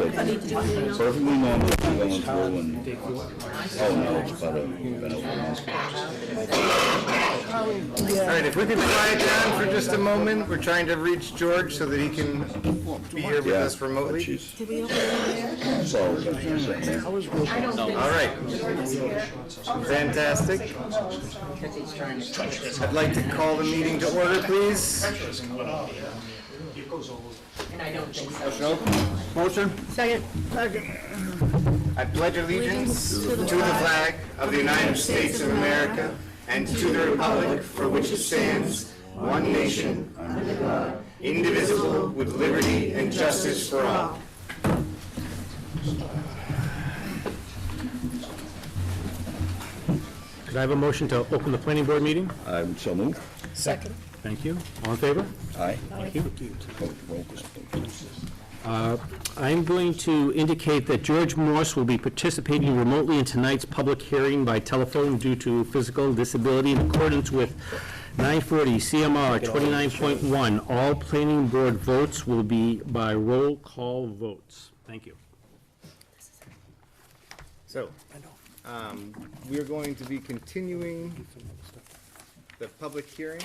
which I perfectly normal to be going through and, oh no, it's about been over a month. All right, if we could quiet down for just a moment, we're trying to reach George so that he can be here with us remotely. Did we open it? So, All right. Fantastic. I'd like to call the meeting to order, please. And I don't think so. Motion? Second. I pledge allegiance to the flag of the United States of America and to the republic for which it stands, one nation, under God, indivisible, with liberty and justice for all. Could I have a motion to open the planning board meeting? I'm so moved. Second. Thank you. All in favor? Aye. Thank you. Roll call. I'm going to indicate that George Morse will be participating remotely in tonight's public hearing by telephone due to physical disability in accordance with 940 CMR 29.1. All planning board votes will be by roll call votes. Thank you. So, we're going to be continuing the public hearing.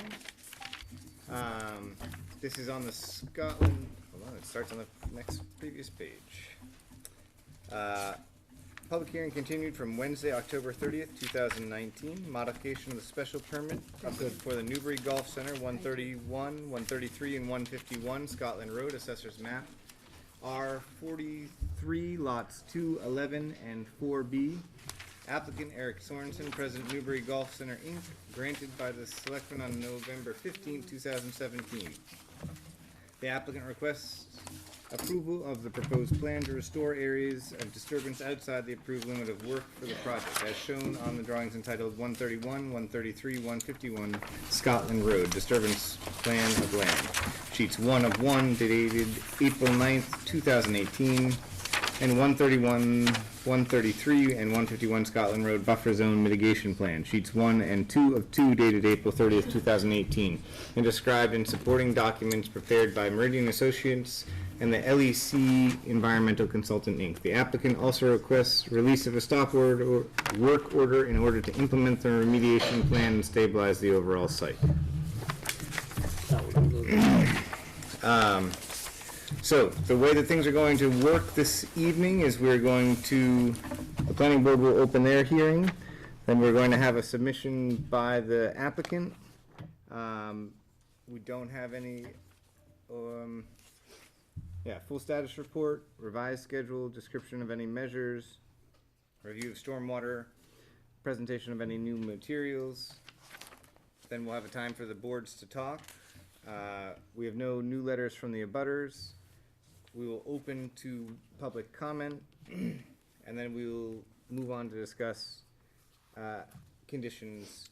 This is on the Scotland, hold on, it starts on the previous page. Public hearing continued from Wednesday, October 30th, 2019. Modification of the special permit for the Newbury Golf Center, 131, 133, and 151 Scotland Road, Assessor's Map, R43, lots 2, 11, and 4B. Applicant Eric Sorensen, President Newbury Golf Center, Inc., granted by the Selectmen on November 15, 2017. The applicant requests approval of the proposed plan to restore areas of disturbance outside the approved limit of work for the project, as shown on the drawings entitled 131, 133, 151 Scotland Road, Disturbance Plan of Land. Sheets 1 of 1, dated April 9th, 2018, and 131, 133, and 151 Scotland Road Buffer Zone Mitigation Plan, Sheets 1 and 2 of 2, dated April 30th, 2018, and described in supporting documents prepared by Meridian Associates and the LEC Environmental Consultant, Inc. The applicant also requests release of a stop order or work order in order to implement the remediation plan and stabilize the overall site. So, the way that things are going to work this evening is the planning board will open their hearing, then we're going to have a submission by the applicant. We don't have any, full status report, revised schedule, description of any measures, review of stormwater, presentation of any new materials. Then we'll have a time for the boards to talk. We have no new letters from the abutters. We will open to public comment, and then we will move on to discuss conditions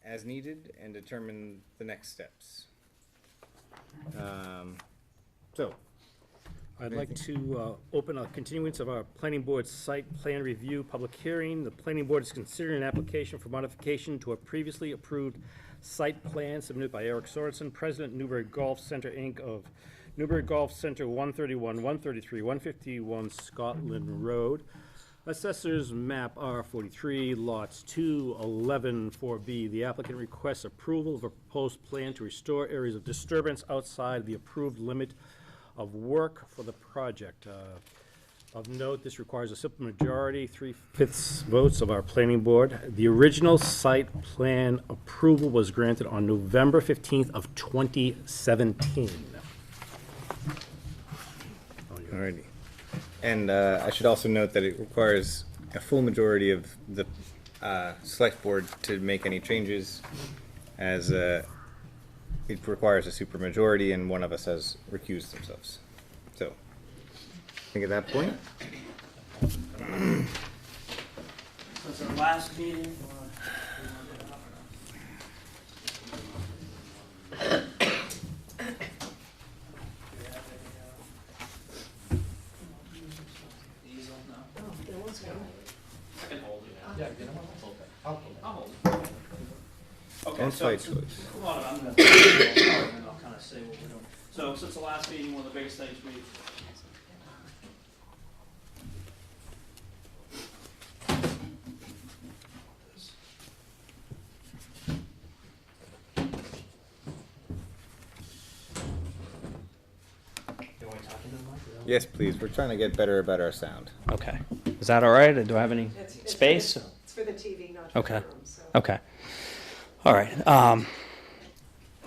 as needed and determine the next steps. I'd like to open a continuance of our planning board site plan review public hearing. The planning board is considering an application for modification to a previously approved site plan submitted by Eric Sorensen, President Newbury Golf Center, Inc. of Newbury Golf Center, 131, 133, 151 Scotland Road. Assessor's map R43, lots 2, 11, 4B. The applicant requests approval of a proposed plan to restore areas of disturbance outside the approved limit of work for the project. Of note, this requires a simple majority, 3/5 votes of our planning board. The original site plan approval was granted on November 15th of 2017. Alrighty. And I should also note that it requires a full majority of the select board to make any changes, as it requires a supermajority and one of us has recused themselves. So, I think at that point. Since our last meeting, okay, And so site choice. a lot of I'm going to and I'll kind of say what we're doing. So since the last meeting, one of the biggest things we Yes, please. We're trying to get better about our sound. Okay. Is that all right? Do I have any It's space? It's for the TV, not for Okay. the room, so. Okay. All right.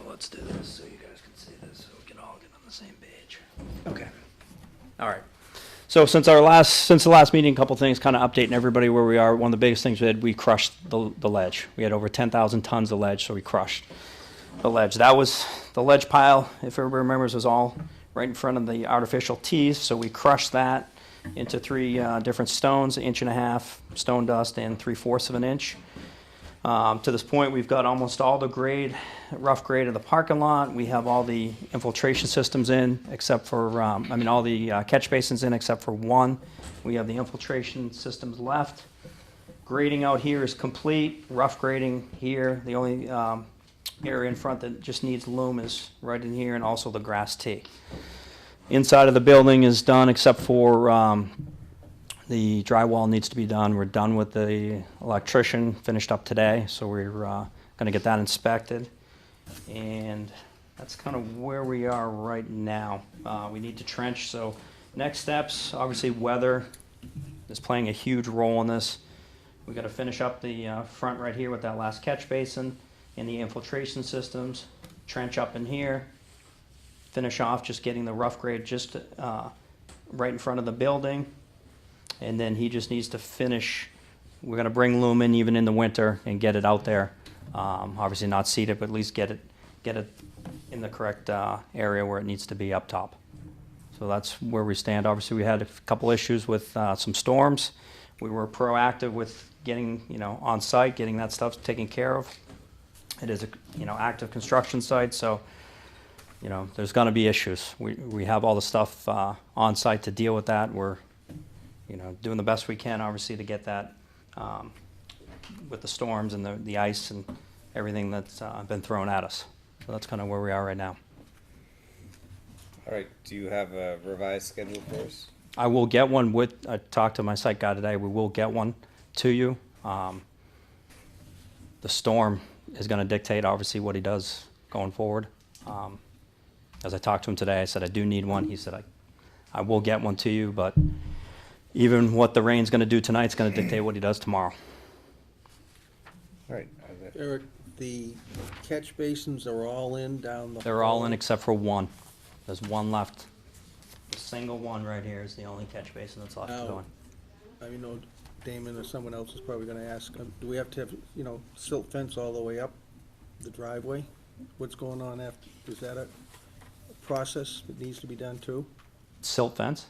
Let's do this so you guys can see this, so we can all get on the same page. Okay. All right. So since the last meeting, a couple things, kind of updating everybody where we are. One of the biggest things we crushed the ledge. We had over 10,000 tons of ledge, so we crushed the ledge. That was the ledge pile, if everybody remembers, was all right in front of the artificial tees. So we crushed that into three different stones, 1.5 inch stone dust and 3/4 of an inch. To this point, we've got almost all the rough grade of the parking lot. We have all the infiltration systems in, except for, all the catch basins in except for one. We have the infiltration systems left. Grading out here is complete, rough grading here. The only area in front that just needs loom is right in here, and also the grass tee. Inside of the building is done except for the drywall needs to be done. We're done with the electrician, finished up today, so we're going to get that inspected. And that's kind of where we are right now. We need to trench, so next steps, obviously weather is playing a huge role in this. We got to finish up the front right here with that last catch basin and the infiltration systems, trench up in here, finish off just getting the rough grade just right in front of the building. And then he just needs to finish. We're going to bring loom in even in the winter and get it out there. Obviously not seed it, but at least get it in the correct area where it needs to be up top. So that's where we stand. Obviously we had a couple issues with some storms. We were proactive with getting on site, getting that stuff taken care of. It is a active construction site, so there's going to be issues. We have all the stuff on site to deal with that. We're doing the best we can, obviously, to get that with the storms and the ice and everything that's been thrown at us. So that's kind of where we are right now. All right. Do you have a revised schedule for us? I will get one I talked to my site guy today. We will get one to you. The storm is going to dictate, obviously, what he does going forward. As I talked to him today, I said, I do need one. He said, I will get one to you, but even what the rain's going to do tonight is going to dictate what he does tomorrow. All right. Eric, the catch basins are all in down the. They're all in hall? except for one. There's one left. The single one right here is the only catch basin that's left to go in. I know Damon or someone else is probably gonna ask, do we have to have, silt fence all the way up the driveway? What's going on after, is that a process that needs to be done too? Silt fence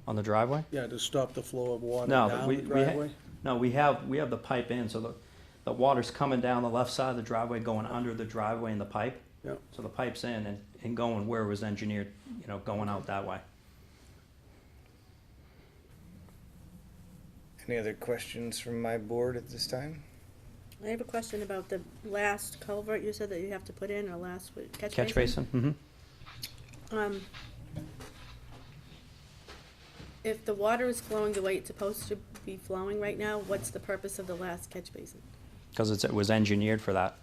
on the driveway? Yeah, to stop the flow of water No, down we the driveway? no, we have the pipe in, so the water's coming down the left side of the driveway, going under the driveway in the pipe. Yeah. So the pipe's in and going where it was engineered, going out that way. Any other questions from my board at this time? I have a question about the last culvert you said that you have to put in, or last catch basin? Catch basin? Mm-hmm. If the water is flowing the way it's supposed to be flowing right now, what's the purpose of the last catch basin? Because it was engineered for that.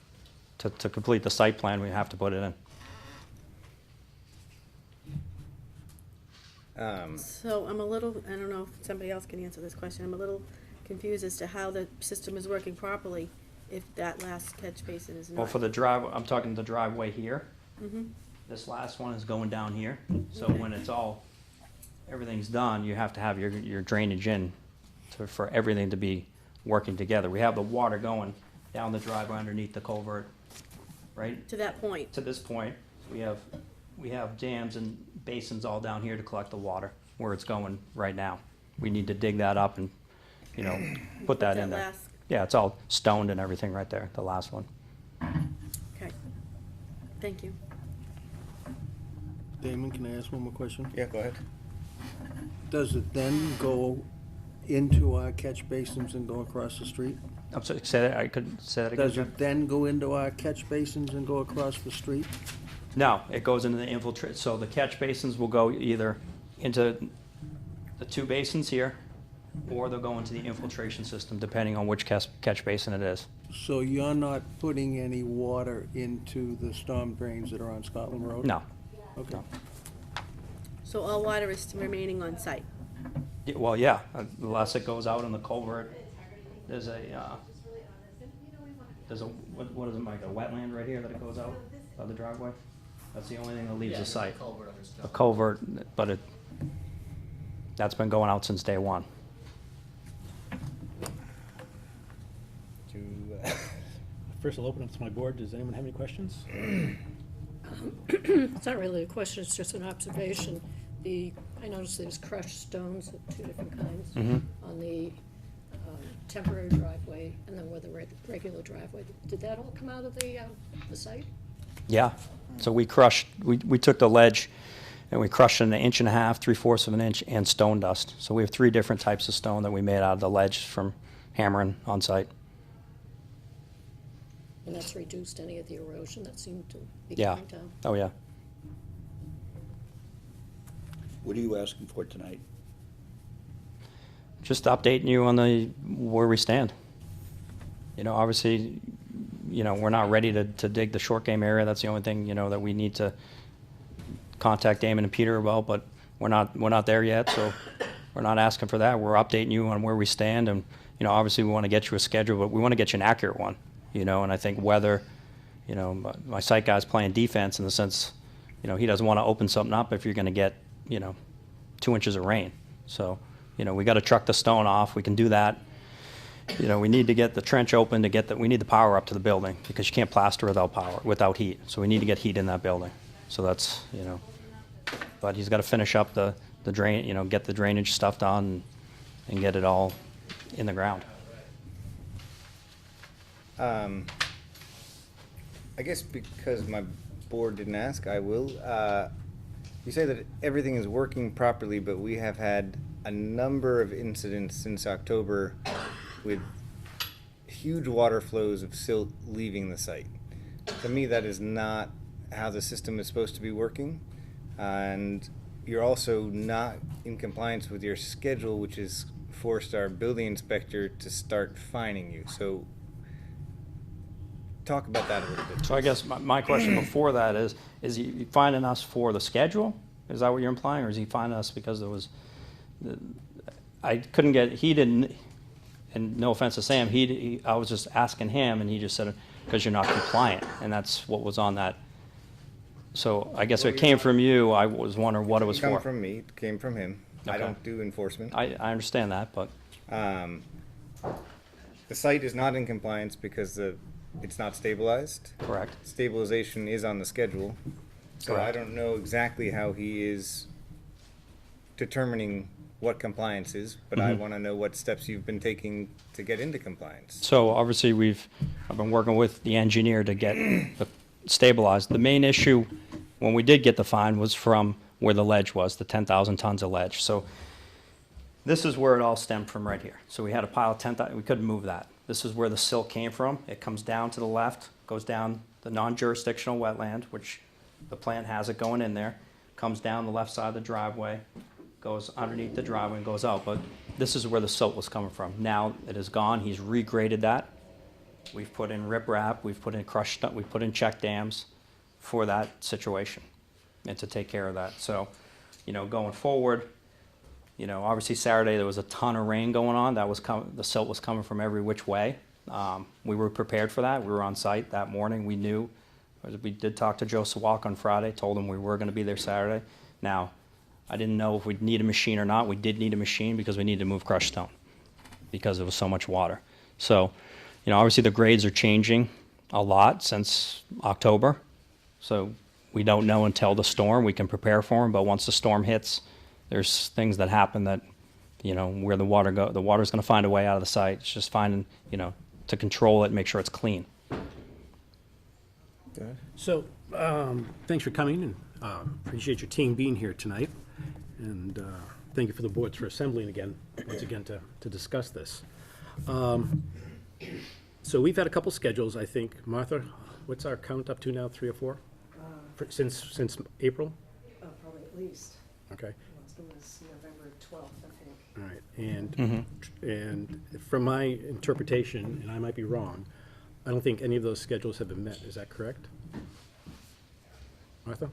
To complete the site plan, we have to put it in. So I'm a little, I don't know if somebody else can answer this question, I'm a little confused as to how the system is working properly if that last catch basin is not. Well, for the driveway, I'm talking the driveway here. Mm-hmm. This last one is going down here. So Okay. when everything's done, you have to have your drainage in for everything to be working together. We have the water going down the driveway underneath the culvert, right? To that point. To this point, we have dams and basins all down here to collect the water where it's going right now. We need to dig that up and, put that in there. last, Yeah, it's all stoned and everything right there, the last one. okay. Thank you. Damon, can I ask one more question? Yeah, go ahead. Does it then go into our catch basins and go across the street? I'm sorry, I couldn't say that again, Does Jim? it then go into our catch basins and go across the street? No, it goes into the infiltrate, so the catch basins will go either into the two basins here, or they'll go into the infiltration system, depending on which catch basin it is. So you're not putting any water into the storm drains that are on Scotland Road? No, Okay. no. So all water is remaining on site? Well, yeah, unless it goes out in the culvert, there's a, what is it, Mike, a wetland right here that it goes out of the driveway? That's the only thing that leaves the site. A culvert, but that's been going out since day one. First, I'll open up to my board. Does anyone have any questions? It's not really a question, it's just an observation. I noticed there's crushed stones of two different kinds on the temporary driveway and then with the regular driveway. Did that all come out of the site? Yeah, so we took the ledge and we crushed it 1.5 inches, 3/4 of an inch, and stone dust. So we have 3 different types of stone that we made out of the ledge from hammering on site. And that's reduced any of the erosion that seemed to be Yeah. coming down? Oh, yeah. What are you asking for tonight? Just updating you on where we stand. You know, obviously, you know, we're not ready to dig the short game area. That's the only thing, you know, that we need to contact Damon and Peter about, but we're not there yet, so we're not asking for that. We're updating you on where we stand, and, you know, obviously we want to get you a schedule, but we want to get you an accurate one, you know, and I think whether, you know, my site guy's playing defense in the sense, you know, he doesn't want to open something up if you're going to get, you know, 2 inches of rain. So, you know, we got to truck the stone off. We can do that. You know, we need to get the trench open we need the power up to the building because you can't plaster without heat. So we need to get heat in that building. So that's, you know, but he's got to finish up the drain, you know, get the drainage stuff done and get it all in the ground. I guess because my board didn't ask, I will. You say that everything is working properly, but we have had a number of incidents since October with huge water flows of silt leaving the site. To me, that is not how the system is supposed to be working. And you're also not in compliance with your schedule, which has forced our building inspector to start fining you. So talk about that a little bit. So I guess my question before that is he finding us for the schedule? Is that what you're implying, or is he finding us because there was, he didn't, and no offense to Sam, I was just asking him, and he just said, because you're not compliant, and that's what was on that. So I guess if it came from you, I was wondering what it was It didn't for. come from me, it came from him. I Okay. don't do enforcement. I understand that, but, The site is not in compliance because it's not stabilized. correct. Stabilization is on the schedule. So I Correct. don't know exactly how he is determining what compliance is, but I Mhm. want to know what steps you've been taking to get into compliance. So obviously, I've been working with the engineer to get the stabilized. The main issue, when we did get the fine, was from where the ledge was, the 10,000 tons of ledge. So this is where it all stemmed from right here. So we had a pile of 10,000, we couldn't move that. This is where the silt came from. It comes down to the left, goes down the non-jurisdictional wetland, which the plan has it going in there, comes down the left side of the driveway, goes underneath the driveway and goes out. But this is where the silt was coming from. Now it is gone. He's regraded that. We've put in riprap, we've put in crushed, we've put in check dams for that situation and to take care of that. So, you know, going forward, you know, obviously Saturday there was a ton of rain going on. The silt was coming from every which way. We were prepared for that. We were on site that morning. We knew. We did talk to Joe Sawak on Friday, told him we were going to be there Saturday. Now, I didn't know if we'd need a machine or not. We did need a machine because we needed to move crushed stone because there was so much water. So, you know, obviously the grades are changing a lot since October. So we don't know until the storm. We can prepare for them, but once the storm hits, there's things that happen that, you know, where the water's going to find a way out of the site. It's just finding, you know, to control it and make sure it's clean. So, thanks for coming, and appreciate your team being here tonight. And thank you for the boards for assembling again, once again, to discuss this. So we've had a couple schedules, I think. Martha, what's our count up to now, 3 or 4? Since April? Probably at least. Okay, Last one was November 12th, I think. all right. And from my interpretation, and I might be wrong, I don't think any of those schedules have been met. Is that correct? Martha?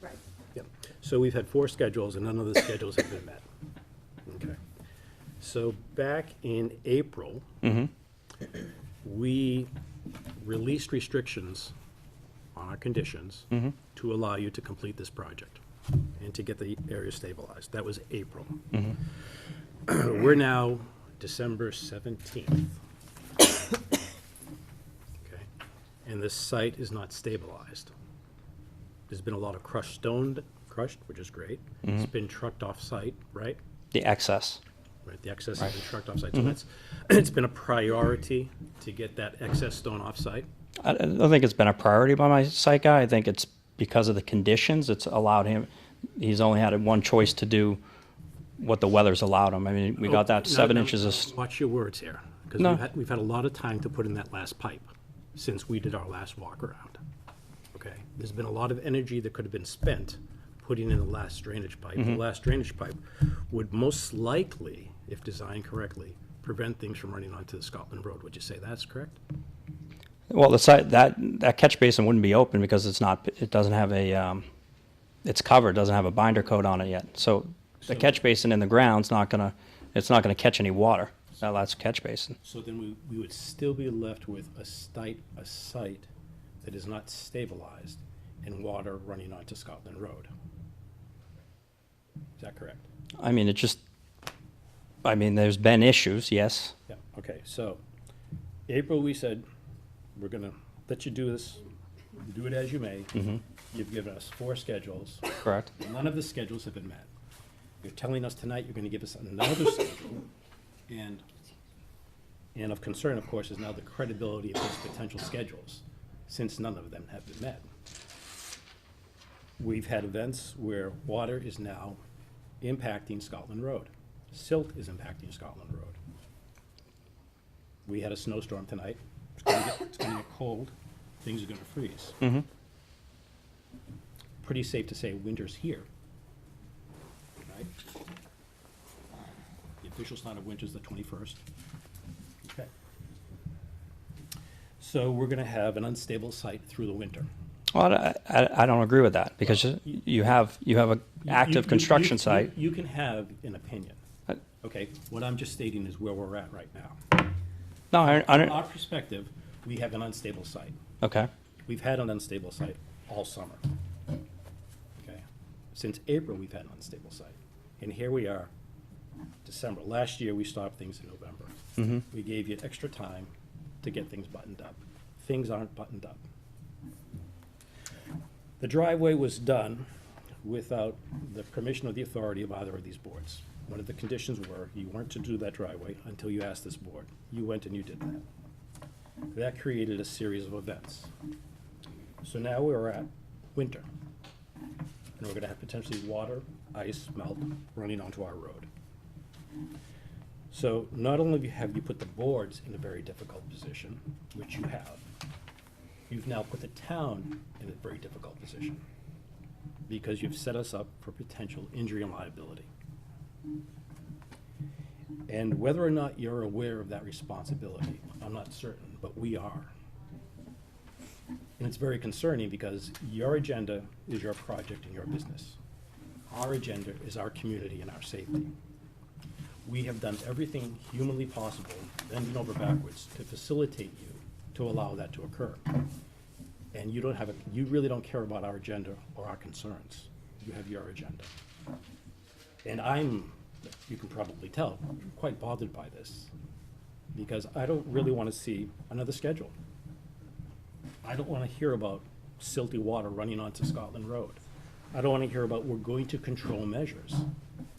Right. Yep. So we've had 4 schedules, and none of the schedules have been met. Okay. So back in April, we released restrictions on our conditions to allow you to complete this project and to get the area stabilized. That was April. We're now December 17th. Okay. And this site is not stabilized. There's been a lot of crushed, which is great. It's been trucked off-site, right? The excess. Right, the excess has been trucked off-site. So that's, it's been a priority to get that excess stone off-site. I don't think it's been a priority by my site guy. I think it's because of the conditions. It's allowed him, he's only had one choice to do what the weather's allowed him. I mean, we got that 7 inches of, Watch your words here, because No. we've had a lot of time to put in that last pipe since we did our last walk-around. Okay, there's been a lot of energy that could have been spent putting in the last drainage pipe. The last drainage pipe would most likely, if designed correctly, prevent things from running onto the Scotland Road. Would you say that's correct? well, the site, that catch basin wouldn't be open because it's not, it doesn't have a, it's covered, doesn't have a binder coat on it yet. So the catch basin in the ground's not gonna, it's not gonna catch any water. That's catch basin. So then we would still be left with a site that is not stabilized and water running onto Scotland Road. Is that correct? I mean, there's been issues, yes. Yeah, okay, so April, we said, we're gonna let you do this, do it as you may. You've given us 4 schedules. Correct. None of the schedules have been met. You're telling us tonight you're gonna give us another schedule. And of concern, of course, is now the credibility of these potential schedules, since none of them have been met. We've had events where water is now impacting Scotland Road. Silt is impacting Scotland Road. We had a snowstorm tonight. It's gonna get cold. Things are gonna freeze. Pretty safe to say winter's here. Right? The official sign of winter's the 21st. Okay. So we're gonna have an unstable site through the winter. Well, I don't agree with that because you have a active construction site. You can have an opinion. Uh, Okay, what I'm just stating is where we're at right now. No, From our perspective, we have an unstable site. okay. We've had an unstable site all summer. Okay, since April, we've had an unstable site. And here we are, December. Last year, we stopped things in November. We gave you extra time to get things buttoned up. Things aren't buttoned up. The driveway was done without the permission of the authority of either of these boards. One of the conditions were you weren't to do that driveway until you asked this board. You went and you did that. That created a series of events. So now we're at winter. And we're gonna have potentially water, ice, melt running onto our road. So not only have you put the boards in a very difficult position, which you have, you've now put the town in a very difficult position because you've set us up for potential injury and liability. And whether or not you're aware of that responsibility, I'm not certain, but we are. And it's very concerning because your agenda is your project and your business. Our agenda is our community and our safety. We have done everything humanly possible, bending over backwards, to facilitate you to allow that to occur. And you really don't care about our agenda or our concerns. You have your agenda. And you can probably tell, quite bothered by this, because I don't really want to see another schedule. I don't want to hear about silty water running onto Scotland Road. I don't want to hear about we're going to control measures,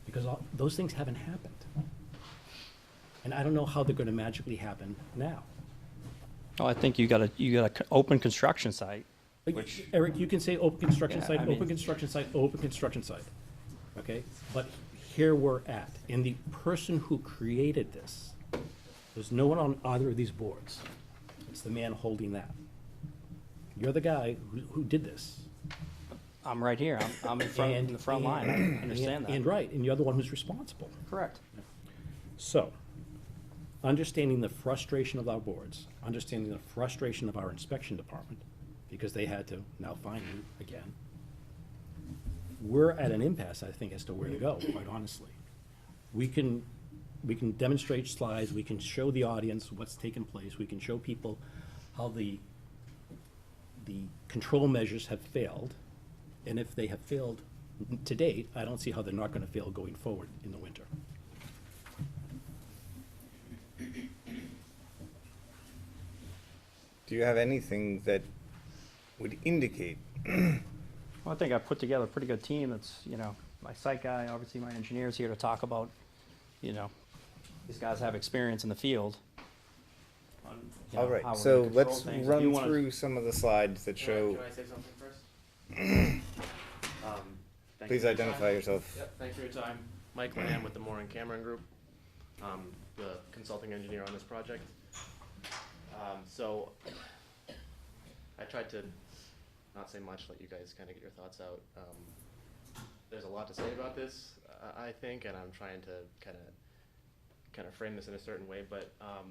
because those things haven't happened. And I don't know how they're going to magically happen now. Well, I think you got a open construction site. But Eric, you can say open construction Yeah, site, I mean- open construction site, open construction site, okay? But here we're at, and the person who created this, there's no one on either of these boards. It's the man holding that. You're the guy who did this. I'm right here. I'm in the front line. I understand that. And right, and you're the one who's responsible. Correct. So, understanding the frustration of our boards, understanding the frustration of our inspection department, because they had to now find you again. we're at an impasse, I think, as to where to go, quite honestly. We can demonstrate slides, we can show the audience what's taken place, we can show people how the control measures have failed, and if they have failed to date, I don't see how they're not gonna fail going forward in the winter. Do you have anything that would indicate? Well, I think I put together a pretty good team. That's, my site guy, obviously my engineer's here to talk about, these guys have experience in the field. on, All how right, we're so gonna control let's things. If run you wanna- through some of the slides that show. Can I say something first? Thank Please you for your identify time. yourself. Yep, thanks for your time. Mike Lamb with the Moore and Cameron Group, the consulting engineer on this project. So I tried to not say much, let you guys kind of get your thoughts out. There's a lot to say about this, I think, and I'm trying to kind of frame this in a certain way, but a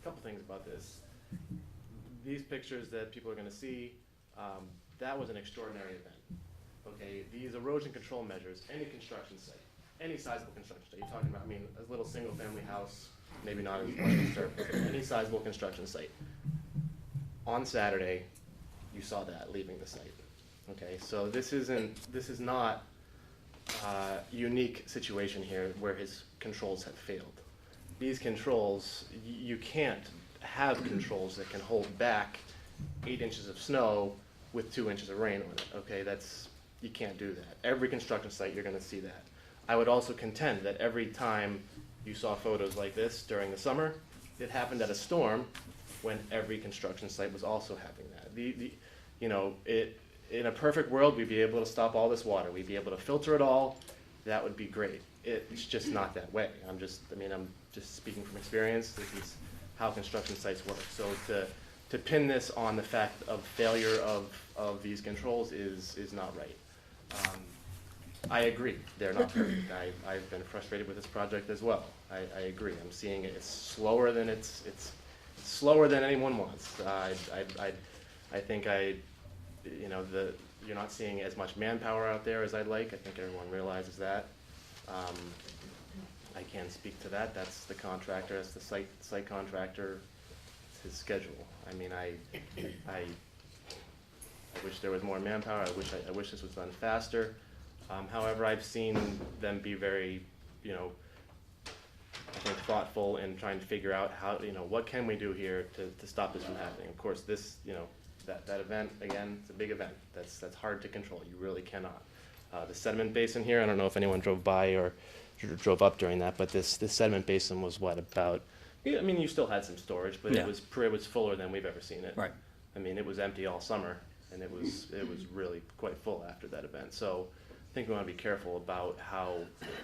couple things about this. These pictures that people are going to see, that was an extraordinary event. Okay, these erosion control measures, any construction site, any sizable construction site, you're talking about, a little single-family house, maybe not as much disturbed, any sizable construction site. On Saturday, you saw that leaving the site. Okay, so this is not a unique situation here where his controls have failed. These controls, you can't have controls that can hold back 8 inches of snow with 2 inches of rain on it. Okay, you can't do that. Every construction site, you're going to see that. I would also contend that every time you saw photos like this during the summer, it happened at a storm when every construction site was also having that. In a perfect world, we'd be able to stop all this water. We'd be able to filter it all. That would be great. It's just not that way. I'm just speaking from experience. This is how construction sites work. So to pin this on the fact of failure of these controls is not right. I agree, they're not perfect. I've been frustrated with this project as well. I agree. I'm seeing it. It's slower than it's slower than anyone wants. I think you're not seeing as much manpower out there as I'd like. I think everyone realizes that. I can't speak to that. That's the contractor. That's the site contractor. It's his schedule. I wish there was more manpower. I wish this was done faster. However, I've seen them be very, I think, thoughtful in trying to figure out how, what can we do here to stop this from happening. Of course, this, that event, again, it's a big event. That's hard to control. You really cannot. The sediment basin here, I don't know if anyone drove by or drove up during that, but this sediment basin was what, about, you still had some storage, but Yeah. it was fuller than we've ever seen it. Right. It was empty all summer, and it was really quite full after that event. So I think we want to be careful about how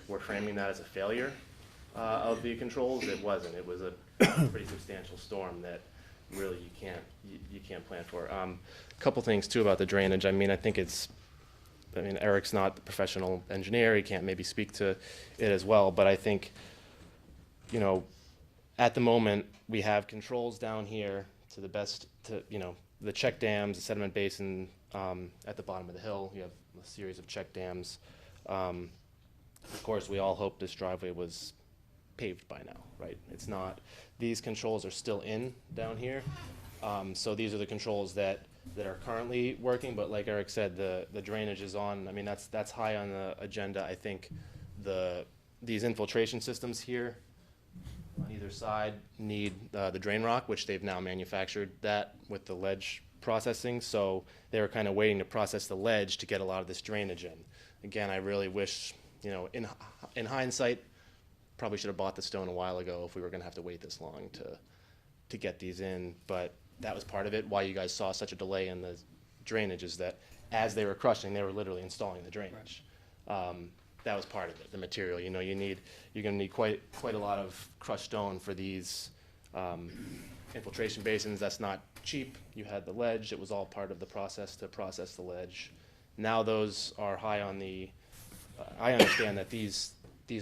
we're framing that as a failure of the controls. It wasn't. It was a pretty substantial storm that really you can't plan for. A couple things too about the drainage. I think Eric's not the professional engineer. He can't maybe speak to it as well, but I think, at the moment we have controls down here to the best, the check dams, the sediment basin at the bottom of the hill. You have a series of check dams. Of course, we all hope this driveway was paved by now, right? It's not. These controls are still in down here. So these are the controls that are currently working, but like Eric said, the drainage is on. That's high on the agenda. I think these infiltration systems here on either side need the drain rock, which they've now manufactured that with the ledge processing. So they were kind of waiting to process the ledge to get a lot of this drainage in. Again, I really wish, in hindsight, probably should have bought the stone a while ago if we were going to have to wait this long to get these in. But that was part of it. Why you guys saw such a delay in the drainage is that as they were crushing, they were literally installing the drainage. That was part of it. The material, you're going to need quite a lot of crushed stone for these infiltration basins. That's not cheap. You had the ledge. It was all part of the process to process the ledge. Now those are high on the. I understand that these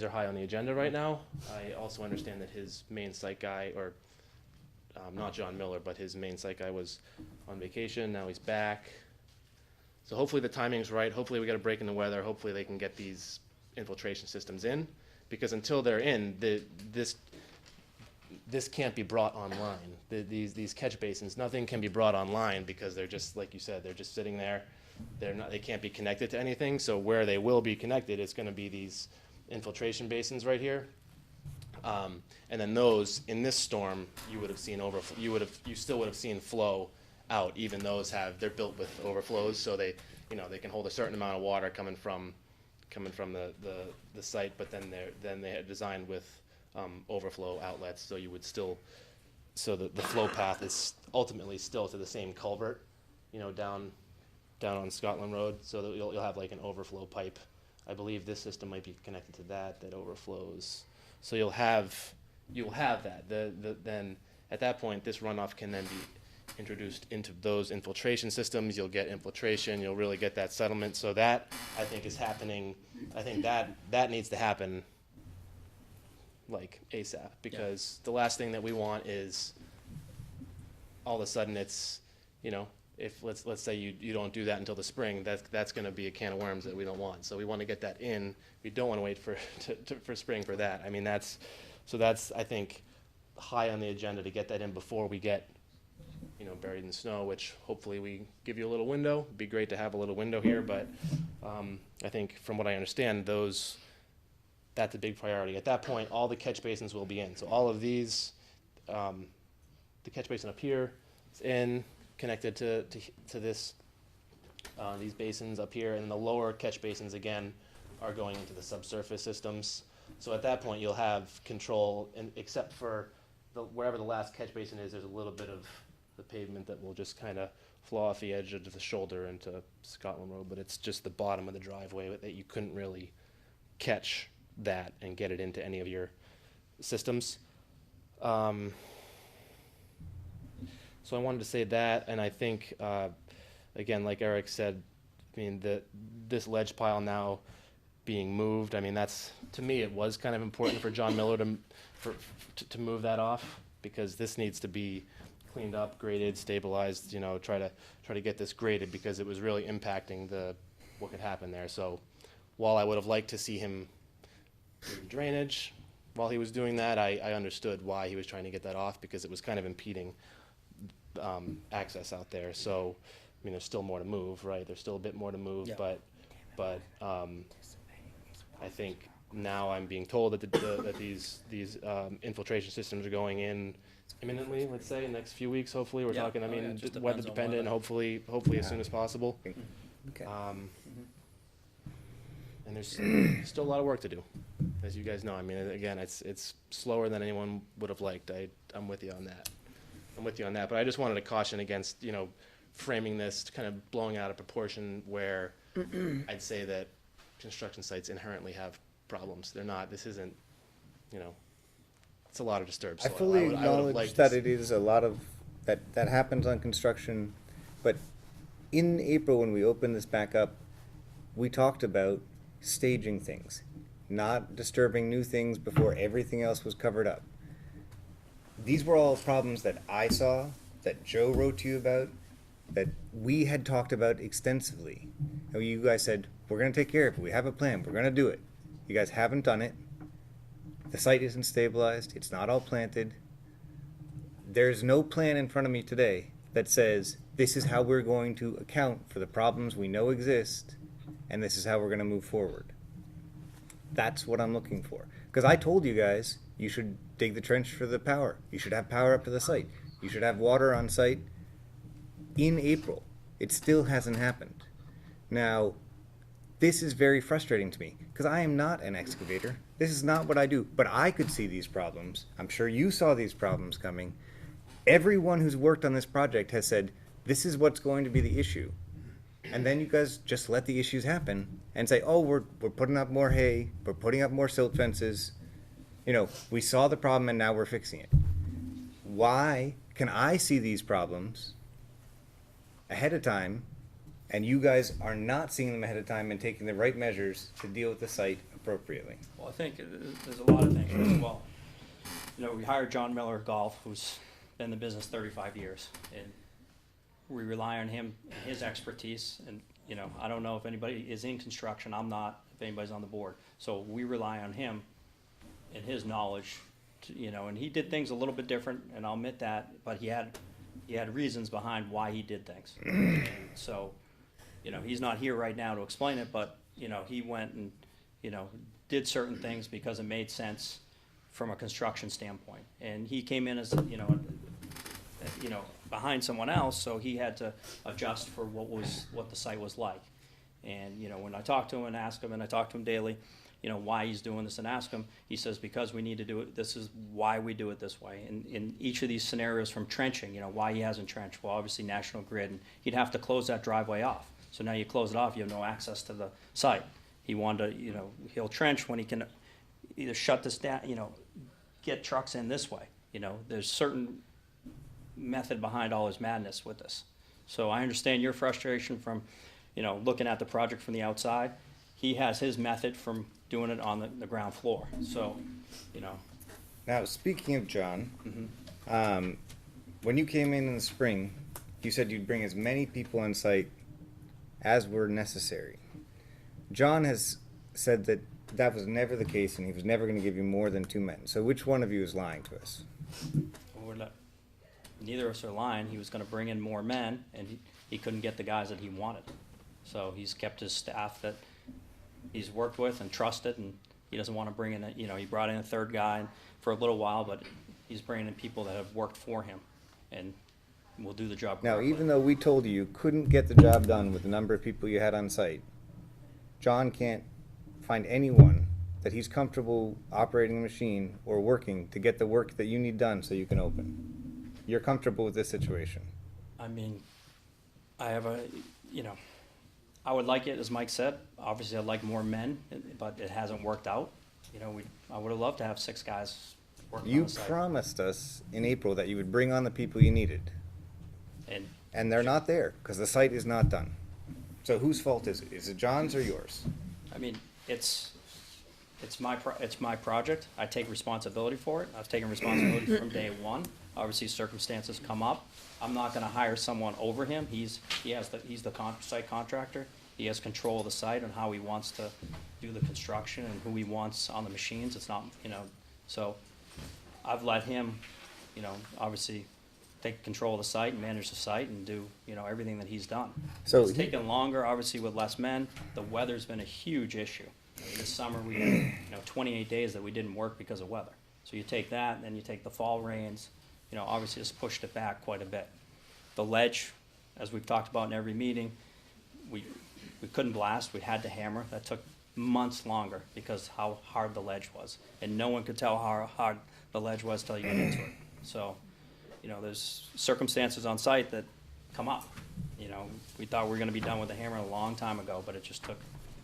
are high on the agenda right now. I also understand that his main site guy, or not John Miller, but his main site guy was on vacation. Now he's back. So hopefully the timing's right, hopefully we get a break in the weather, hopefully they can get these infiltration systems in, because until they're in, this can't be brought online. These catch basins, nothing can be brought online because they're just, like you said, they're just sitting there. They can't be connected to anything, so where they will be connected, it's gonna be these infiltration basins right here. And then those, in this storm, you would have seen you still would have seen flow out, even those they're built with overflows, so they can hold a certain amount of water coming from the site, but then they had designed with overflow outlets, so you would still, so the flow path is ultimately still to the same culvert, down on Scotland Road, so that you'll have like an overflow pipe. I believe this system might be connected to that overflows. So you'll have that. Then at that point, this runoff can then be introduced into those infiltration systems. You'll get infiltration. You'll really get that settlement. So that, I think, is happening. I think that needs to happen like ASAP, because the last thing that we want is all of a sudden it's, if let's say you don't do that until the spring, that's going to be a can of worms that we don't want. So we want to get that in. We don't want to wait for spring for that. I mean, that's I think high on the agenda to get that in before we get buried in the snow, which hopefully we give you a little window. It'd be great to have a little window here, but I think from what I understand, that's a big priority. At that point, all the catch basins will be in. So all of these, the catch basin up here is in, connected to this, these basins up here, and the lower catch basins again are going into the subsurface systems. So at that point, you'll have control, and except for wherever the last catch basin is, there's a little bit of the pavement that will just kind of flow off the edge of the shoulder into Scotland Road, but it's just the bottom of the driveway that you couldn't really catch that and get it into any of your systems. So I wanted to say that, and I think, again, like Eric said, I mean, this ledge pile now being moved, I mean, to me, it was kind of important for John Miller to move that off, because this needs to be cleaned up, graded, stabilized, try to get this graded, because it was really impacting what could happen there. So while I would have liked to see him do drainage while he was doing that, I understood why he was trying to get that off, because it was kind of impeding access out there. So, I mean, there's still more to move, right? There's still a bit more to move, Yeah. but I think now I'm being told that these infiltration systems are going in imminently. Let's say in the next few weeks. Hopefully, we're talking. I mean, weather dependent. Hopefully as soon as possible. Okay. And there's still a lot of work to do, as you guys know. I mean, again, it's slower than anyone would have liked. I'm with you on that. But I just wanted to caution against, framing this kind of blowing out of proportion, where I'd say that construction sites inherently have problems. They're not. This isn't, it's a lot of disturbed I soil. fully would have acknowledge liked that to it is a lot of, that happens on construction, but in April, when we opened this back up, we talked about staging things, not disturbing new things before everything else was covered up. These were all problems that I saw, that Joe wrote to you about, that we had talked about extensively. And you guys said, we're gonna take care of it, we have a plan, we're gonna do it. You guys haven't done it. The site isn't stabilized, it's not all planted. There's no plan in front of me today that says, this is how we're going to account for the problems we know exist, and this is how we're gonna move forward. That's what I'm looking for. Because I told you guys, you should dig the trench for the power. You should have power up to the site. You should have water on site in April. It still hasn't happened. Now, this is very frustrating to me, because I am not an excavator. This is not what I do. But I could see these problems. I'm sure you saw these problems coming. Everyone who's worked on this project has said, this is what's going to be the issue. And then you guys just let the issues happen and say, oh, we're putting up more hay, we're putting up more silt fences. We saw the problem and now we're fixing it. Why can I see these problems ahead of time, and you guys are not seeing them ahead of time and taking the right measures to deal with the site appropriately? Well, I think there's a lot of things. First of all, we hired John Miller Golf, who's been in the business 35 years, and we rely on him and his expertise, and you know, I don't know if anybody is in construction, I'm not, if anybody's on the board. So we rely on him and his knowledge, to, you know, and he did things a little bit different, and I'll admit that, but he had reasons behind why he did things. And so, you know, he's not here right now to explain it, but, you know, he went and, you know, did certain things because it made sense from a construction standpoint. And he came in as, you know, behind someone else, so he had to adjust for what the site was like. And, you know, when I talked to him and asked him, and I talk to him daily, you know, why he's doing this and ask him, he says, because we need to do it, this is why we do it this way. In each of these scenarios from trenching, you know, why he hasn't trenched, well, obviously National Grid, and he'd have to close that driveway off. So now you close it off, you have no access to the site. He wanted to, you know, he'll trench when he can either shut this down, you know, get trucks in this way. You know, there's certain method behind all his madness with this. So I understand your frustration from, you know, looking at the project from the outside. He has his method from doing it on the ground floor. So, you know. Now, speaking of John, Mhm. when you came in the spring, you said you'd bring as many people on site as were necessary. John has said that that was never the case, and he was never going to give you more than 2 men. So which one of you is lying to us? We're not, neither of us are lying. He was gonna bring in more men, and he couldn't get the guys that he wanted. So he's kept his staff that he's worked with and trusted, and he doesn't wanna bring in, you know, he brought in a third guy for a little while, but he's bringing in people that have worked for him and will do the job Now, correctly. even though we told you couldn't get the job done with the number of people you had on site, John can't find anyone that he's comfortable operating the machine or working to get the work that you need done so you can open. You're comfortable with this situation? I mean, I have you know, I would like it, as Mike said, obviously I'd like more men, but it hasn't worked out. You know, I would have loved to have 6 guys working on You the site. promised us in April that you would bring on the people you needed, and they're not there because the site is not done. So whose fault is it? Is it John's or yours? I mean, it's my project. I take responsibility for it. I've taken responsibility from day one. Obviously, circumstances come up. I'm not gonna hire someone over him. He's the site contractor. He has control of the site and how he wants to do the construction and who he wants on the machines. It's not, you know, so I've let him, you know, obviously take control of the site and manage the site and do, you know, everything that he's done. So It's taken longer, obviously, with less men. The weather's been a huge issue. I mean, this summer, we had, you know, 28 days that we didn't work because of weather. So you take that, and then you take the fall rains, you know, obviously it's pushed it back quite a bit. The ledge, as we've talked about in every meeting, we couldn't blast, we had to hammer. That took months longer because how hard the ledge was. And no one could tell how hard the ledge was till you get into it. So, you know, there's circumstances on site that come up. You know, we thought we were gonna be done with the hammer a long time ago, but it just took,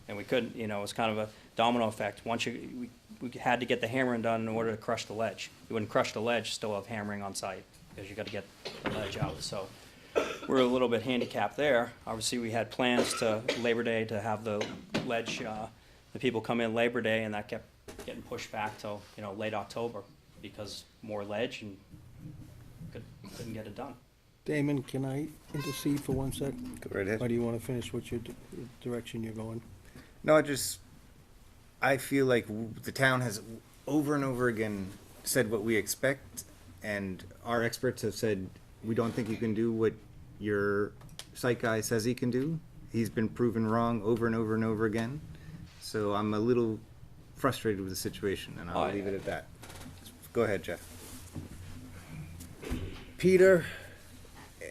and we couldn't, you know, it was kind of a domino effect. Once we had to get the hammering done in order to crush the ledge. You wouldn't crush the ledge, still have hammering on site, because you gotta get the ledge out, so. We're a little bit handicapped there. Obviously, we had plans to Labor Day to have the ledge, the people come in Labor Day, and that kept getting pushed back till, you know, late October, because more ledge and couldn't get it done. Damon, can I intercede for 1 sec? Go right ahead. Or do you want to finish what your direction you're going? No, I feel like the town has over and over again said what we expect, and our experts have said, we don't think you can do what your site guy says he can do. He's been proven wrong over and over and over again. So I'm a little frustrated with the situation, and I'll leave it at that. Go ahead, Jeff. Peter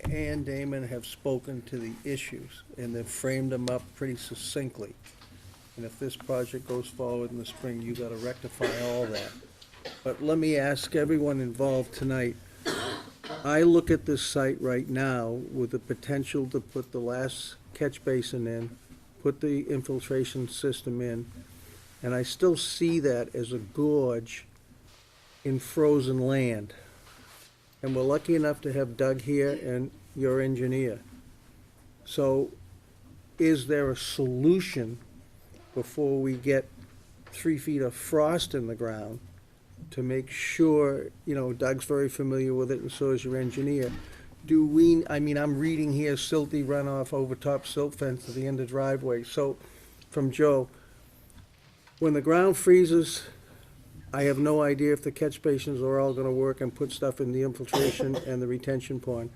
and Damon have spoken to the issues, and they've framed them up pretty succinctly. And if this project goes forward in the spring, you gotta rectify all that. But let me ask everyone involved tonight, I look at this site right now with the potential to put the last catch basin in, put the infiltration system in, and I still see that as a gorge in frozen land. And we're lucky enough to have Doug here and your engineer. So is there a solution before we get 3 feet of frost in the ground to make sure, you know, Doug's very familiar with it and so is your engineer, do we, I mean, I'm reading here silty runoff over top silt fence to the end of driveway, so, from Joe, when the ground freezes, I have no idea if the catch basins are all gonna work and put stuff in the infiltration and the retention pond.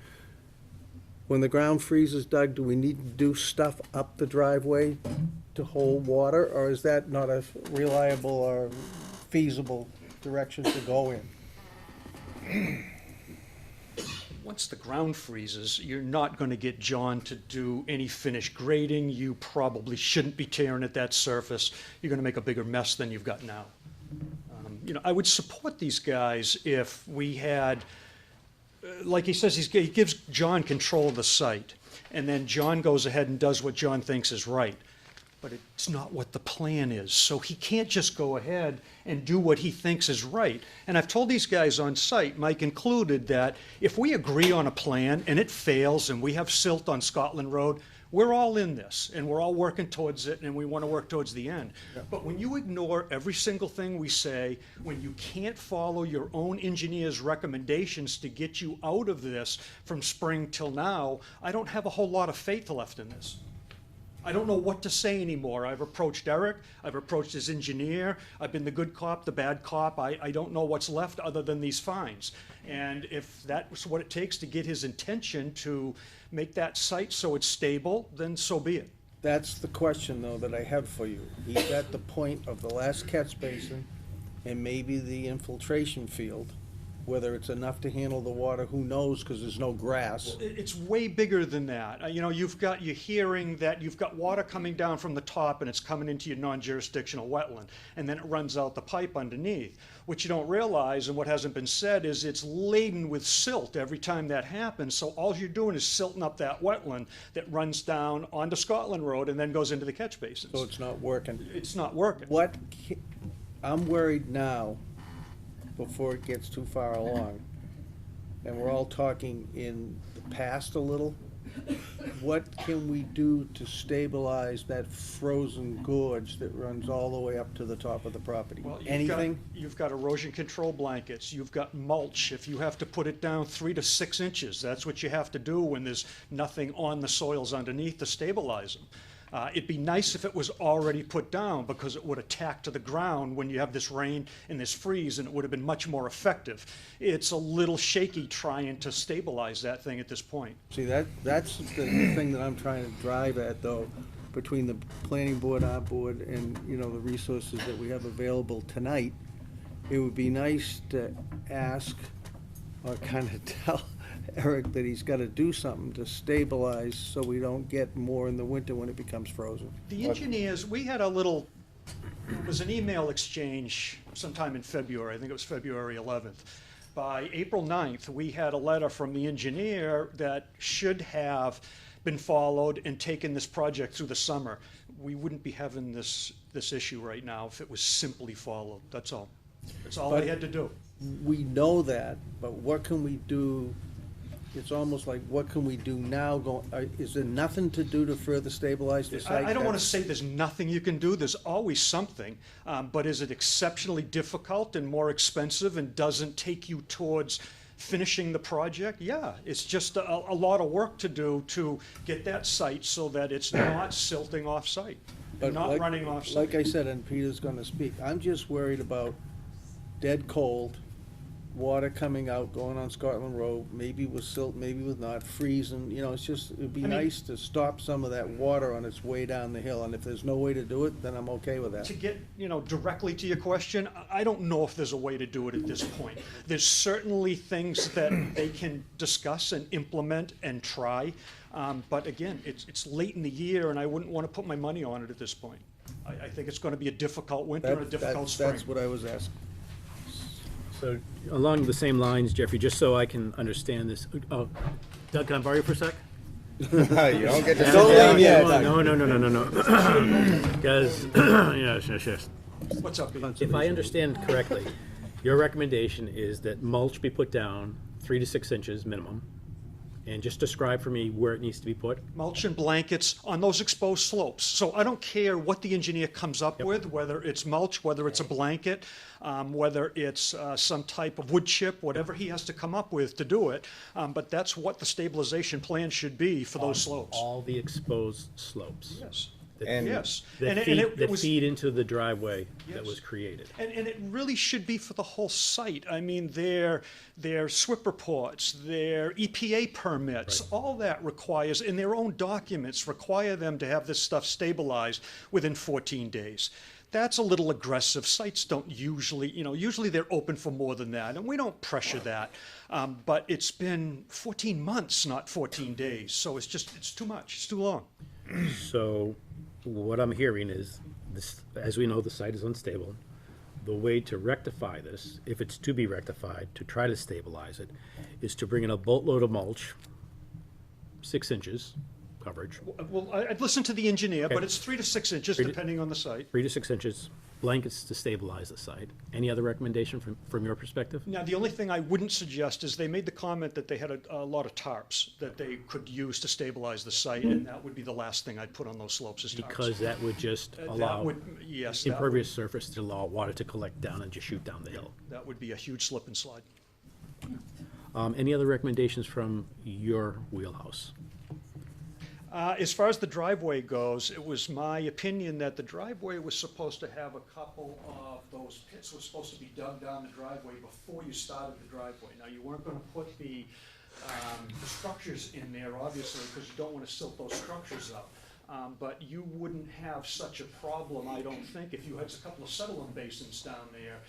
When the ground freezes, Doug, do we need to do stuff up the driveway to hold water, or is that not a reliable or feasible direction to go in? Once the ground freezes, you're not going to get John to do any finished grading. You probably shouldn't be tearing at that surface. You're going to make a bigger mess than you've got now. I would support these guys if we had, like he says, he gives John control of the site, and then John goes ahead and does what John thinks is right. But it's not what the plan is. So he can't just go ahead and do what he thinks is right. And I've told these guys on site, Mike included, that if we agree on a plan and it fails and we have silt on Scotland Road, we're all in this and we're all working towards it and we want to work towards the end. But when you ignore every single thing we say, when you can't follow your own engineer's recommendations to get you out of this from spring till now, I don't have a whole lot of faith left in this. I don't know what to say anymore. I've approached Eric, I've approached his engineer, I've been the good cop, the bad cop. I don't know what's left other than these fines. And if that's what it takes to get his intention to make that site so it's stable, then so be it. That's the question, though, that I have for you. He's at the point of the last catch basin and maybe the infiltration field. Whether it's enough to handle the water, who knows, because there's no grass. It's way bigger than that. You're hearing that you've got water coming down from the top and it's coming into your non-jurisdictional wetland, and then it runs out the pipe underneath. What you don't realize, and what hasn't been said, is it's laden with silt every time that happens, so all you're doing is silting up that wetland that runs down onto Scotland Road and then goes into the catch basins. So it's not working. It's not working. I'm worried now, before it gets too far along, and we're all talking in the past a little, what can we do to stabilize that frozen gorge that runs all the way up to the top of the property? Well, Anything? You've got erosion control blankets, you've got mulch. If you have to put it down 3 to 6 inches, that's what you have to do when there's nothing on the soils underneath to stabilize them. It'd be nice if it was already put down, because it would attack to the ground when you have this rain and this freeze, and it would have been much more effective. It's a little shaky trying to stabilize that thing at this point. See, that's the thing that I'm trying to drive at, though, between the planning board, our board, and, the resources that we have available tonight. It would be nice to ask, or kind of tell Eric that he's gotta do something to stabilize so we don't get more in the winter when it becomes frozen. The engineers, we had it was an email exchange sometime in February, I think it was February 11th. By April 9th, we had a letter from the engineer that should have been followed and taken this project through the summer. We wouldn't be having this issue right now if it was simply followed, that's all. That's all they had to do. We know that, but what can we do? It's almost like, what can we do now? Is there nothing to do to further stabilize the site? I don't want to say there's nothing you can do. There's always something. But is it exceptionally difficult and more expensive and doesn't take you towards finishing the project? Yeah, it's just a lot of work to do to get that site so that it's not silting off-site, But not like- running off-site. Like I said, and Peter's gonna speak, I'm just worried about dead cold, water coming out, going on Scotland Road, maybe with silt, maybe with not, freezing, it'd be I mean- nice to stop some of that water on its way down the hill, and if there's no way to do it, then I'm okay with that. To get, directly to your question, I don't know if there's a way to do it at this point. There's certainly things that they can discuss and implement and try. But again, it's late in the year and I wouldn't want to put my money on it at this point. I think it's going to be a difficult winter and a difficult spring. That's what I was asking. So along the same lines, Jeffrey, just so I can understand this, Doug, can I borrow you for a sec? You don't get to sit Don't down leave yet. yet. No. Because, yes. What's up, Pete? If I understand correctly, your recommendation is that mulch be put down 3 to 6 inches minimum, And just describe for me where it needs to be put. Mulch and blankets on those exposed slopes. So I don't care what the engineer comes up with, whether it's mulch, whether it's a blanket, whether it's some type of wood chip, whatever he has to come up with to do it. But that's what the stabilization plan should be for those slopes. All the exposed slopes. Yes. And Yes. That And feed, it that was- feed into the driveway that Yes. was created. And it really should be for the whole site. I mean, their SWIP reports, their EPA permits, all that requires, in their own documents, require them to have this stuff stabilized within 14 days. That's a little aggressive. Sites don't usually, usually they're open for more than that, and we don't pressure that. But it's been 14 months, not 14 days, so it's too much, it's too long. So what I'm hearing is, this, as we know, the site is unstable. The way to rectify this, if it's to be rectified, to try to stabilize it, is to bring in a boatload of mulch, 6 inches coverage, Well, I'd listen to the engineer, but Okay. it's 3 to 6 inches, 3 to depending on the site. 3 to 6 inches, blankets to stabilize the site. Any other recommendation from your perspective? Now, the only thing I wouldn't suggest is they made the comment that they had a lot of tarps that they could use to stabilize the site, and that would be the last thing I'd put on those slopes is tarps. Because that would just That allow would- yes, that would- impervious surface to allow water to collect down and just shoot down the hill. That would be a huge slip and slide. Any other recommendations from your wheelhouse? As far as the driveway goes, it was my opinion that the driveway was supposed to have a couple of those pits were supposed to be dug down the driveway before you started the driveway. Now, you weren't gonna put the structures in there, obviously, because you don't wanna silt those structures up. But you wouldn't have such a problem, I don't think, if you had a couple of settlement basins down there.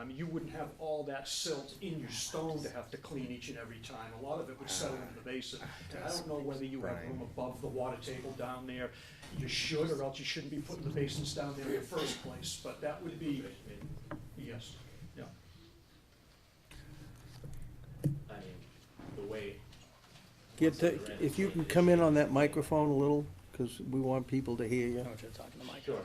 You wouldn't have all that silt in your stone to have to clean each and every time. A lot of it would settle into the basin. And I don't know whether you have room above the water table down there. You should, or else you shouldn't be putting the basins down there in the first place, but that would be, yes, yeah. I mean, the way, If you can come in on that microphone a little, because we want people to hear you. sure.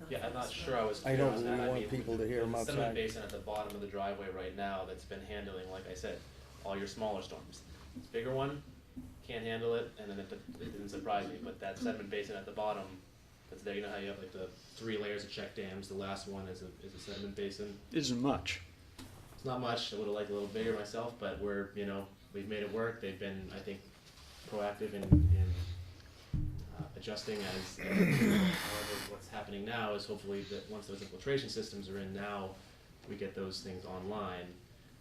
Yeah, I'm not sure I was I clear know, on but that. we I want mean, people to hear there's them a sediment outside. basin at the bottom of the driveway right now that's been handling, like I said, all your smaller storms. This bigger one can't handle it, and then it didn't surprise me, but that sediment basin at the bottom, that's there, you know how you have like the 3 layers of check dams, the last one is a sediment basin. Isn't much. It's not much, I would've liked a little bigger myself, but we've made it work, they've been, I think, proactive in adjusting as, however, what's happening now is hopefully that once those infiltration systems are in now, we get those things online.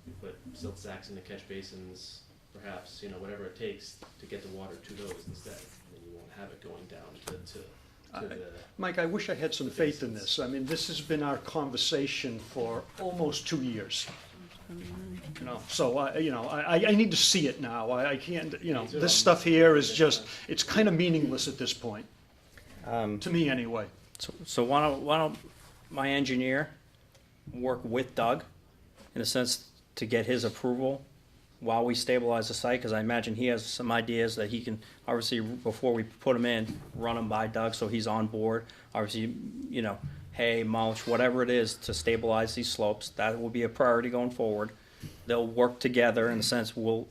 We put silt sacks in the catch basins, perhaps, whatever it takes to get the water to those instead, and you won't have it going down to the. Mike, I wish I had some faith in this. I mean, this has been our conversation for almost 2 years. So, I need to see it now. I can't, this stuff here is just, it's kind of meaningless at this point, to me anyway. So why don't my engineer work with Doug, in a sense, to get his approval while we stabilize the site? Because I imagine he has some ideas that he can, obviously, before we put him in, run them by Doug so he's on board. Obviously, hay, mulch, whatever it is to stabilize these slopes, that will be a priority going forward. They'll work together in the sense we'll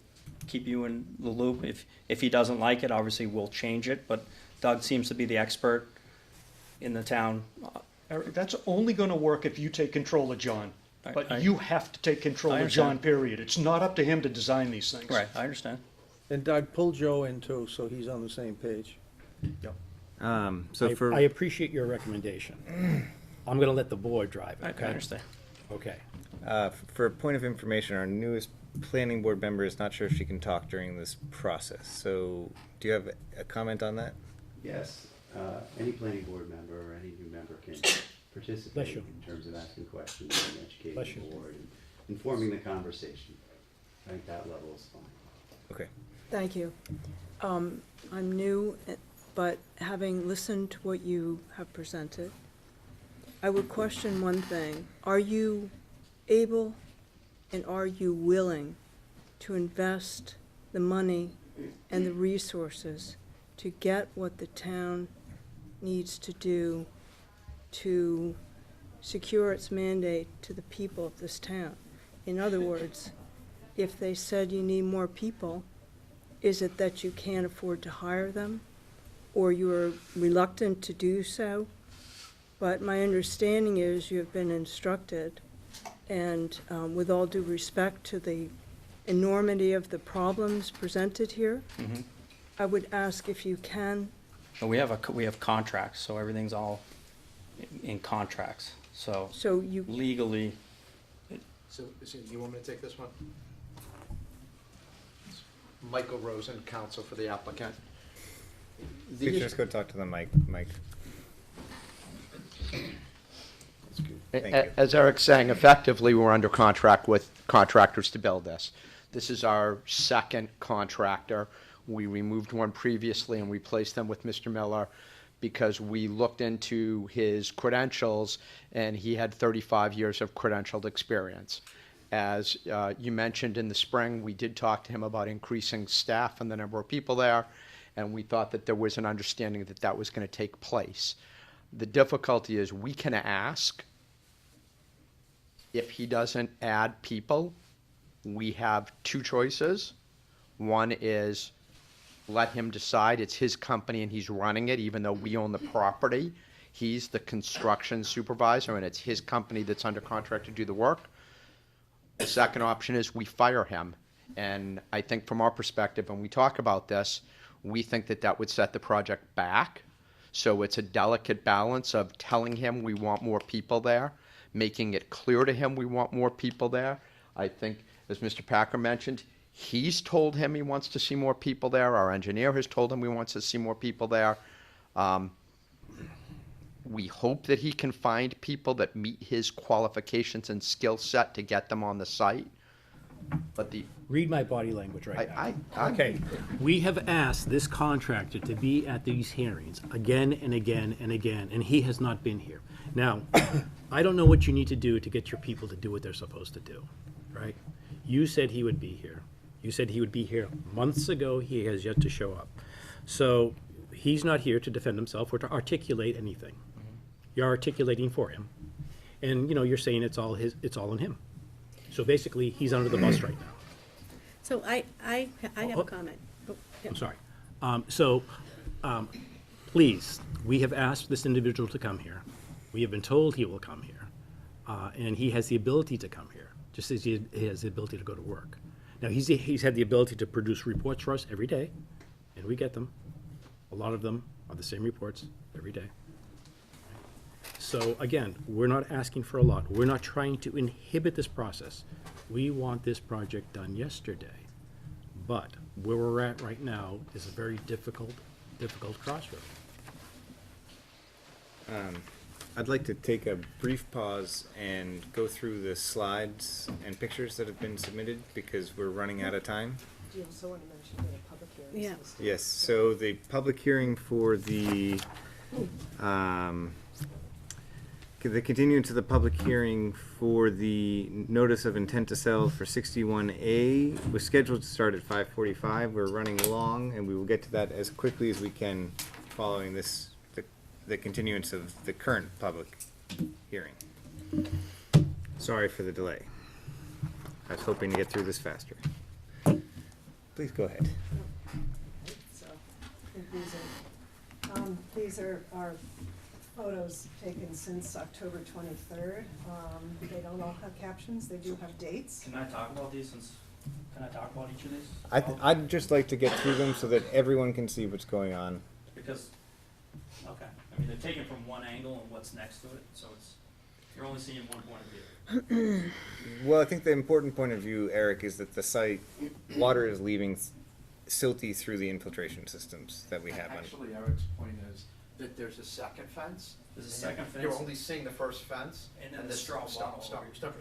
keep you in the loop. If he doesn't like it, obviously we'll change it, but Doug seems to be the expert in the town. Eric, that's only gonna work if you take control of John. But you have to take control I of John, understand. period. It's not up to him to design these things. Right, I understand. And Doug, pull Joe in too, so he's on the same page. Yep. I appreciate your recommendation. I'm gonna let the board drive it, okay? I understand. Okay. For a point of information, our newest planning board member is not sure if she can talk during this process. So do you have a comment on that? Yes, any planning board member or any new member can Bless participate you. in terms of asking questions and Bless educating you. the board and informing the conversation. I think that level is fine. Okay. Thank you. I'm new, but having listened to what you have presented, I would question one thing. Are you able and are you willing to invest the money and the resources to get what the town needs to do to secure its mandate to the people of this town? In other words, if they said you need more people, is it that you can't afford to hire them, or you're reluctant to do so? But my understanding is you have been instructed, and with all due respect to the enormity of the problems presented here, I would ask if you can. But we have contracts, so everything's all in contracts, so So you, legally, So, you want me to take this one? Michael Rosen, counsel for the applicant. Please just go talk to the mic, Mike. Thank you. As Eric's saying, effectively, we're under contract with contractors to build this. This is our second contractor. We removed one previously and replaced them with Mr. Miller because we looked into his credentials and he had 35 years of credentialed experience. As you mentioned in the spring, we did talk to him about increasing staff and the number of people there, and we thought that there was an understanding that that was going to take place. The difficulty is we can ask. If he doesn't add people, we have two choices. One is let him decide. It's his company and he's running it, even though we own the property. He's the construction supervisor and it's his company that's under contract to do the work. The second option is we fire him. And I think from our perspective, when we talk about this, we think that that would set the project back. So it's a delicate balance of telling him we want more people there, making it clear to him we want more people there. I think, as Mr. Packer mentioned, he's told him he wants to see more people there. Our engineer has told him he wants to see more people there. We hope that he can find people that meet his qualifications and skill set to get them on the site. But the Read my body language right now. I Okay, we have asked this contractor to be at these hearings again and again and again, and he has not been here. Now, I don't know what you need to do to get your people to do what they're supposed to do, right? You said he would be here. You said he would be here months ago. He has yet to show up. So he's not here to defend himself or to articulate anything. You're articulating for him. And, you know, you're saying it's all on him. So basically, he's under the bus right now. So I have a comment. Oh, yeah. I'm sorry. Please, we have asked this individual to come here. We have been told he will come here. And he has the ability to come here, just as he has the ability to go to work. Now, he's had the ability to produce reports for us every day, and we get them. A lot of them are the same reports every day. So again, we're not asking for a lot. We're not trying to inhibit this process. We want this project done yesterday. But where we're at right now is a very difficult crossroad. I'd like to take a brief pause and go through the slides and pictures that have been submitted because we're running out of time. Do you also want to mention the public hearings? Yeah. Yes, so the public hearing for the continuance of the public hearing for the notice of intent to sell for 61A was scheduled to start at 5:45. We're running long, and we will get to that as quickly as we can following this, the continuance of the current public hearing. Sorry for the delay. I was hoping to get through this faster. Please go ahead. So, I think these are our photos taken since October 23rd. They don't all have captions, they do have dates. Can I talk about these can I talk about each of these? I'd just like to get through them so that everyone can see what's going on. Because, okay, I mean, they're taken from one angle and what's next to it, so you're only seeing one point of view. Well, I think the important point of view, Eric, is that the site, water is leaving silty through the infiltration systems that we have. Actually, Eric's point is that there's a second fence. There's a second fence? You're only seeing the first fence. And then the this- straw stop, wattle stop, over stop.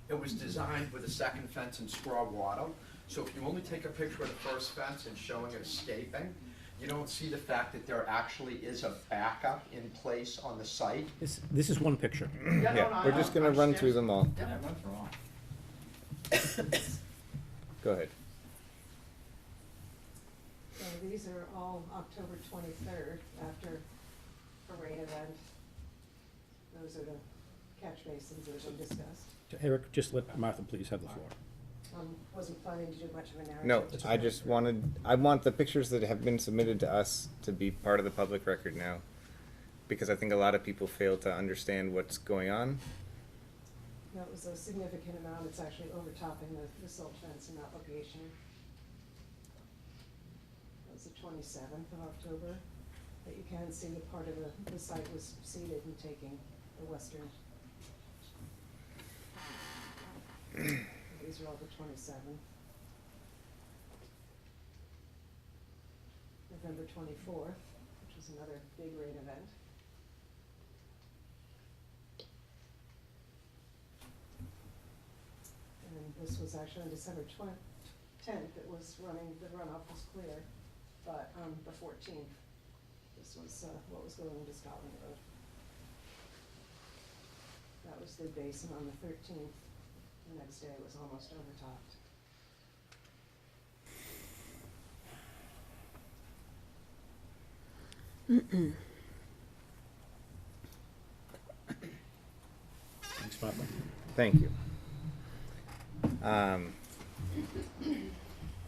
It was designed with a second fence and straw wattle. So if you only take a picture of the first fence and showing it escaping, you don't see the fact that there actually is a backup in place on the site. This is one picture. Yeah, we're just gonna run through them all. Yeah. Run through all. Go ahead. So these are all October 23rd after parade event. Those are the catch basins that have been discussed. Eric, just let Martha please have the floor. wasn't planning to do much of a narrative. No, I want the pictures that have been submitted to us to be part of the public record now. Because I think a lot of people fail to understand what's going on. That was a significant amount, it's actually overtopping the silt fencing application. That was the 27th of October, but you can see that part of the site was seeded and taking the western. These are all the 27th. November 24th, which was another big rain event. And this was actually on December 10th, it was running, the runoff was clear, but on the 14th, this was what was going into Scotland Road. That was the basin on the 13th, the next day it was almost overtopped. Thanks, Martha. Thank you.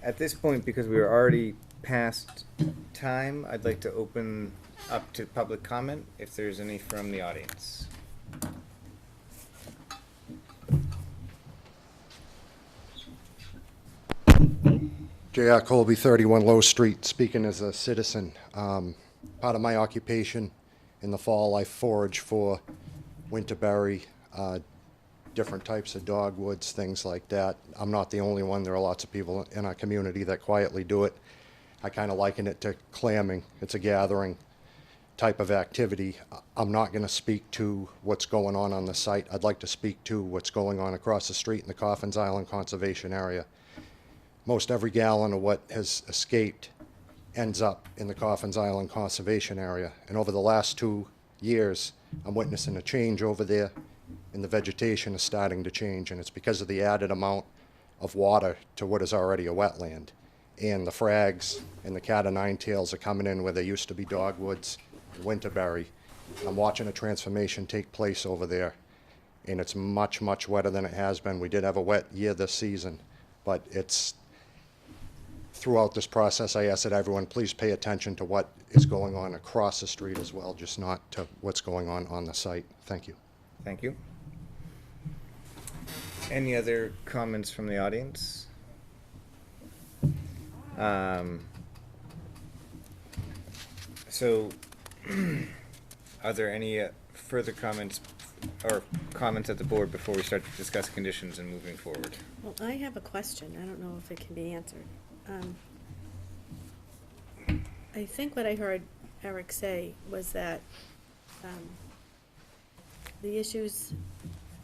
At this point, because we are already past time, I'd like to open up to public comment, if there's any from the audience. J.R. Colby, 31 Low Street, speaking as a citizen. Part of my occupation, in the fall, I forage for winterberry, different types of dogwoods, things like that. I'm not the only one. There are lots of people in our community that quietly do it. I kind of liken it to clamming. It's a gathering type of activity. I'm not going to speak to what's going on the site. I'd like to speak to what's going on across the street in the Coffins Island Conservation Area. Most every gallon of what has escaped ends up in the Coffins Island Conservation Area. And over the last 2 years, I'm witnessing a change over there, and the vegetation is starting to change, and it's because of the added amount of water to what is already a wetland. And the frags and the cat o' nine tails are coming in where there used to be dogwoods and winterberry. I'm watching a transformation take place over there, and it's much, much wetter than it has been. We did have a wet year this season, but it's throughout this process, I ask that everyone please pay attention to what is going on across the street as well, just not to what's going on the site. Thank you. Thank you. Any other comments from the audience? So, are there any further comments or comments at the board before we start to discuss conditions and moving forward? Well, I have a question. I don't know if it can be answered. I think what I heard Eric say was that the issues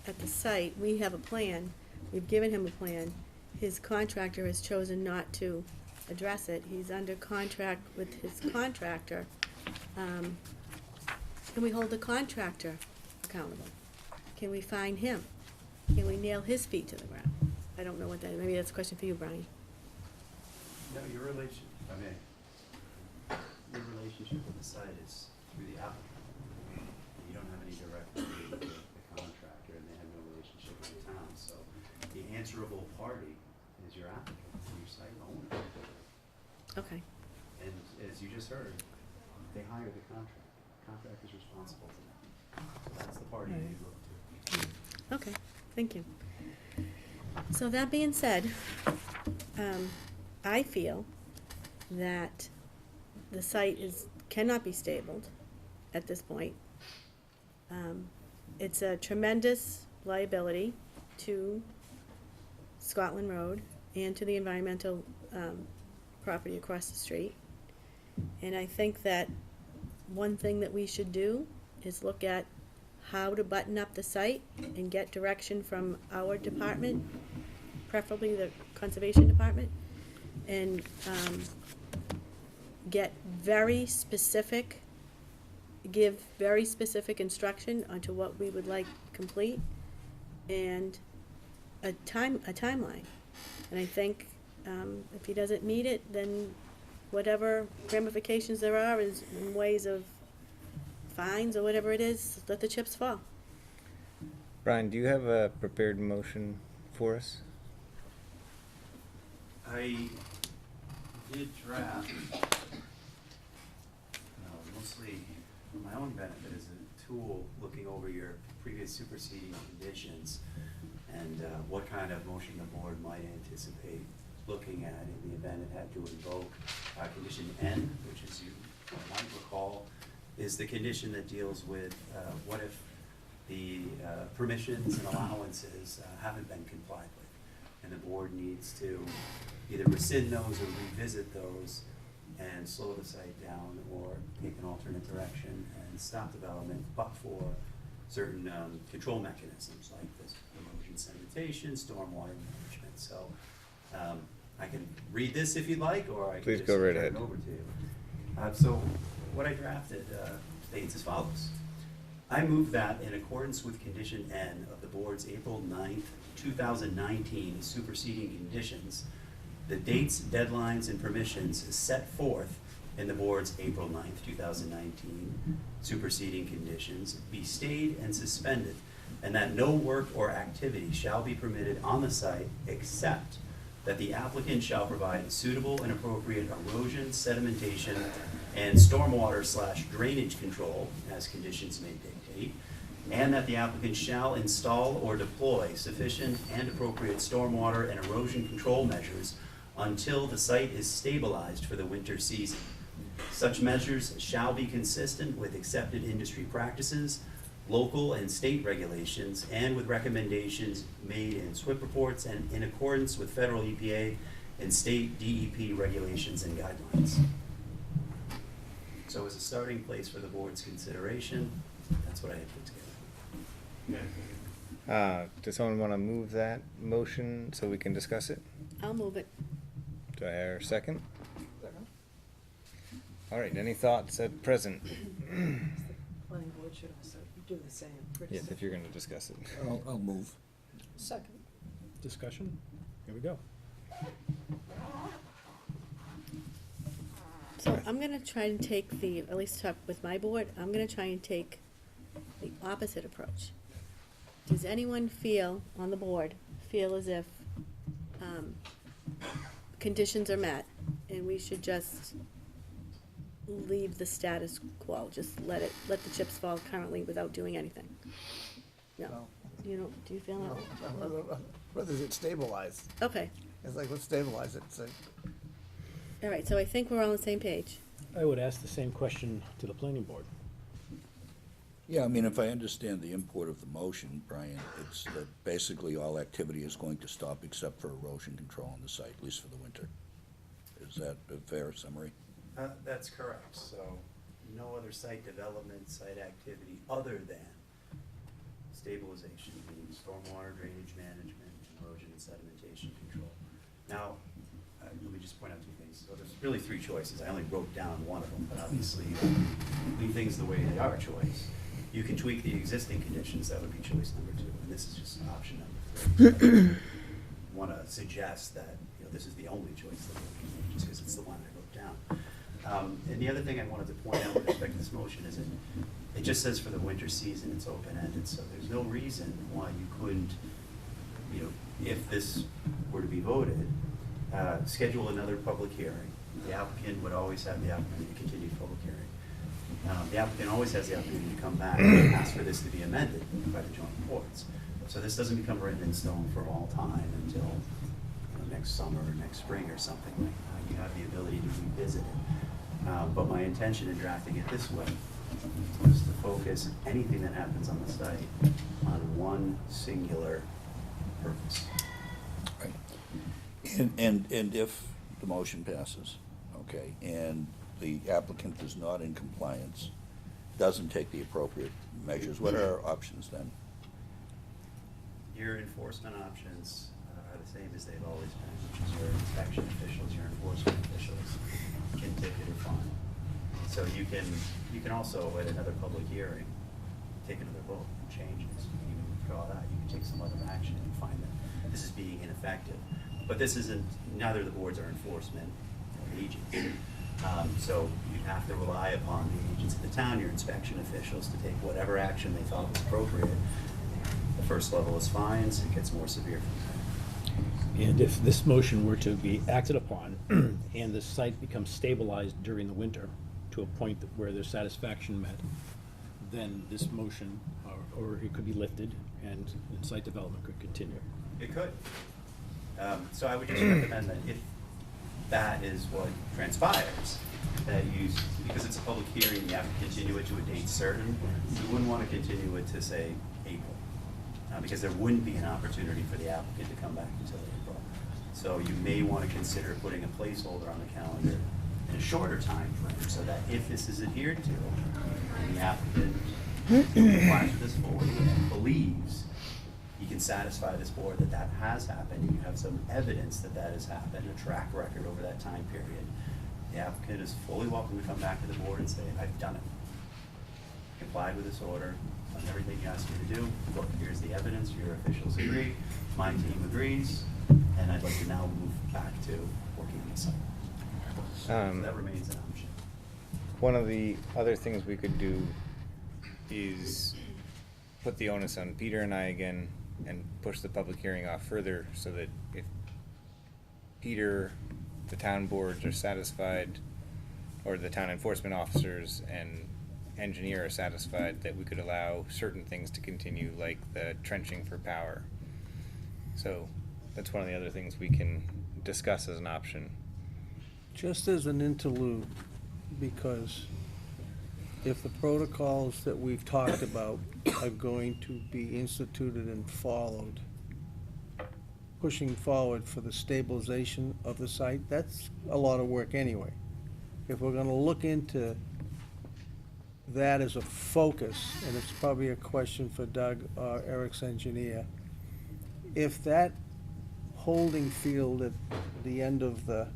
at the site, we have a plan, we've given him a plan. His contractor has chosen not to address it. He's under contract with his contractor. Can we hold the contractor accountable? Can we fine him? Can we nail his feet to the ground? I don't know what that, maybe that's a question for you, Brian. No, your relationship with the site is through the applicant. You don't have any direct relationship with the contractor, and they have no relationship with the town, so the answerable party is your applicant, your site owner. Okay. And as you just heard, they hire the contractor. The contractor is responsible to them. So that's the party you look to. Okay, thank you. So that being said, I feel that the site cannot be stabled at this point. It's a tremendous liability to Scotland Road and to the environmental property across the street. And I think that one thing that we should do is look at how to button up the site and get direction from our department, preferably the Conservation Department, and get very specific, give very specific instruction onto what we would like complete, and a timeline. And I think if he doesn't meet it, then whatever ramifications there are is in ways of fines or whatever it is, let the chips fall. Brian, do you have a prepared motion for us? I did draft, mostly for my own benefit as a tool, looking over your previous superseding conditions and what kind of motion the board might anticipate looking at in the event it had to invoke condition N, which, as you might recall, is the condition that deals with what if the permissions and allowances haven't been complied with, and the board needs to either rescind those or revisit those and slow the site down or take an alternate direction and stop development, but for certain control mechanisms like this erosion sedimentation, stormwater management. So I can read this if you'd like, or I can Please just go right turn ahead. it over to you. So what I drafted states as follows. I move that in accordance with condition N of the board's April 9th, 2019 superseding conditions, the dates, deadlines, and permissions set forth in the board's April 9th, 2019 superseding conditions be stayed and suspended, and that no work or activity shall be permitted on the site except that the applicant shall provide suitable and appropriate erosion, sedimentation, and stormwater/drainage control, as conditions may dictate, and that the applicant shall install or deploy sufficient and appropriate stormwater and erosion control measures until the site is stabilized for the winter season. Such measures shall be consistent with accepted industry practices, local and state regulations, and with recommendations made in SWIP reports and in accordance with federal EPA and state DEP regulations and guidelines. So as a starting place for the board's consideration, that's what I had put together. Does someone want to move that motion so we can discuss it? I'll move it. Do I hear a second? Second. All right, any thoughts at present? Planning board should also do the same. Yes, if you're going to discuss it. I'll move. Second. Discussion? Here we go. So I'm gonna try and take at least talk with my board, I'm gonna try and take the opposite approach. Does anyone on the board, feel as if, conditions are met and we should just leave the status quo, just let the chips fall currently without doing anything? No, do you feel that? Whether it's stabilized. Okay, It's like, let's stabilize it. So all right, so I think we're all on the same page. I would ask the same question to the planning board. Yeah, I mean, if I understand the import of the motion, Brian, it's that basically all activity is going to stop except for erosion control on the site, at least for the winter. Is that a fair summary? That's correct. So no other site development, site activity other than stabilization, meaning stormwater, drainage management, erosion and sedimentation control. Now, let me just point out two things. So there's really three choices. I only wrote down one of them, but obviously leave things the way they are choice. You can tweak the existing conditions, that would be choice number 2, and this is just option number 3. I want to suggest that this is the only choice that we can make, just because it's the one I wrote down. And the other thing I wanted to point out with respect to this motion is it just says for the winter season, it's open-ended, so there's no reason why you couldn't, if this were to be voted, schedule another public hearing. The applicant would always have the opportunity to continue public hearing. The applicant always has the opportunity to come back and ask for this to be amended by the joint boards. So this doesn't become written in stone for all time until next summer or next spring or something like that. You have the ability to revisit it. But my intention in drafting it this way was to focus anything that happens on the site on one singular purpose. Right. And if the motion passes, okay, and the applicant is not in compliance, doesn't take the appropriate measures, what are our options then? Your enforcement options are the same as they've always been, which is your inspection officials, your enforcement officials can ticket or fine. So you can also, at another public hearing, take another vote and change this. You can withdraw that. You can take some other action and find that this is being ineffective. But this isn't, neither of the boards are enforcement agents. So you have to rely upon the agents of the town, your inspection officials, to take whatever action they thought was appropriate. The first level is fines, it gets more severe from there. And if this motion were to be acted upon, and the site becomes stabilized during the winter to a point where there's satisfaction met, then this motion, or it could be lifted, and site development could continue. It could. So I would just recommend that if that is what transpires, that you, because it's a public hearing, you have to continue it to a date certain. You wouldn't want to continue it to, say, April, because there wouldn't be an opportunity for the applicant to come back until April. So you may want to consider putting a placeholder on the calendar in a shorter time frame, so that if this is adhered to, and the applicant applies for this board and believes he can satisfy this board that that has happened, you have some evidence that that has happened, a track record over that time period, the applicant is fully welcome to come back to the board and say, I've done it. Complied with this order, done everything you asked me to do, look, here's the evidence, your officials agree, my team agrees, and I'd like to now move back to working on the site. So that remains an option. One of the other things we could do is put the onus on Peter and I again and push the public hearing off further, so that if Peter, the town boards are satisfied, or the town enforcement officers and engineer are satisfied, that we could allow certain things to continue, like the trenching for power. So that's one of the other things we can discuss as an option. Just as an interlude, because if the protocols that we've talked about are going to be instituted and followed, pushing forward for the stabilization of the site, that's a lot of work anyway. If we're gonna look into that as a focus, and it's probably a question for Doug or Eric's engineer, if that holding field at the end of the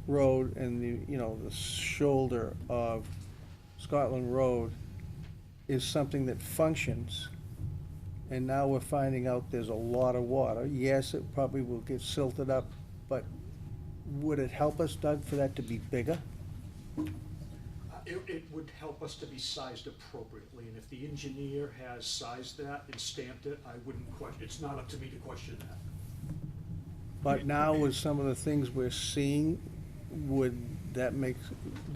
road and the shoulder of Scotland Road is something that functions, and now we're finding out there's a lot of water, yes, it probably will get silted up, but would it help us, Doug, for that to be bigger? It would help us to be sized appropriately, and if the engineer has sized that and stamped it, I wouldn't question, it's not up to me to question that. But now with some of the things we're seeing, would that make,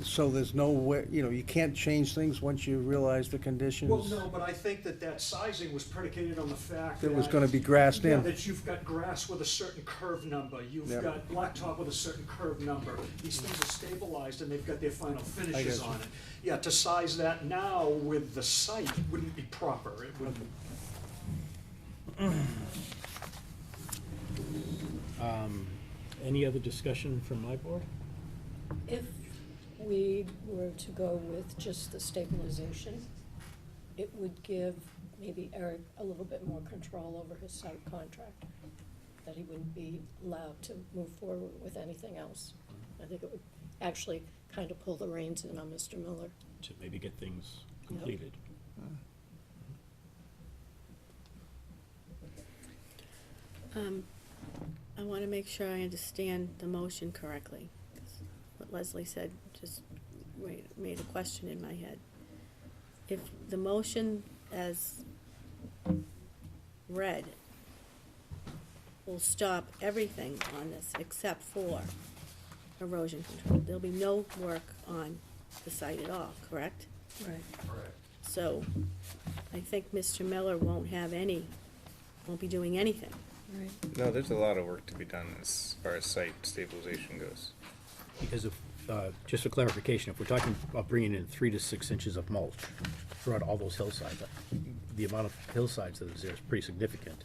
so there's no way, you can't change things once you realize the conditions? Well, no, but I think that sizing was predicated on the fact that. It was gonna be grassed in. Yeah, that you've got grass with a certain curve number, you've Yep. got blacktop with a certain curve number. These things are stabilized and they've got their final finishes get you. on it. Yeah, to size that now with the site wouldn't be proper, it would. Any other discussion from my board? If we were to go with just the stabilization, it would give maybe Eric a little bit more control over his site contract, that he wouldn't be allowed to move forward with anything else. I think it would actually kind of pull the reins in on Mr. Miller. To maybe get things completed. I want to make sure I understand the motion correctly. 'Cause what Leslie said just made a question in my head. If the motion as read will stop everything on this except for erosion control, there'll be no work on the site at all, correct? Right. So I think Mr. Miller won't be doing anything. Right. No, there's a lot of work to be done as far as site stabilization goes. Because if, just for clarification, if we're talking about bringing in 3 to 6 inches of mulch throughout all those hillsides, the amount of hillsides that is there is pretty significant,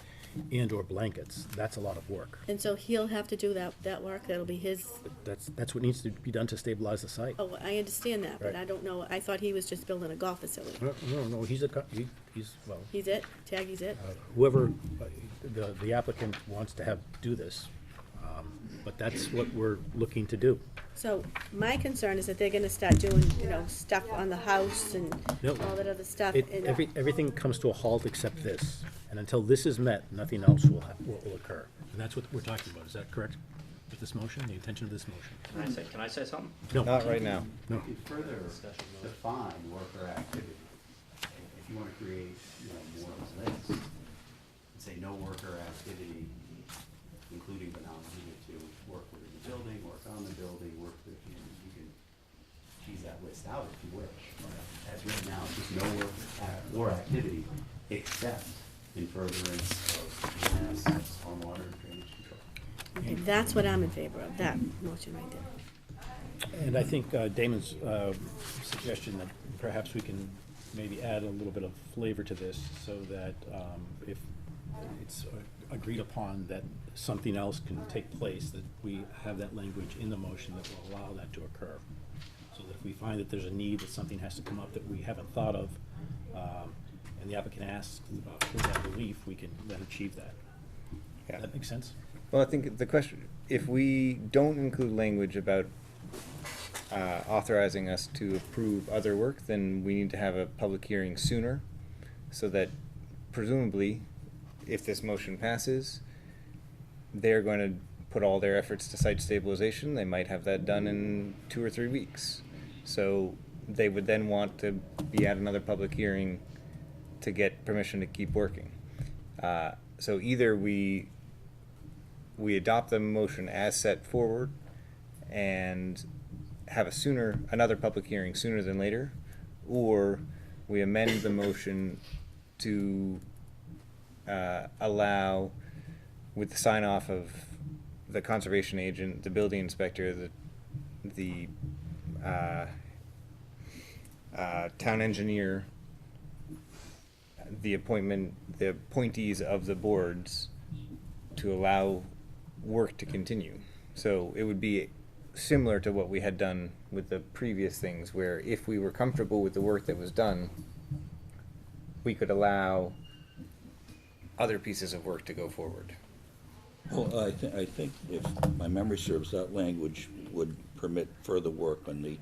and/or blankets, that's a lot of work. And so he'll have to do that work, that'll be his, That's what needs to be done to stabilize the site. oh, I understand that, but Right. I don't know, I thought he was just building a golf facility. No, he's well, He's it? Taggy's it? whoever, the applicant wants to have do this, but that's what we're looking to do. So my concern is that they're gonna start doing, stuff on the house and No. all that other stuff. and- Everything comes to a halt except this, and until this is met, nothing else will occur. And that's what we're talking about, is that correct? With this motion, the intention of this motion? Can I say something? No. Not right now. No. You could further define worker activity. If you want to create, more of this, and say no worker activity including but not limited to work within the building, work on the building, work with, you can tease that list out if you wish. But as right now, there's no work or activity except in furtherance of mass stormwater drainage control. Okay, that's what I'm in favor of, that motion right there. And I think Damon's suggestion that perhaps we can maybe add a little bit of flavor to this so that if it's agreed upon that something else can take place, that we have that language in the motion that will allow that to occur. So that if we find that there's a need, that something has to come up that we haven't thought of, and the applicant asks for that relief, we can then achieve that. Yeah. Does that make sense? Well, I think the question, if we don't include language about authorizing us to approve other work, then we need to have a public hearing sooner, so that presumably, if this motion passes, they're going to put all their efforts to site stabilization. They might have that done in 2 or 3 weeks. So they would then want to be at another public hearing to get permission to keep working. So either we adopt the motion as set forward and have another public hearing sooner than later, or we amend the motion to allow, with the sign off of the conservation agent, the building inspector, the town engineer, the appointees of the boards, to allow work to continue. So it would be similar to what we had done with the previous things, where if we were comfortable with the work that was done, we could allow other pieces of work to go forward. Well, I think if my memory serves, that language would permit further work on the,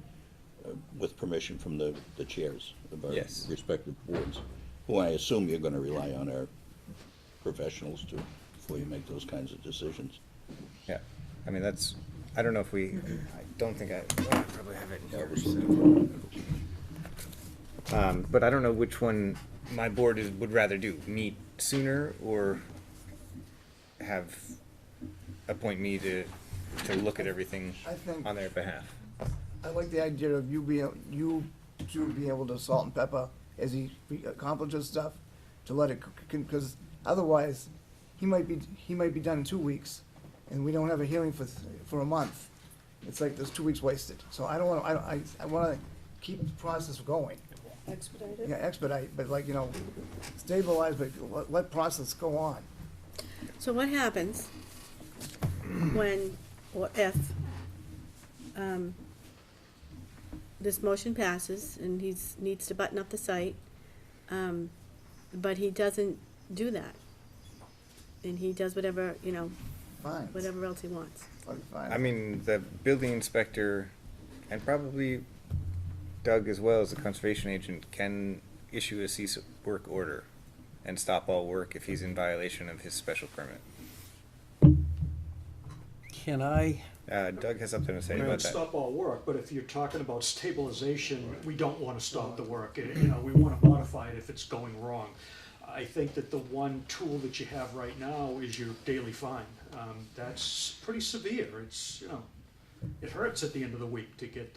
with permission from the chairs of our Yes. respective boards, who I assume you're gonna rely on our professionals to, before you make those kinds of decisions. Yeah, I mean, I don't know if I don't think I probably have it in That here. was So. But I don't know which one my board would rather do, meet sooner or appoint me to look at everything I think- on their behalf. I like the idea of you two being able to salt and pepper as he accomplishes stuff, to let it, because otherwise, he might be done in 2 weeks, and we don't have a hearing for a month. It's like there's 2 weeks wasted. So I don't wanna, I wanna keep the process going. Expedited? Yeah, expedite, but like, stabilize, but let process go on. So what happens when, or if, this motion passes and needs to button up the site, but he doesn't do that? And he does whatever, Fine. whatever else he wants. Fine. I mean, the building inspector, and probably Doug as well as the conservation agent, can issue a cease of work order and stop all work if he's in violation of his special permit. Can I, Doug has something to say We about would that. stop all work, but if you're talking about stabilization, we don't want to stop the work. We want to modify it if it's going wrong. I think that the one tool that you have right now is your daily fine. That's pretty severe. It's, it hurts at the end of the week to get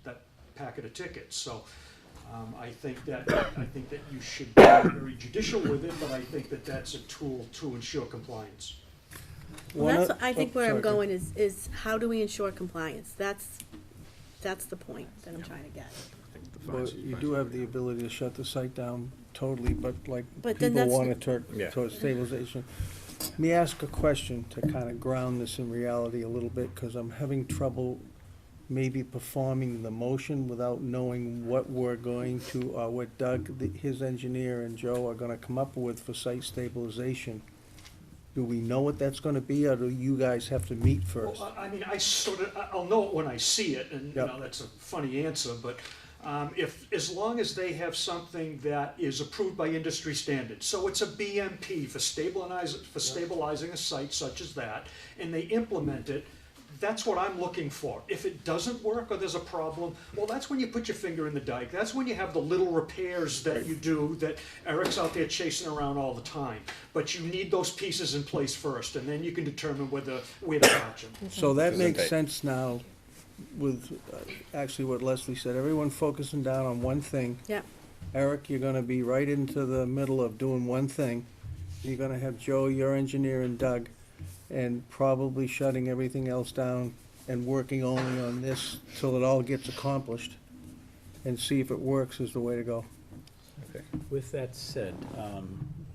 that packet of tickets. So I think that you should be very judicial with it, but I think that that's a tool to ensure compliance. Well, I think where I'm sorry, go going is how do we ensure compliance? That's the point that I'm trying to get. well, you do have the ability to shut the site down totally, but like But then people that's- want to toward stabilization. Let me ask a question to kind of ground this in reality a little bit, because I'm having trouble maybe performing the motion without knowing what we're going to, or what Doug, his engineer, and Joe are gonna come up with for site stabilization. Do we know what that's gonna be, or do you guys have to meet first? Well, I mean, I'll know it when I see it, and, Yep. that's a funny answer, but as long as they have something that is approved by industry standards, so it's a BMP for stabilizing a site such as that, and they implement it, That's what I'm looking for. If it doesn't work or there's a problem, well, that's when you put your finger in the dike. That's when you have the little repairs that you do that Eric's out there chasing around all the time. But you need those pieces in place first, and then you can determine where to patch them. So that makes sense now with actually what Leslie said, everyone focusing down on one thing. Yeah. Eric, you're gonna be right into the middle of doing one thing. You're gonna have Joe, your engineer, and Doug, and probably shutting everything else down and working only on this till it all gets accomplished, and see if it works is the way to go. With that said,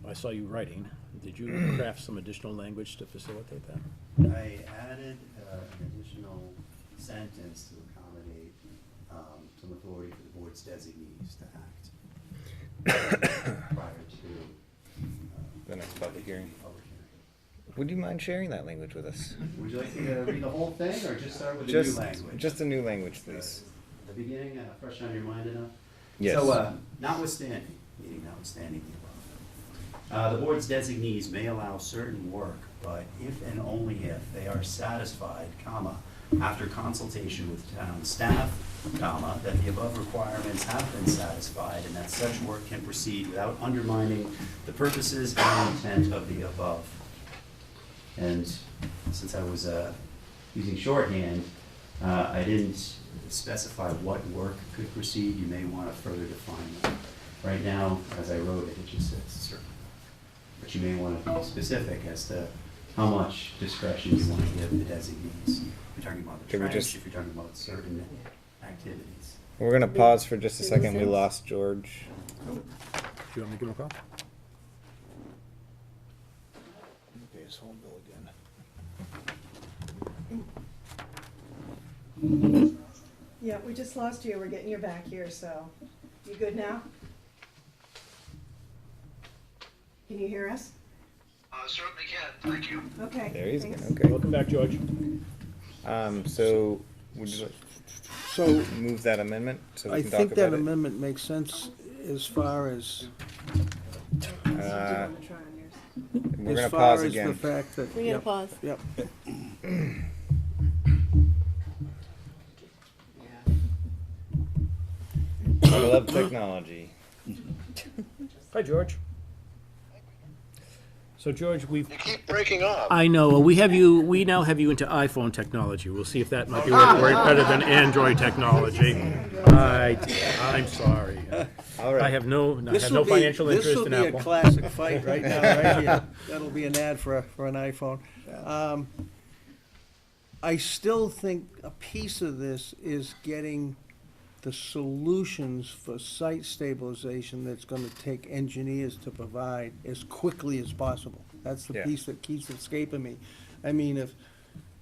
I saw you writing. Did you craft some additional language to facilitate that? I added an additional sentence to accommodate some authority for the board's designees to act prior to The next public hearing. public hearing. Would you mind sharing that language with us? Would you like me to read the whole thing, or just start with the new language? Just a new language, please. The beginning, fresh on your mind enough? Yes. So, notwithstanding, meaning notwithstanding the above, the board's designees may allow certain work, but if and only if they are satisfied, comma, after consultation with town staff, comma, that the above requirements have been satisfied and that such work can proceed without undermining the purposes and intent of the above. And since I was using shorthand, I didn't specify what work could proceed. You may want to further define that. Right now, as I wrote it, it just says certain. But you may want to be specific as to how much discretion you want to give the designees. If you're talking about the Can we trench, just- if you're talking about certain activities. We're gonna pause for just a second. We lost George. Do you want me to give him a call? Pay his phone bill again. Yeah, we just lost you. We're getting you back here, so you good now? Can you hear us? Certainly can, thank you. Okay. There he's thanks. again, okay. Welcome back, George. So, would you So, move that amendment so we I can talk think that about it? amendment makes sense as far as, We're as gonna far pause as again. the fact that. We're gonna yep, pause. Yep. I love technology. Hi, George. So, George, we've. You keep breaking up. I know. Well, we now have you into iPhone technology. We'll see if that might be work better than Android technology. I'm sorry. All right. I have no financial interest in This will be Apple. a classic fight right now, right here. That'll be an ad for an iPhone. I still think a piece of this is getting the solutions for site stabilization that's gonna take engineers to provide as quickly as possible. That's the Yeah. piece that keeps escaping me. I mean, if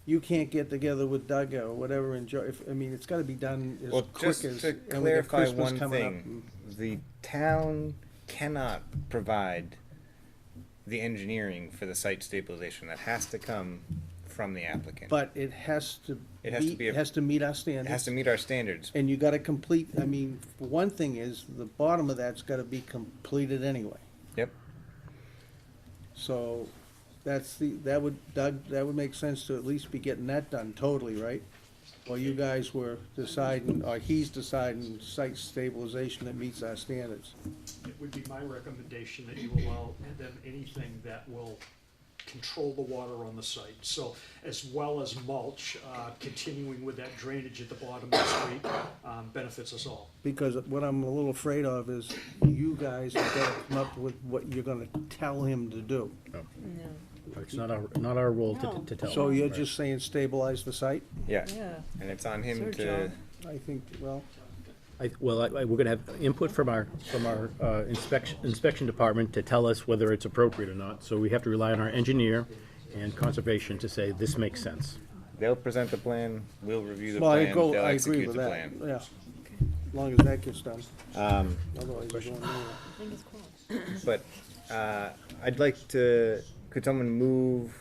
you can't get together with Doug or whatever, and it's gotta be done as Well, quick just as. to and we got clarify Christmas one coming up thing, and- the town cannot provide the engineering for the site stabilization. That has to come from the applicant. But it has to It has to meet, be a- it has to meet our It standards. has to meet our standards. And you gotta complete, I mean, one thing is, the bottom of that's gotta be completed anyway. Yep. So, that would make sense to at least be getting that done totally, right? While you guys were deciding, or he's deciding site stabilization that meets our standards. It would be my recommendation that you allow them anything that will control the water on the site. So as well as mulch, continuing with that drainage at the bottom of the street benefits us all. Because what I'm a little afraid of is you guys have gotta come up with what you're gonna tell him to do. It's not our role to tell. So them. you're Right. just saying stabilize the site? Yeah. Yeah. And it's on him Sure, to, John. I think, well, We're gonna have input from our inspection department to tell us whether it's appropriate or not. So we have to rely on our engineer and conservation to say this makes sense. they'll present the plan, we'll review the well, plan, they'll I agree execute with the that, plan. yeah. As long as that gets done. Otherwise, we're going nowhere. I think it's close. But I'd like to, could someone move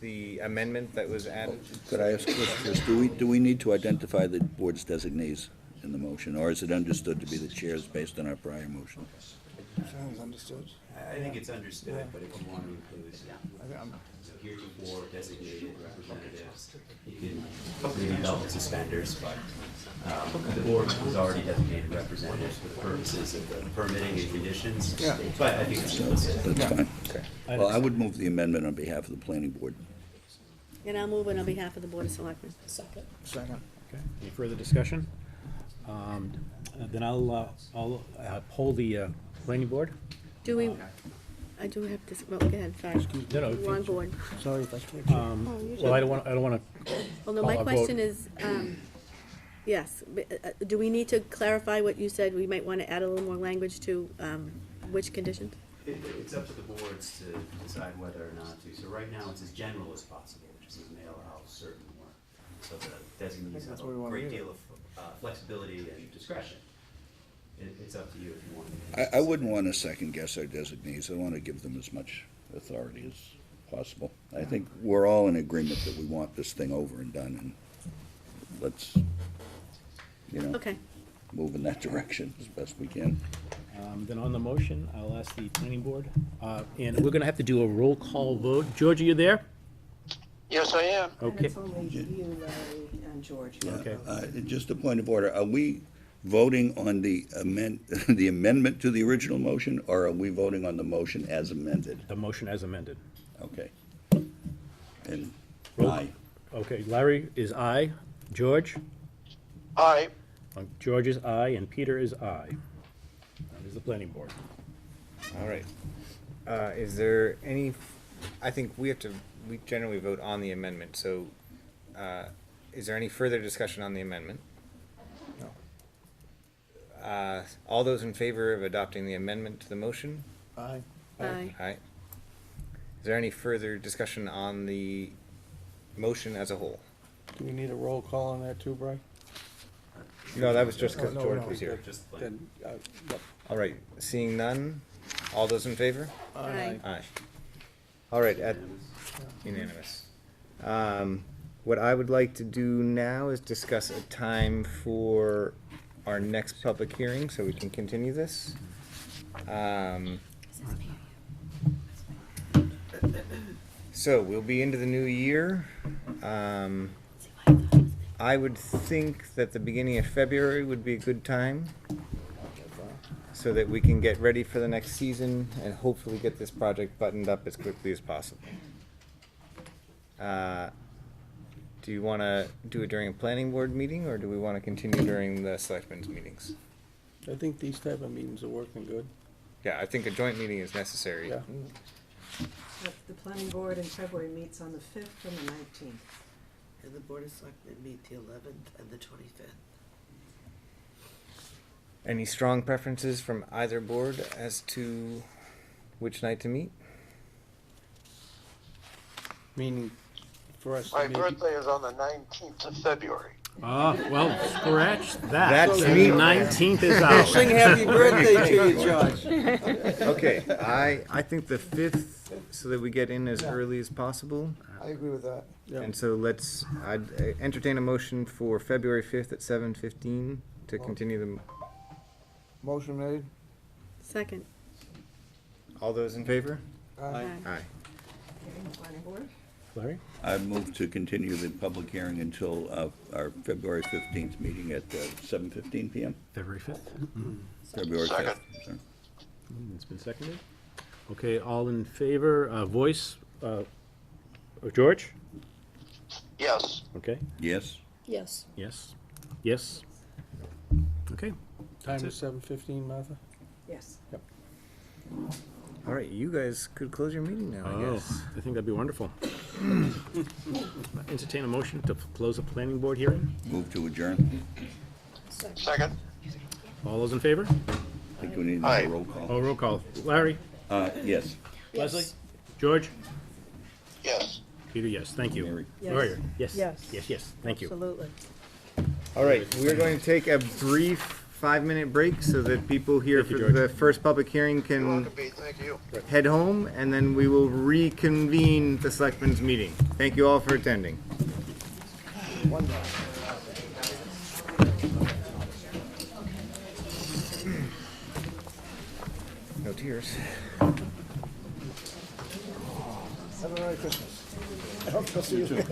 the amendment that was added? Could I ask Chris, do we need to identify the board's designees in the motion, or is it understood to be the chairs based on our prior motion? Sounds understood. I think it's understood, but if you want to include, yeah. heretofore designated representatives. You can maybe belt and suspenders, but the board has already designated representatives for the purposes of the permitting and conditions. Yeah. But I think it's implicit. That's fine. Okay. Well, I would move the amendment on behalf of the planning board. And I'll move it on behalf of the Board of Selectmen. Second. Second. Okay, any further discussion? Then I'll poll the planning board. Do we, I do have to, well, go ahead, sorry. No, no, Wrong board. Sorry, Vice Chair. Well, I don't want Well, no, my I'll vote. question is, yes, do we need to clarify what you said? We might want to add a little more language to which conditions? It's up to the boards to decide whether or not to. So right now, it's as general as possible, which is mail out certain work. So the designees have that's what we a wanna great do. deal of flexibility and discretion. It's up to you if you want. I wouldn't want to second guess our designees. I want to give them as much authority as possible. I think we're all in agreement that we want this thing over and done, and let's, Okay. move in that direction as best we can. Then on the motion, I'll ask the planning board, and we're gonna have to do a roll call vote. George, are you there? Yes, I am. And Okay. it's only you, Larry, and George. Okay. Just a point of order, are we voting on the the amendment to the original motion, or are we voting on the motion as amended? The motion as amended. Okay. And Roll- aye. Okay, Larry is aye. George? Aye. George is aye, and Peter is aye. That is the planning board. All right. Is there any, I think we generally vote on the amendment, so, is there any further discussion on the amendment? No. All those in favor of adopting the amendment to the motion? Aye. Aye. Aye. Is there any further discussion on the motion as a whole? Do we need a roll call on that too, Bry? No, that was just because No, George no. was here. Just like, Then, yep. All right, seeing none, all those in favor? Aye. Aye. All right, unanimous. What I would like to do now is discuss a time for our next public hearing, so we can continue this. So we'll be into the new year. I would think that the beginning of February would be a good time, so that we can get ready for the next season and hopefully get this project buttoned up as quickly as possible. Do you want to do it during a planning board meeting, or do we want to continue during the selectmen's meetings? I think these type of meetings are working good. Yeah, I think a joint meeting is necessary. Yeah. The planning board in February meets on the 5th and the 19th. And the Board of Selectmen meet the 11th and the 25th. Any strong preferences from either board as to which night to meet? Meaning for us. My to maybe- birthday is on the 19th of February. Well, scratch that. That's The me. 19th is out. Sing happy birthday to you, George. Okay, I think the 5th, so that we get in as early as possible. I agree with that. Yeah. And so I'd entertain a motion for February 5th at 7:15 to continue the, Motion made. Second. all those in favor? Aye. Aye. Planning board? Larry? I move to continue the public hearing until our February 15th meeting at 7:15 PM. February 5th? February 5th, Second. sorry. It's been seconded. Okay, all in favor, voice, George? Yes. Okay, Yes? Yes. yes, yes. Okay, Time is 7:15, Martha? Yes. All right, you guys could close your meeting now, I oh, guess. I think that'd be wonderful. Entertain a motion to close the planning board hearing. Move to adjourn. Second. All those in favor? I think we need Aye. a roll call. Oh, roll call. Larry? Yes. Leslie? George? Yes. Peter, yes, thank you. Mary. Yes. Lawyer, yes. Yes. Yes, yes, thank you. Absolutely. All right, we're going to take a brief 5-minute break so that people here Thank you, for George. the first public hearing You're can welcome, Pete. Thank you. head home, and then we will reconvene the selectmen's meeting. Thank you all for attending. No tears. Have a Merry Christmas. I hope to see you.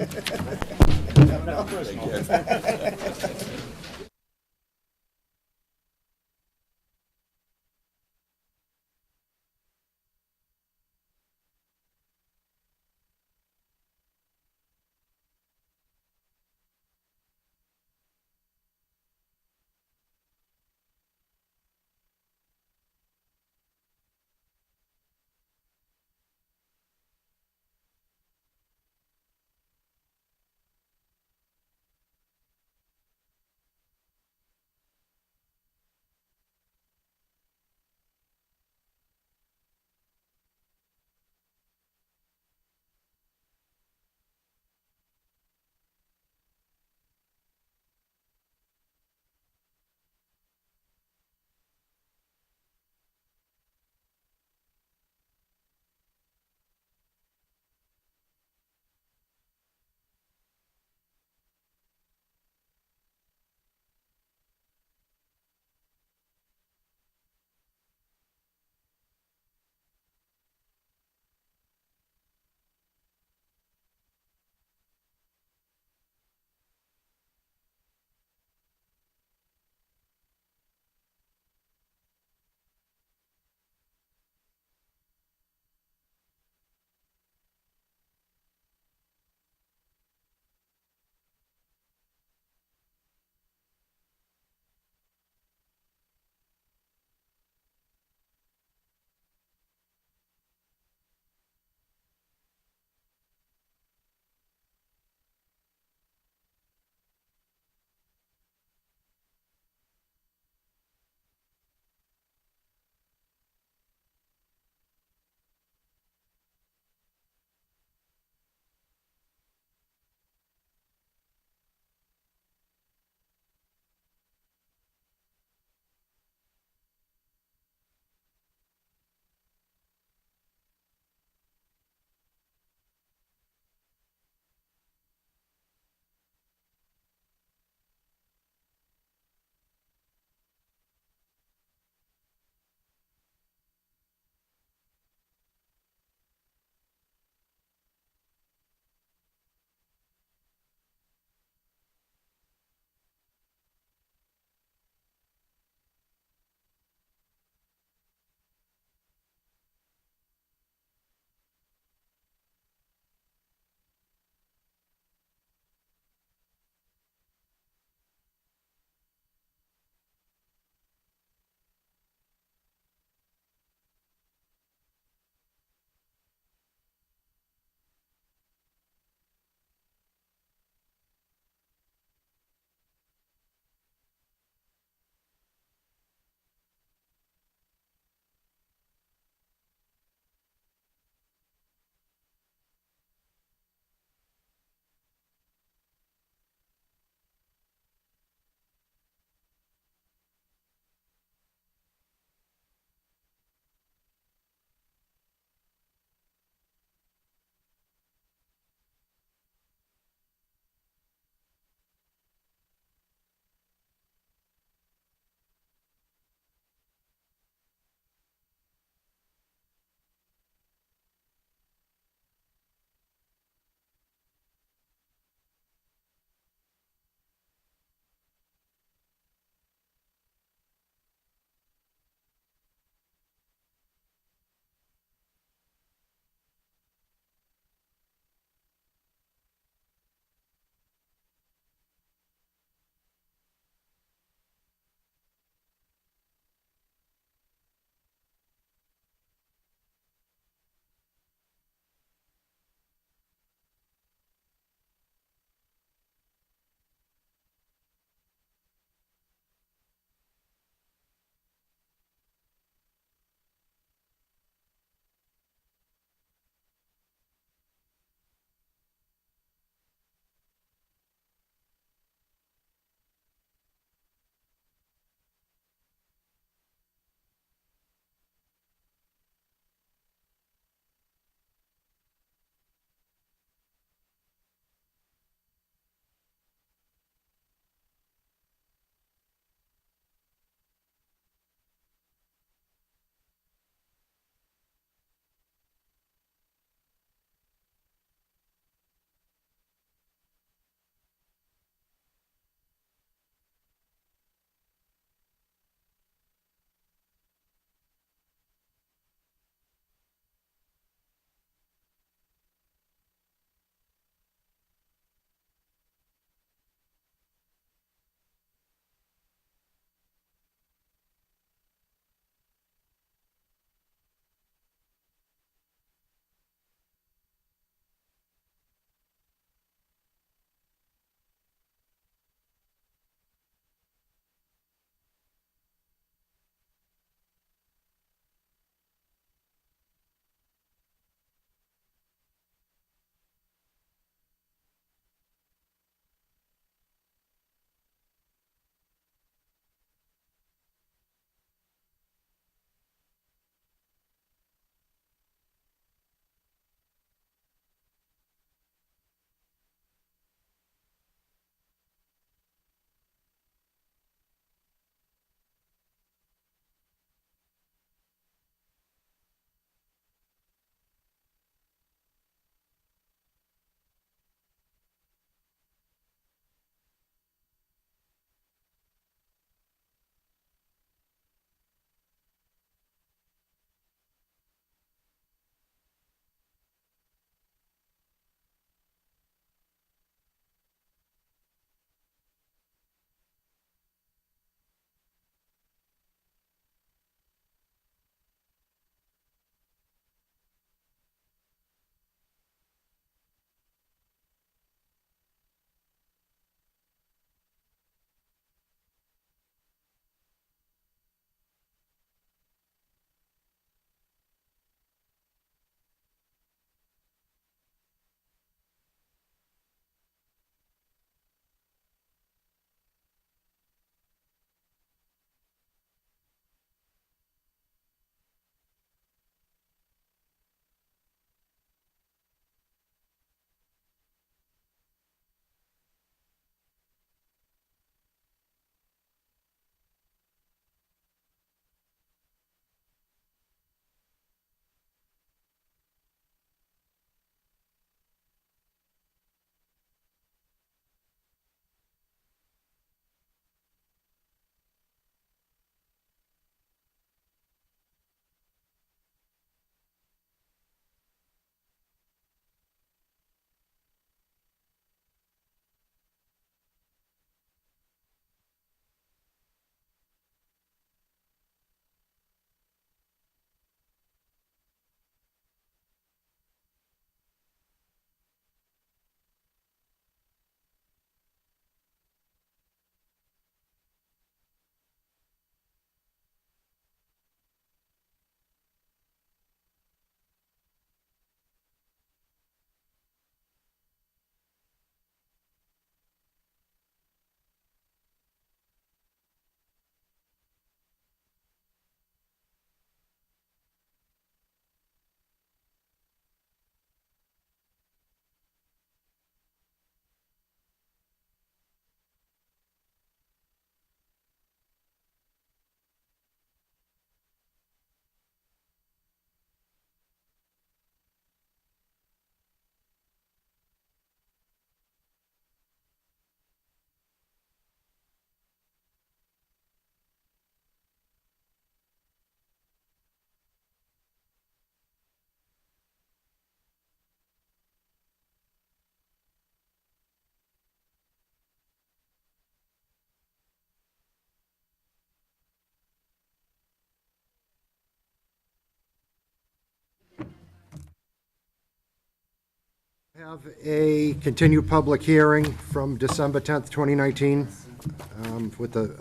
Have a continued public hearing from December 10th, 2019,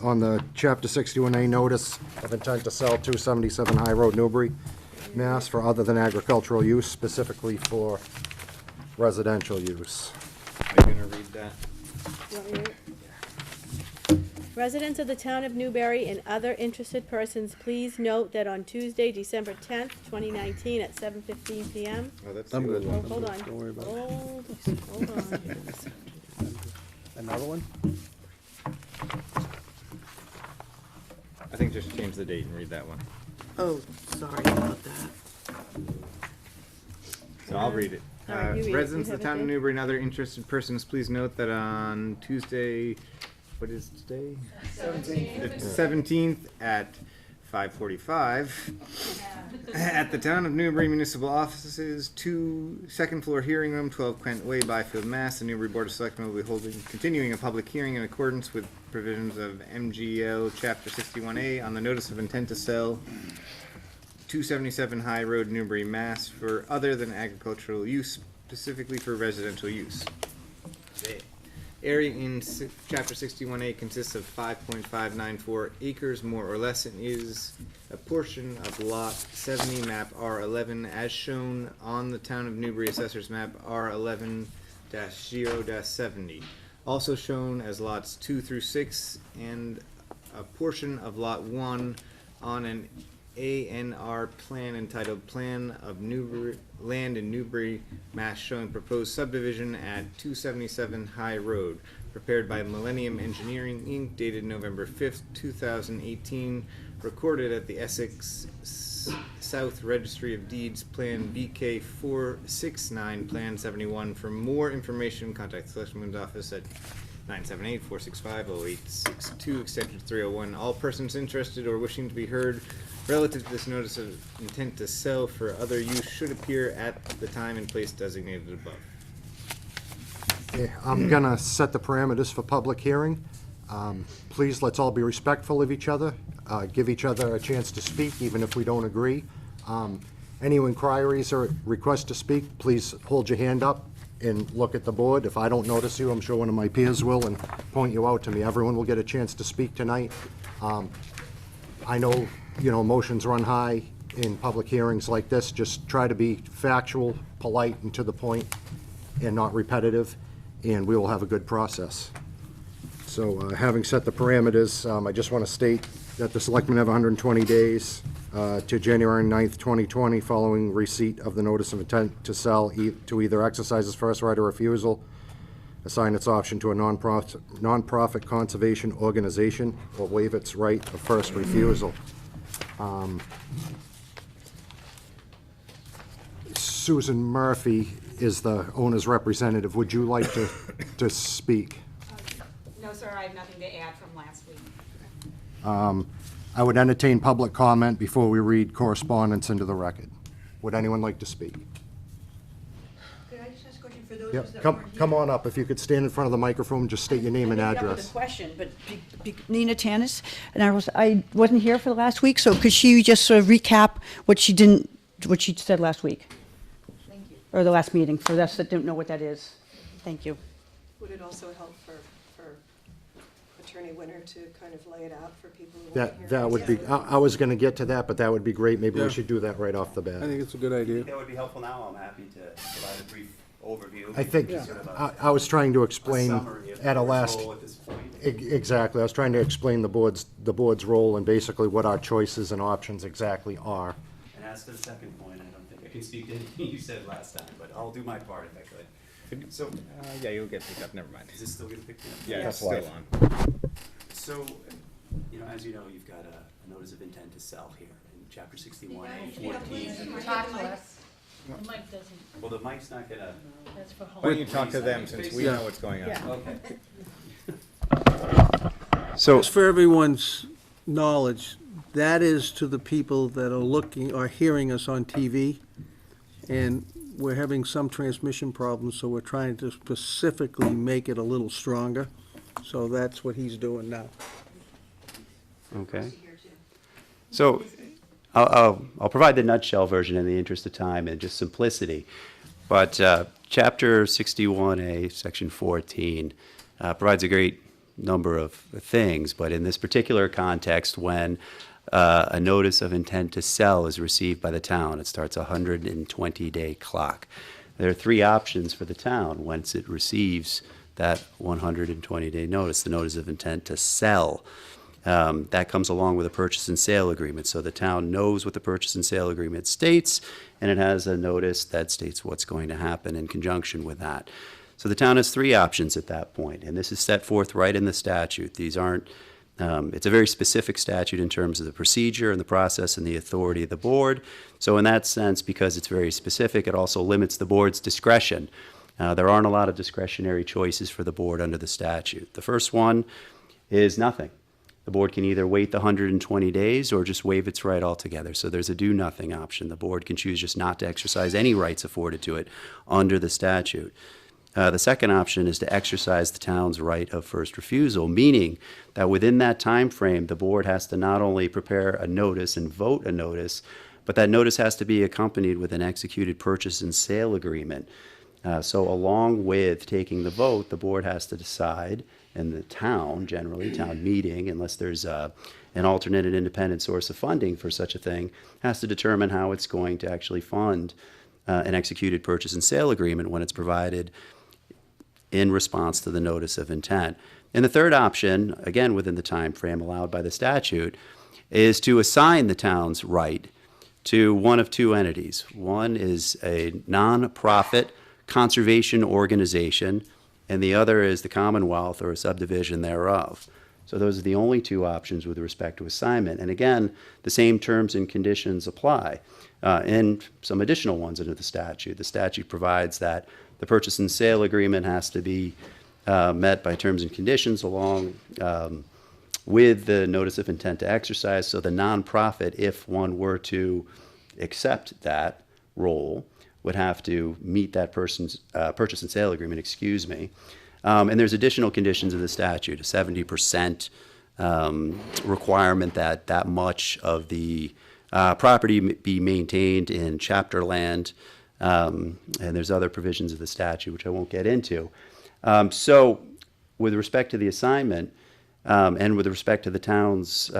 on the Chapter 61A notice of intent to sell 277 High Road, Newbury, Mass. For other than agricultural use, specifically for residential use. Are you gonna read that? You want me to read it? Residents of the town of Newbury and other interested persons, please note that on Tuesday, December 10th, 2019, at 7:15 PM. Oh, that's I'm the good. other one. Oh, hold on. Don't worry about it. Hold on. Another one? I think just change the date and read that one. Oh, sorry about that. So I'll read it. All right, you read it. Residents You of the have it town of there? Newbury and other interested persons, please note that on Tuesday, what is today? 17th at 5:45 at the town of Newbury Municipal Offices, 2 second floor hearing room, 12 Quent Way, Byfield, Mass. The Newbury Board of Selectmen will be continuing a public hearing in accordance with provisions of MGL Chapter 61A on the notice of intent to sell 277 High Road, Newbury, Mass. For other than agricultural use, specifically for residential use. The area in Chapter 61A consists of 5.594 acres, more or less, and is a portion of Lot 70, Map R11, as shown on the Town of Newbury Assessor's Map R11-0-70. Also shown as Lots 2 through 6, and a portion of Lot 1 on an ANR plan entitled Plan of Newbury, Land in Newbury, Mass. Showing proposed subdivision at 277 High Road, prepared by Millennium Engineering, Inc., dated November 5th, 2018, recorded at the Essex South Registry of Deeds, Plan BK 469, Plan 71. For more information, contact the Selectmen's Office at 978-465-0862, extension 301. All persons interested or wishing to be heard relative to this notice of intent to sell for other use should appear at the time and place designated above. Okay, I'm gonna set the parameters for public hearing. Please, let's all be respectful of each other, give each other a chance to speak, even if we don't agree. Any inquiries or requests to speak, please hold your hand up and look at the board. If I don't notice you, I'm sure one of my peers will and point you out to me. Everyone will get a chance to speak tonight. I know, emotions run high in public hearings like this. Just try to be factual, polite, and to the point, and not repetitive, and we will have a good process. So, having set the parameters, I just want to state that the selectmen have 120 days to January 9th, 2020, following receipt of the notice of intent to sell, to either exercise its first right of refusal, assign its option to a nonprofit conservation organization, or waive its right of first refusal. Susan Murphy is the owner's representative. Would you like to speak? No, sir, I have nothing to add from last week. I would entertain public comment before we read correspondence into the record. Would anyone like to speak? Could I just ask a question for those Yep, that come, weren't here? come on up. If you could stand in front of the microphone, just state your name and I ended up with address. a question, but Nina Tanis, and I wasn't here for the last week, so could she just sort of recap what she said last week? Thank you. Or the last meeting, for us that didn't know what that is? Thank you. Would it also help for Attorney Winter to kind of lay it out for people who weren't here? That would be, I was gonna get to that, but that would be great. Maybe Yeah. we should do that right off the I bat. think it's a good idea. That would be helpful now. I'm happy to provide a brief overview. I think, sort of a- I was trying to a explain summary of at a the board's last. role at this point. Exactly. I was trying to explain the board's role and basically what our choices and options exactly are. And as to the second point, I don't think I can speak to anything you said last time, but I'll do my part if I could. So, Yeah, you'll get picked up, never mind. is this still getting picked up? Yeah, it's still life. on. So, as you know, you've got a notice of intent to sell here in chapter 61A, 14. Talk to us. The mic doesn't, Well, the mic's not gonna. that's for home. Why don't you talk to them since we know what's going on? Okay. So, Just for everyone's knowledge, that is to the people that are looking or hearing us on TV. And we're having some transmission problems, so we're trying to specifically make it a little stronger. So that's what he's doing now. Okay. So I'll provide the nutshell version in the interest of time and just simplicity. But Chapter 61A, Section 14, provides a great number of things, but in this particular context, when a notice of intent to sell is received by the town, it starts a 120-day clock. There are three options for the town once it receives that 120-day notice, the notice of intent to sell. That comes along with a purchase and sale agreement, so the town knows what the purchase and sale agreement states, and it has a notice that states what's going to happen in conjunction with that. So the town has three options at that point, and this is set forth right in the statute. These aren't, it's a very specific statute in terms of the procedure and the process and the authority of the board. So in that sense, because it's very specific, it also limits the board's discretion. There aren't a lot of discretionary choices for the board under the statute. The first one is nothing. The board can either wait the 120 days or just waive its right altogether. So there's a do nothing option. The board can choose just not to exercise any rights afforded to it under the statute. The second option is to exercise the town's right of first refusal, meaning that within that time frame, the board has to not only prepare a notice and vote a notice, but that notice has to be accompanied with an executed purchase and sale agreement. So along with taking the vote, the board has to decide, and the town, generally, town meeting, unless there's an alternate and independent source of funding for such a thing, has to determine how it's going to actually fund an executed purchase and sale agreement when it's provided in response to the notice of intent. And the third option, again within the time frame allowed by the statute, is to assign the town's right to one of two entities. One is a nonprofit conservation organization, and the other is the Commonwealth or a subdivision thereof. So those are the only two options with respect to assignment. And again, the same terms and conditions apply. And some additional ones under the statute. The statute provides that the purchase and sale agreement has to be met by terms and conditions along with the notice of intent to exercise. So the nonprofit, if one were to accept that role, would have to meet that person's purchase and sale agreement, excuse me. And there's additional conditions in the statute, a 70% requirement that that much of the property be maintained in chapter land, and there's other provisions of the statute which I won't get into. So with respect to the assignment and with respect to the town's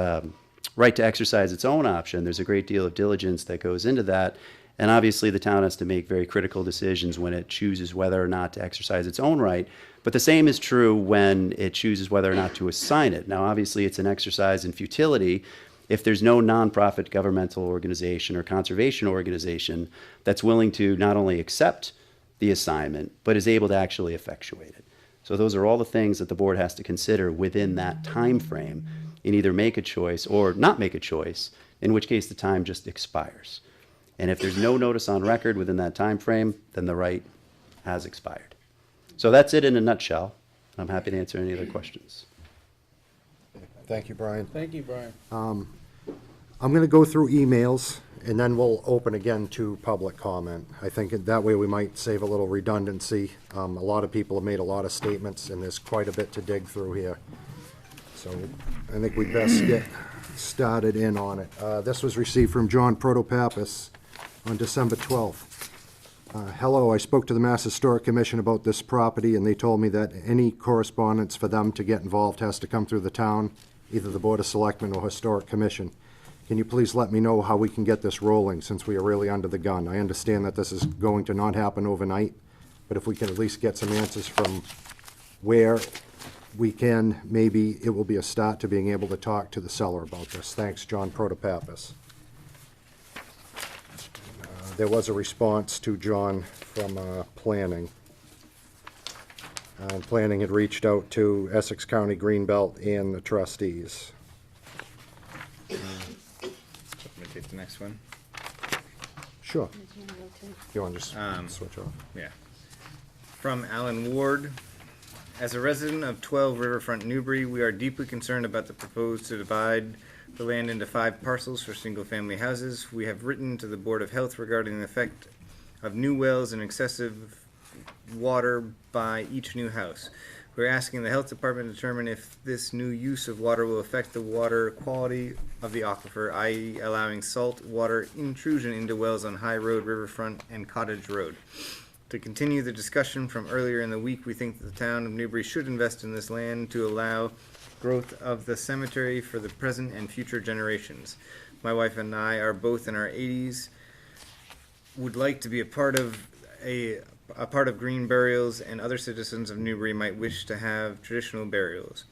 right to exercise its own option, there's a great deal of diligence that goes into that. And obviously the town has to make very critical decisions when it chooses whether or not to exercise its own right. But the same is true when it chooses whether or not to assign it. Now, obviously it's an exercise in futility if there's no nonprofit governmental organization or conservation organization that's willing to not only accept the assignment, but is able to actually effectuate it. So those are all the things that the board has to consider within that time frame and either make a choice or not make a choice, in which case the time just expires. And if there's no notice on record within that time frame, then the right has expired. So that's it in a nutshell. I'm happy to answer any other questions. Thank you, Brian. Thank you, Brian. I'm going to go through emails, and then we'll open again to public comment. I think that way we might save a little redundancy. A lot of people have made a lot of statements, and there's quite a bit to dig through here. So I think we best get started in on it. This was received from John Protopappas on December 12th. Hello, I spoke to the Mass Historic Commission about this property, and they told me that any correspondence for them to get involved has to come through the town, either the Board of Selectmen or Historic Commission. Can you please let me know how we can get this rolling, since we are really under the gun? I understand that this is going to not happen overnight, but if we can at least get some answers from where we can, maybe it will be a start to being able to talk to the seller about this. Thanks, John Protopappas. There was a response to John from planning. Planning had reached out to Essex County Greenbelt and the trustees. Let me take the next one. Sure. You want to just switch off? Yeah. From Alan Ward. As a resident of 12 Riverfront, Newbury, we are deeply concerned about the proposed to divide the land into 5 parcels for single-family houses. We have written to the Board of Health regarding the effect of new wells and excessive water by each new house. We're asking the Health Department to determine if this new use of water will affect the water quality of the aquifer, i.e. allowing salt water intrusion into wells on High Road, Riverfront, and Cottage Road. To continue the discussion from earlier in the week, we think that the town of Newbury should invest in this land to allow growth of the cemetery for the present and future generations. My wife and I are both in our 80s, would like to be a part of green burials, and other citizens of Newbury might wish to have traditional burials.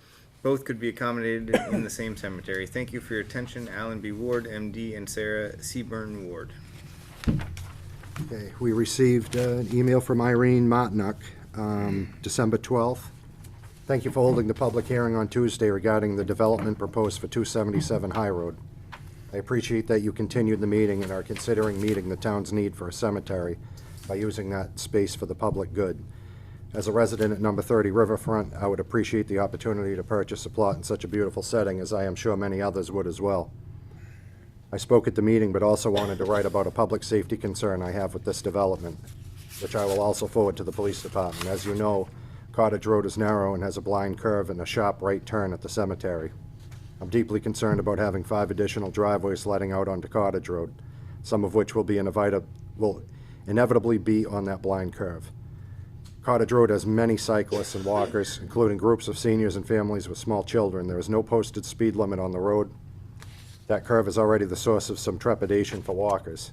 Both could be accommodated in the same cemetery. Thank you for your attention, Alan B. Ward, MD, and Sarah Seaburn Ward. Okay, we received an email from Irene Martinuck, December 12th. Thank you for holding the public hearing on Tuesday regarding the development proposed for 277 High Road. I appreciate that you continued the meeting and are considering meeting the town's need for a cemetery by using that space for the public good. As a resident at number 30 Riverfront, I would appreciate the opportunity to purchase a plot in such a beautiful setting, as I am sure many others would as well. I spoke at the meeting, but also wanted to write about a public safety concern I have with this development, which I will also forward to the police department. As you know, Cottage Road is narrow and has a blind curve and a sharp right turn at the cemetery. I'm deeply concerned about having 5 additional driveways letting out onto Cottage Road, some of which will inevitably be on that blind curve. Cottage Road has many cyclists and walkers, including groups of seniors and families with small children. There is no posted speed limit on the road. That curve is already the source of some trepidation for walkers.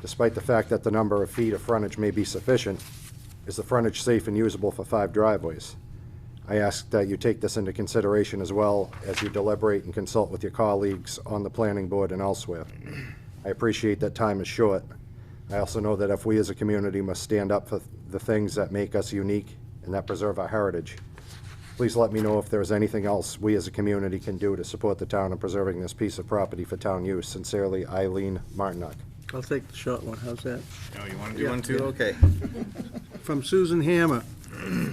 Despite the fact that the number of feet of frontage may be sufficient, is the frontage safe and usable for 5 driveways? I ask that you take this into consideration as well as you deliberate and consult with your colleagues on the planning board and elsewhere. I appreciate that time is short. I also know that if we as a community must stand up for the things that make us unique and that preserve our heritage, please let me know if there is anything else we as a community can do to support the town in preserving this piece of property for town use. Sincerely, Eileen Martinuck. I'll take the short one, how's that? Oh, you want to do Yeah, one too? yeah. Okay. From Susan Hammer.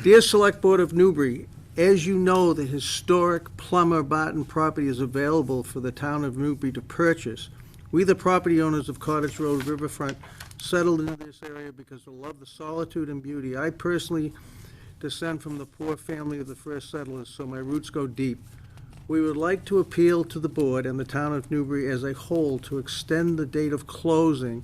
Dear Select Board of Newbury, as you know, the historic Plummer Barton property is available for the town of Newbury to purchase. We, the property owners of Cottage Road Riverfront, settled into this area because we love the solitude and beauty. I personally descend from the poor family of the first settlers, so my roots go deep. We would like to appeal to the board and the town of Newbury as a whole to extend the date of closing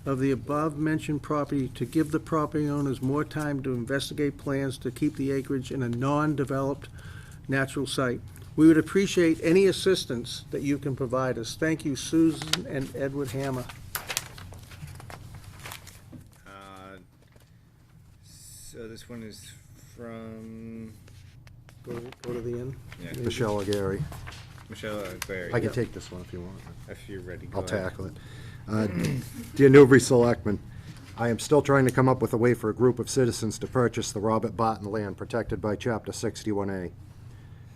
of the above-mentioned property to give the property owners more time to investigate plans to keep the acreage in a non-developed natural site. We would appreciate any assistance that you can provide us. Thank you, Susan and Edward Hammer. So this one is from Go to the end. Yeah. Michelle Aguirre. Michelle Clary. I can take this one if you want. If you're ready. I'll go ahead. tackle it. Dear Newbury Selectmen, I am still trying to come up with a way for a group of citizens to purchase the Robert Barton land protected by Chapter 61A.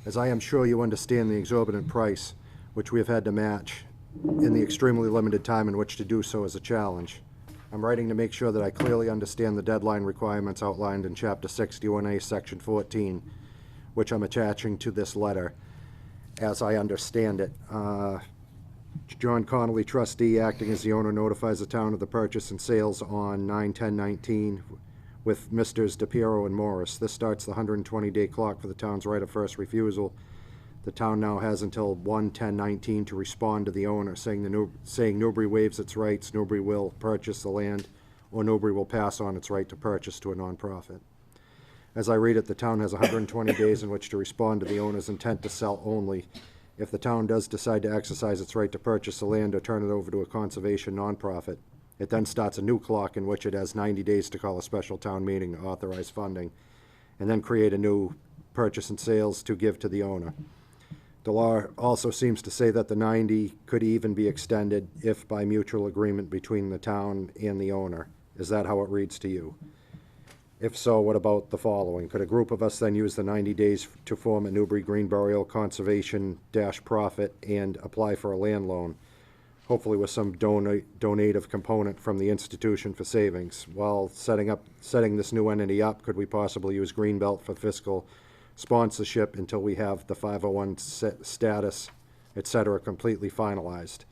As I am sure you understand the exorbitant price, which we have had to match, in the extremely limited time in which to do so is a challenge. I'm writing to make sure that I clearly understand the deadline requirements outlined in Chapter 61A, Section 14, which I'm attaching to this letter, as I understand it. John Connolly, trustee, acting as the owner, notifies the town of the purchase and sales on 9/10/19 with Misters DePiero and Morris. This starts the 120-day clock for the town's right of first refusal. The town now has until 1/10/19 to respond to the owner, saying Newbury waives its rights, Newbury will purchase the land, or Newbury will pass on its right to purchase to a nonprofit. As I read it, the town has 120 days in which to respond to the owner's intent to sell only. If the town does decide to exercise its right to purchase the land or turn it over to a conservation nonprofit, it then starts a new clock in which it has 90 days to call a special town meeting to authorize funding, and then create a new purchase and sales to give to the owner. The law also seems to say that the 90 could even be extended if by mutual agreement between the town and the owner. Is that how it reads to you? If so, what about the following? Could a group of us then use the 90 days to form a Newbury Green Burial Conservation-Profit and apply for a land loan, hopefully with some donative component from the Institution for Savings? While setting this new entity up, could we possibly use Greenbelt for fiscal sponsorship until we have the 501 status, et cetera, completely finalized?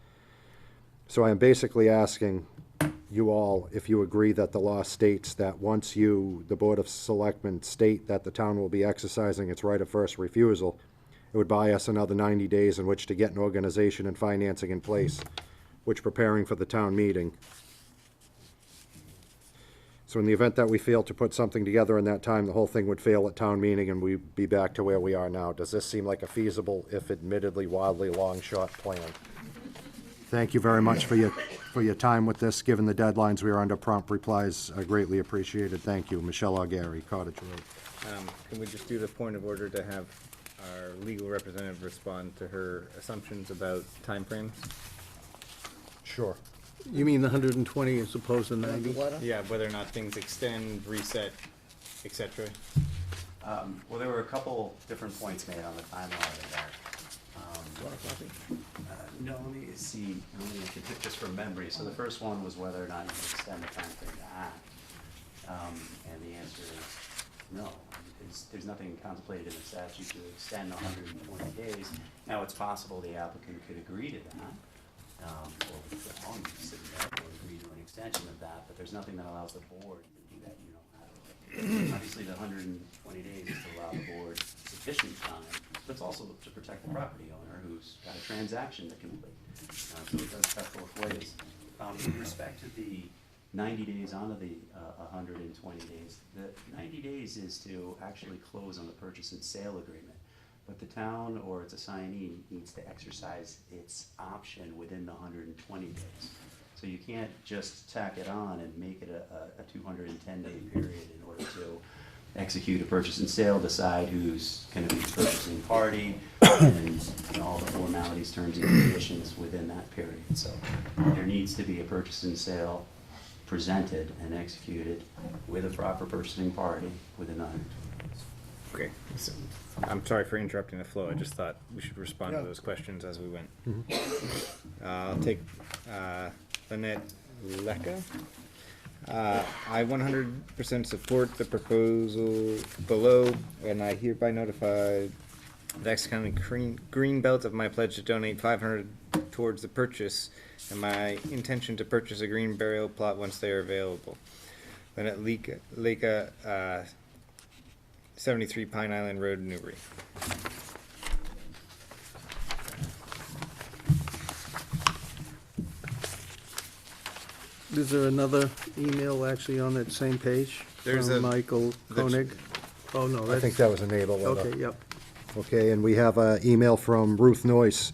So I am basically asking you all if you agree that the law states that once you, the Board of Selectmen, state that the town will be exercising its right of first refusal, it would buy us another 90 days in which to get an organization and financing in place, which preparing for the town meeting. So in the event that we fail to put something together in that time, the whole thing would fail at town meeting and we'd be back to where we are now. Does this seem like a feasible, if admittedly wildly long shot plan? Thank you very much for your time with this. Given the deadlines, we are under prompt replies. Greatly appreciated. Thank you. Michelle Augeri, Cottage Road. Can we just do the point of order to have our legal representative respond to her assumptions about timeframes? Sure. You mean the 120 as opposed to 90? Yeah, whether or not things extend, reset, et cetera. Well, there were a couple different points made on the timeline of that. No, let me see, let me just from memory. So the first one was whether or not you could extend the timeframe to act. And the answer is no. There's nothing contemplated in the statute to extend 120 days. Now, it's possible the applicant could agree to that. Or withdraw and sit there or agree to an extension of that, but there's nothing that allows the board to do that unilaterally. Obviously, the 120 days is to allow the board sufficient time, but it's also to protect the property owner who's got a transaction to complete. So it does cut both ways. With respect to the 90 days onto the 120 days, the 90 days is to actually close on the purchase and sale agreement. But the town or its assignee needs to exercise its option within the 120 days. So you can't just tack it on and make it a 210-day period in order to execute a purchase and sale, decide who's going to be the purchasing party, and all the formalities, terms, and conditions within that period. So there needs to be a purchase and sale presented and executed with a proper purchasing party within the 120 days. Okay, so, I'm sorry for interrupting the flow. I just thought we should respond to those questions as we went. I'll take Lynette Lecca. I 100% support the proposal below, and I hereby notify the Essex County Greenbelt of my pledge to donate $500 towards the purchase and my intention to purchase a green burial plot once they are available. Lynette Lecca, 73 Pine Island Road, Newbury. Is there another email actually on that same page? There's from a- Michael Koenig? Oh, no, I that's. think that was a neighbor letter. Okay, yep. Okay, and we have an email from Ruth Noyce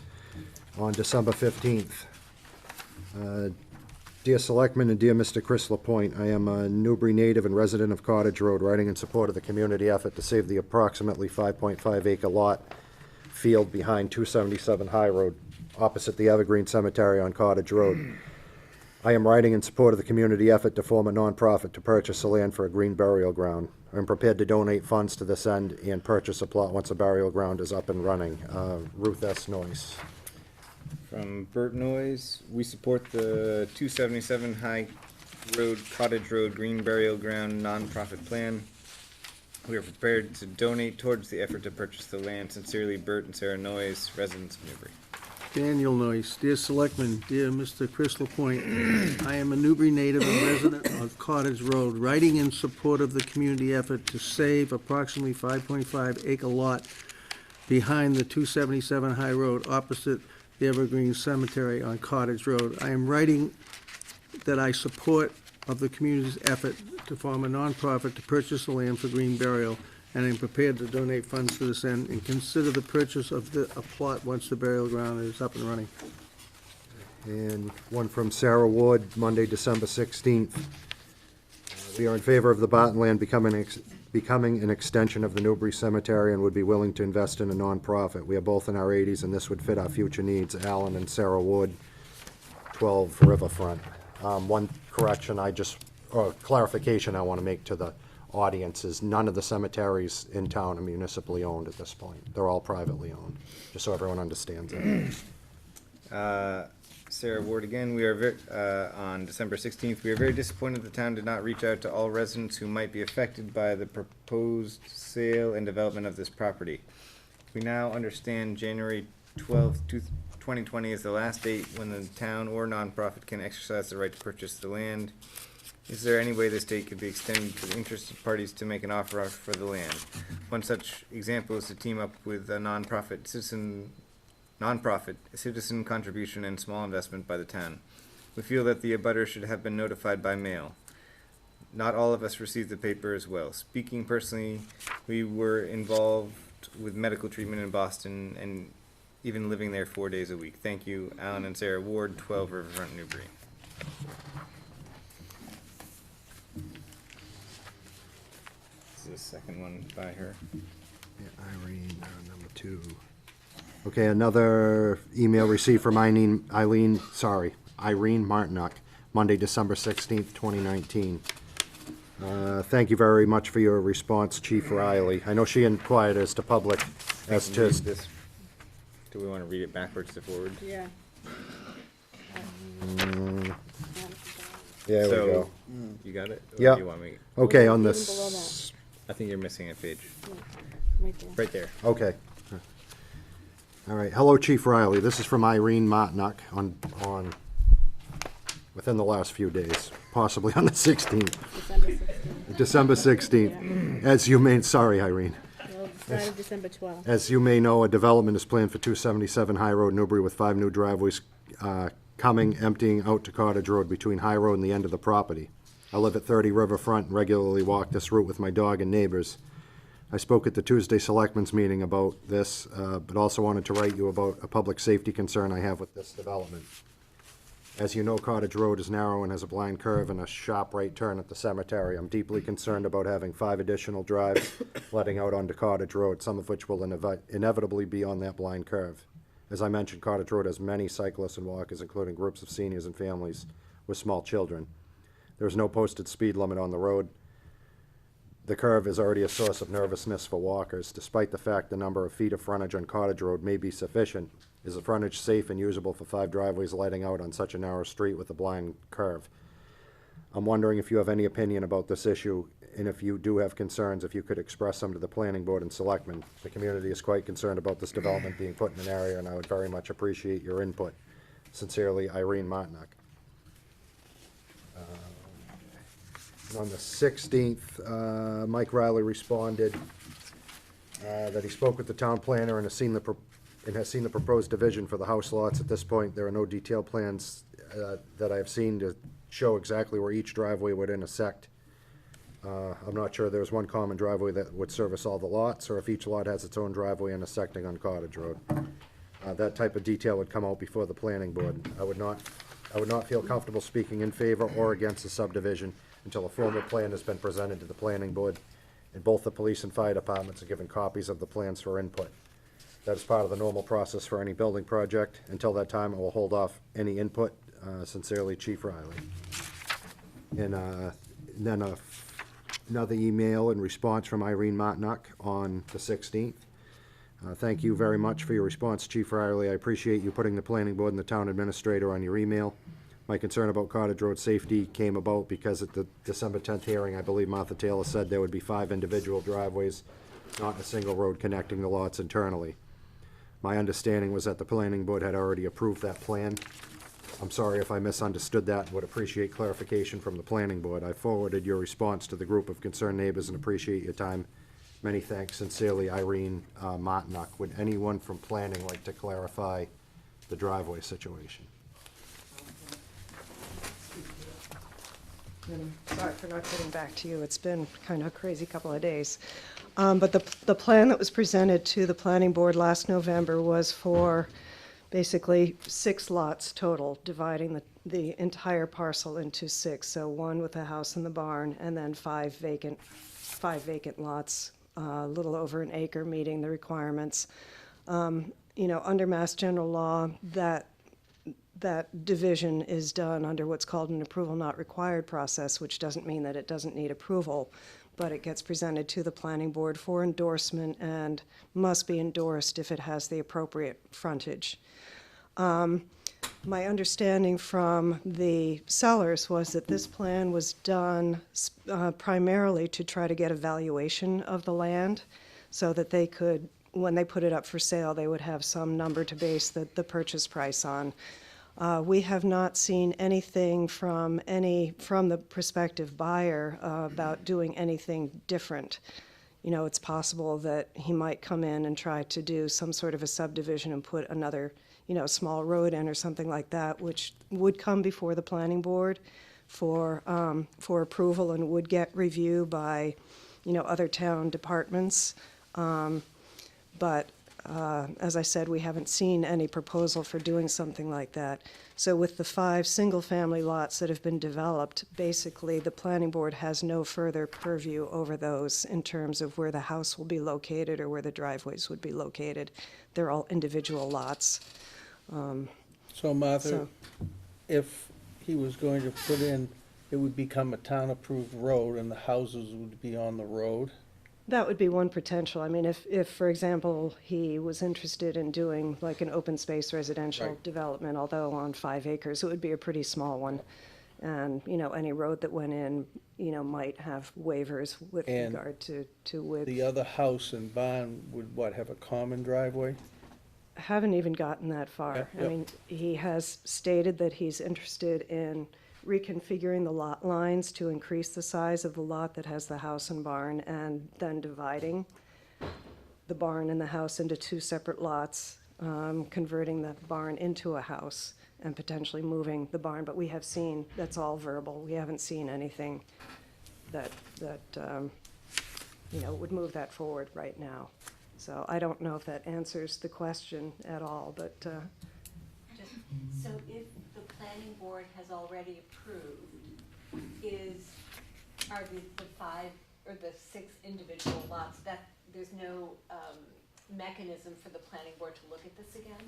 on December 15th. Dear Selectmen and dear Mr. Chris Lapointe, I am a Newbury native and resident of Cottage Road, writing in support of the community effort to save the approximately 5.5 acre lot field behind 277 High Road, opposite the Evergreen Cemetery on Cottage Road. I am writing in support of the community effort to form a nonprofit to purchase the land for a green burial ground. I'm prepared to donate funds to this end and purchase a plot once a burial ground is up and running. Ruth S. Noyce. From Bert Noyes, we support the 277 High Road, Cottage Road Green Burial Ground nonprofit plan. We are prepared to donate towards the effort to purchase the land. Sincerely, Bert and Sarah Noyes, residents of Newbury. Daniel Noyce, dear Selectman, dear Mr. Chris Lapointe, I am a Newbury native and resident of Cottage Road, writing in support of the community effort to save approximately 5.5 acre lot behind the 277 High Road opposite the Evergreen Cemetery on Cottage Road. I am writing that I support of the community's effort to form a nonprofit to purchase the land for green burial, and I'm prepared to donate funds to this end and consider the purchase of a plot once the burial ground is up and running. And one from Sarah Wood, Monday, December 16th. We are in favor of the Barton land becoming an extension of the Newbury Cemetery and would be willing to invest in a nonprofit. We are both in our 80s, and this would fit our future needs. Alan and Sarah Wood, 12 Riverfront. One correction or clarification I want to make to the audience is none of the cemeteries in town are municipally owned at this point. They're all privately owned, just so everyone understands that. Sarah Ward again, we are on December 16th, we are very disappointed the town did not reach out to all residents who might be affected by the proposed sale and development of this property. We now understand January 12th, 2020 is the last date when the town or nonprofit can exercise the right to purchase the land. Is there any way this date could be extended to the interested parties to make an offer for the land? One such example is to team up with a citizen contribution and small investment by the town. We feel that the abutter should have been notified by mail. not all of us received the paper as well. Speaking personally, we were involved with medical treatment in Boston and even living there 4 days a week. Thank you, Alan and Sarah Ward, 12 Riverfront, Newbury. This is the second one by her. Yeah, Irene, number 2. Okay, another email received from Irene Martinock, Monday, December 16th, 2019. Thank you very much for your response, Chief Riley. I know she inquired as to public, as to, Read this. Do we want to read it backwards to forward? Yeah. there we So, go. You got it? Or Yeah. do you want me? Okay, on Even this. below that. I think you're missing a page. Yeah, right there. Right there. Okay. All right. Hello, Chief Riley. This is from Irene Martinock on within the last few days, possibly on the 16th. December 16th. December 16th. As you may, sorry, Irene. Well, it started December 12th. As you may know, a development is planned for 277 High Road, Newbury, with 5 new driveways coming, emptying out to Cottage Road between High Road and the end of the property. I live at 30 Riverfront and regularly walk this route with my dog and neighbors. I spoke at the Tuesday Selectmen's meeting about this, but also wanted to write you about a public safety concern I have with this development. As you know, Cottage Road is narrow and has a blind curve and a sharp right turn at the cemetery. I'm deeply concerned about having 5 additional drives letting out onto Cottage Road, some of which will inevitably be on that blind curve. As I mentioned, Cottage Road has many cyclists and walkers, including groups of seniors and families with small children. There is no posted speed limit on the road. The curve is already a source of nervousness for walkers. Despite the fact the number of feet of frontage on Cottage Road may be sufficient, is the frontage safe and usable for 5 driveways lighting out on such a narrow street with a blind curve? I'm wondering if you have any opinion about this issue, and if you do have concerns, if you could express them to the planning board and selectmen. The community is quite concerned about this development being put in an area, and I would very much appreciate your input. Sincerely, Irene Martinock. On the 16th, Mike Riley responded that he spoke with the town planner and has seen the proposed division for the house lots. At this point, there are no detailed plans that I have seen to show exactly where each driveway would intersect. I'm not sure there's one common driveway that would service all the lots, or if each lot has its own driveway intersecting on Cottage Road. That type of detail would come out before the planning board. I would not feel comfortable speaking in favor or against the subdivision until a formal plan has been presented to the planning board, and both the police and fire departments are given copies of the plans for input. That is part of the normal process for any building project. Until that time, I will hold off any input. Sincerely, Chief Riley. And then another email in response from Irene Martinock on the 16th. Thank you very much for your response, Chief Riley. I appreciate you putting the planning board and the town administrator on your email. My concern about Cottage Road safety came about because at the December 10th hearing, I believe Martha Taylor said there would be 5 individual driveways, not a single road connecting the lots internally. My understanding was that the planning board had already approved that plan. I'm sorry if I misunderstood that and would appreciate clarification from the planning board. I forwarded your response to the group of concerned neighbors and appreciate your time. Many thanks. Sincerely, Irene Martinock. Would anyone from planning like to clarify the driveway situation? Sorry for not getting back to you. It's been kind of a crazy couple of days. But the plan that was presented to the planning board last November was for basically 6 lots total, dividing the entire parcel into 6. So 1 with a house and the barn, and then 5 vacant lots, a little over an acre, meeting the requirements. Under Mass General Law, that division is done under what's called an approval not required process, which doesn't mean that it doesn't need approval, but it gets presented to the planning board for endorsement and must be endorsed if it has the appropriate frontage. My understanding from the sellers was that this plan was done primarily to try to get a valuation of the land so that they could, when they put it up for sale, they would have some number to base the purchase price on. We have not seen anything from the prospective buyer about doing anything different. It's possible that he might come in and try to do some sort of a subdivision and put another, small road in or something like that, which would come before the planning board. for approval and would get review by, other town departments. But as I said, we haven't seen any proposal for doing something like that. So with the 5 single-family lots that have been developed, basically, the planning board has no further purview over those in terms of where the house will be located or where the driveways would be located. They're all individual lots. So Martha, So- if he was going to put in, it would become a town-approved road and the houses would be on the road? That would be one potential. I mean, if, for example, he was interested in doing like an open space residential Right. development, although on 5 acres, it would be a pretty small one. And, any road that went in, might have waivers with And regard to width. The other house and barn would what, have a common driveway? Haven't even gotten that far. Yep, I yep. mean, he has stated that he's interested in reconfiguring the lot lines to increase the size of the lot that has the house and barn, and then dividing the barn and the house into 2 separate lots, converting the barn into a house, and potentially moving the barn. But we have seen, that's all verbal. We haven't seen anything that would move that forward right now. So I don't know if that answers the question at all, but, So if the planning board has already approved, are the 5 or the 6 individual lots, that there's no mechanism for the planning board to look at this again?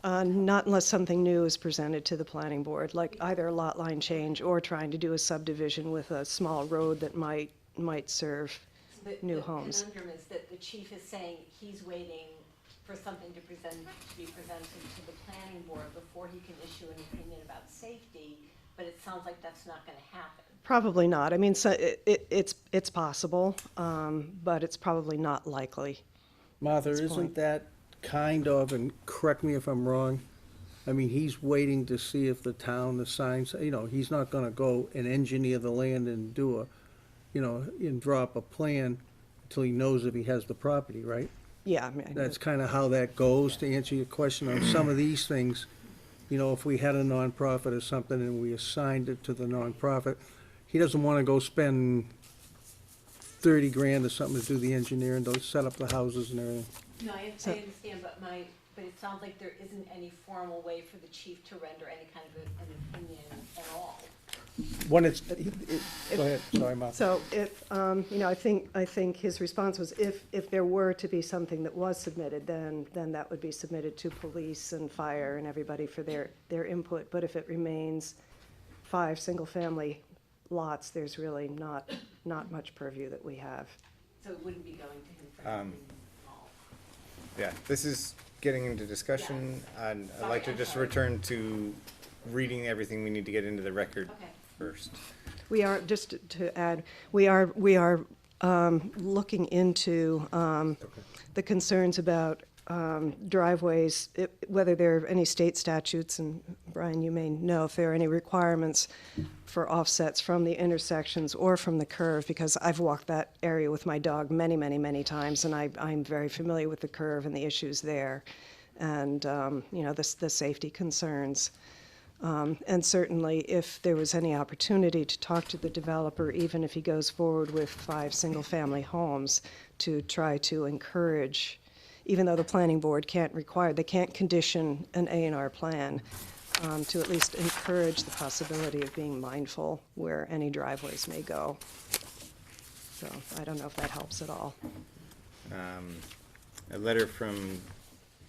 not unless something new is presented to the planning board, like either a lot line change or trying to do a subdivision with a small road that might serve new homes. The conundrum is that the chief is saying he's waiting for something to be presented to the planning board before he can issue an opinion about safety, but it sounds like that's not gonna happen. Probably not. I mean, so it's possible, but it's probably not likely. Martha, this isn't point. that kind of, and correct me if I'm wrong, I mean, he's waiting to see if the town assigns, he's not gonna go and engineer the land and do a, and draw up a plan until he knows if he has the property, right? Yeah, I mean, That's kind of how that goes, to answer your question on some of these things. If we had a nonprofit or something and we assigned it to the nonprofit, he doesn't want to go spend 30 grand or something to do the engineering, to set up the houses and everything. No, I understand, but it sounds like there isn't any formal way for the chief to render any kind of an opinion at all. When it's, go ahead, sorry, Martha. So if, I think his response was if there were to be something that was submitted, then that would be submitted to police and fire and everybody for their input. But if it remains 5 single-family lots, there's really not much purview that we have. So it wouldn't be going to him for anything small. Yeah, this is getting into discussion, and I'd like to just return to reading everything we need to get into the record first. We are, just to add, we are looking into the concerns about driveways, whether there are any state statutes, and Brian, you may know if there are any requirements for offsets from the intersections or from the curve, because I've walked that area with my dog many, many, many times, and I'm very familiar with the curve and the issues there, and, the safety concerns. And certainly, if there was any opportunity to talk to the developer, even if he goes forward with 5 single-family homes, to try to encourage, even though the planning board they can't condition an A&R plan, to at least encourage the possibility of being mindful where any driveways may go. So I don't know if that helps at all. A letter from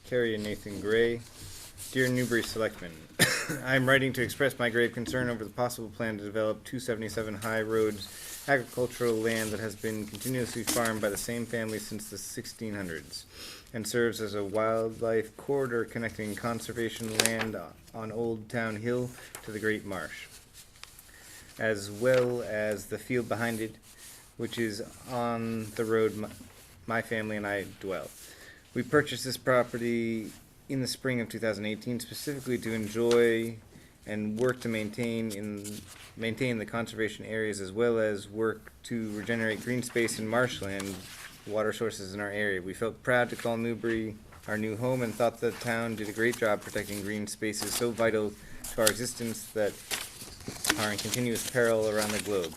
Carrie and Nathan Gray. Dear Newbury Selectmen, I am writing to express my grave concern over the possible plan to develop 277 High Road's agricultural land that has been continuously farmed by the same family since the 1600s and serves as a wildlife corridor connecting conservation land on Old Town Hill to the Great Marsh, as well as the field behind it, which is on the road my family and I dwell. We purchased this property in the spring of 2018 specifically to enjoy and work to maintain the conservation areas, as well as work to regenerate green space and marshland water sources in our area. We felt proud to call Newbury our new home and thought the town did a great job protecting green spaces so vital to our existence that are in continuous peril around the globe.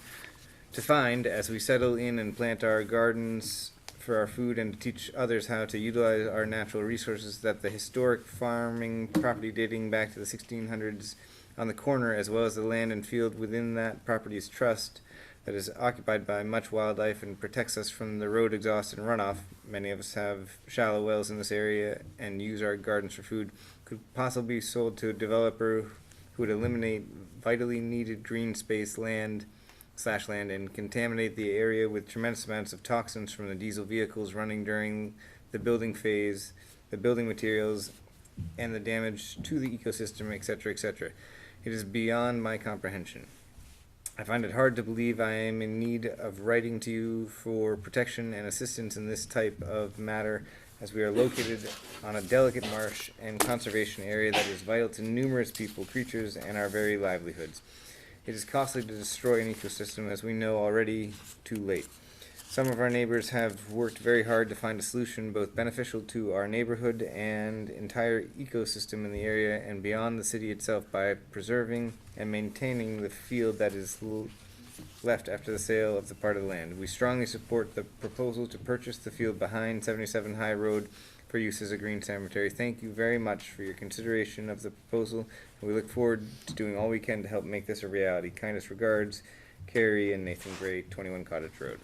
To find, as we settle in and plant our gardens for our food and to teach others how to utilize our natural resources, that the historic farming property dating back to the 1600s on the corner, as well as the land and field within that property's trust, that is occupied by much wildlife and protects us from the road exhaust and runoff. Many of us have shallow wells in this area and use our gardens for food. Could possibly be sold to a developer who would eliminate vitally needed green space land and contaminate the area with tremendous amounts of toxins from the diesel vehicles running during the building phase, the building materials, and the damage to the ecosystem, etc., etc. It is beyond my comprehension. I find it hard to believe I am in need of writing to you for protection and assistance in this type of matter, as we are located on a delicate marsh and conservation area that is vital to numerous people, creatures, and our very livelihoods. It is costly to destroy an ecosystem, as we know already too late. Some of our neighbors have worked very hard to find a solution both beneficial to our neighborhood and entire ecosystem in the area and beyond the city itself by preserving and maintaining the field that is left after the sale of the part of the land. We strongly support the proposal to purchase the field behind 77 High Road for use as a green cemetery. Thank you very much for your consideration of the proposal, and we look forward to doing all we can to help make this a reality. Kindest regards, Carrie and Nathan Gray, 21 Cottage Road.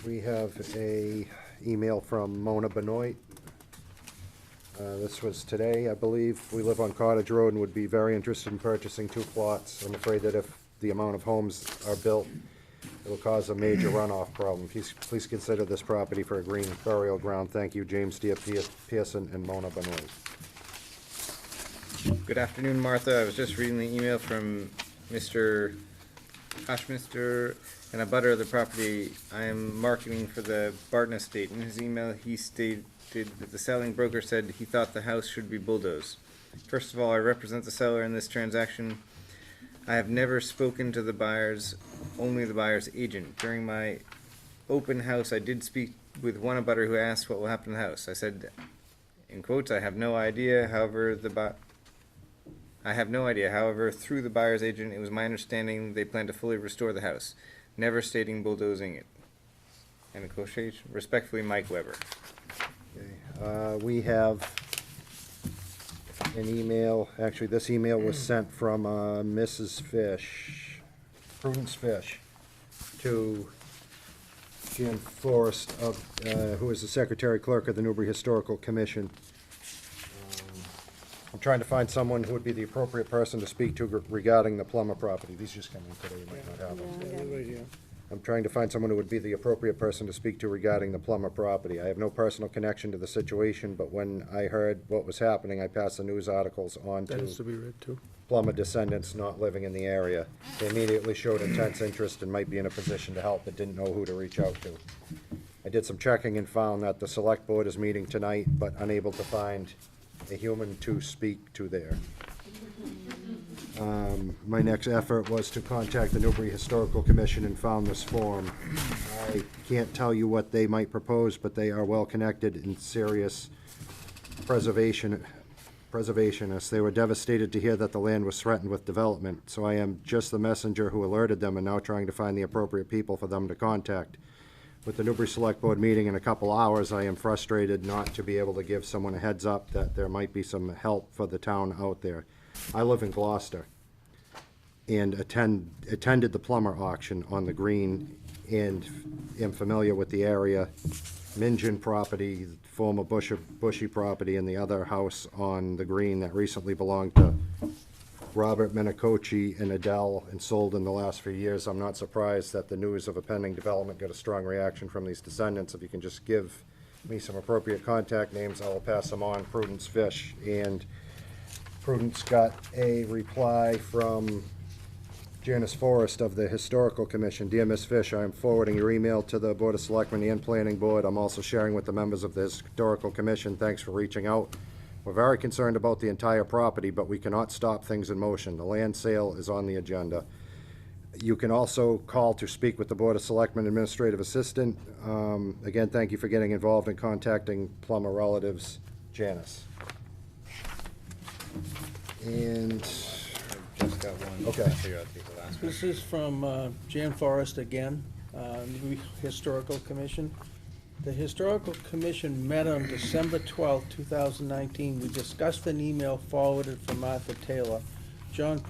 We have a email from Mona Benoit. This was today, I believe. We live on Cottage Road and would be very interested in purchasing 2 plots. I'm afraid that if the amount of homes are built, it will cause a major runoff problem. Please consider this property for a green burial ground. Thank you, James D. Pearson and Mona Benoit. Good afternoon, Martha. I was just reading the email from Mr. Ashmister, and a butter of the property I am marketing for the Barton estate. In his email, he stated that the selling broker said he thought the house should be bulldozed. First of all, I represent the seller in this transaction. I have never spoken to the buyers, only the buyer's agent. During my open house, I did speak with one abutter who asked what will happen to the house. I said, in quotes, I have no idea. However, through the buyer's agent, it was my understanding they plan to fully restore the house, never stating bulldozing it. And of course, respectfully, Mike Weber. Okay. We have an email, actually this email was sent from Mrs. Fish, Prudence Fish, to Jan Forrest, who is the Secretary Clerk of the Newbury Historical Commission. I'm trying to find someone who would be the appropriate person to speak to regarding the Plummer property. These just come in today, you might not have them. I'm trying to find someone who would be the appropriate person to speak to regarding the Plummer property. I have no personal connection to the situation, but when I heard what was happening, I passed the news articles on That is to to be read too. Plummer descendants not living in the area. They immediately showed intense interest and might be in a position to help, but didn't know who to reach out to. I did some checking and found that the Select Board is meeting tonight, but unable to find a human to speak to there. My next effort was to contact the Newbury Historical Commission and found this form. I can't tell you what they might propose, but they are well-connected and serious preservationists. They were devastated to hear that the land was threatened with development, so I am just the messenger who alerted them and now trying to find the appropriate people for them to contact. With the Newbury Select Board meeting in a couple hours, I am frustrated not to be able to give someone a heads up that there might be some help for the town out there. I live in Gloucester and attended the Plummer auction on the green and am familiar with the area. Minjan property, former Bushy property, and the other house on the green that recently belonged to Robert Minicochi and Adele and sold in the last few years. I'm not surprised that the news of a pending development got a strong reaction from these descendants. If you can just give me some appropriate contact names, I will pass them on. Prudence Fish. And Prudence got a reply from Janice Forrest of the Historical Commission. Dear Ms. Fish, I am forwarding your email to the Board of Selectmen and Planning Board. I'm also sharing with the members of the Historical Commission. Thanks for reaching out. We're very concerned about the entire property, but we cannot stop things in motion. The land sale is on the agenda. You can also call to speak with the Board of Selectmen Administrative Assistant. Again, thank you for getting involved in contacting Plummer relatives. Janice. And, Just got one. Okay. I figured I'd take the last one. This is from Jan Forrest again, the Historical Commission. The Historical Commission met on December 12th, 2019. We discussed an email forwarded from Martha Taylor. John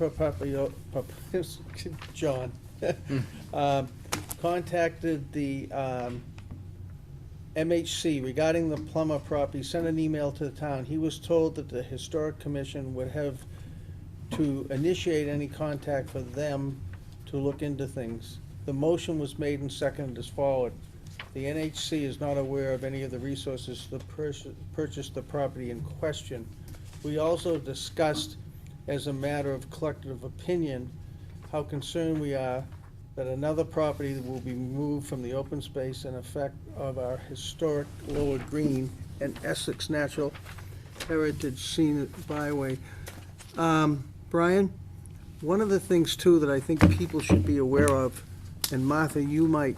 John contacted the MHC regarding the Plummer property, sent an email to the town. He was told that the Historic Commission would have to initiate any contact for them to look into things. The motion was made and seconded as forward. The NHC is not aware of any of the resources to purchase the property in question. We also discussed, as a matter of collective opinion, how concerned we are that another property will be moved from the open space and effect of our historic Lower Green and Essex Natural Heritage Scenic Byway. Brian, one of the things too that I think people should be aware of, and Martha, you might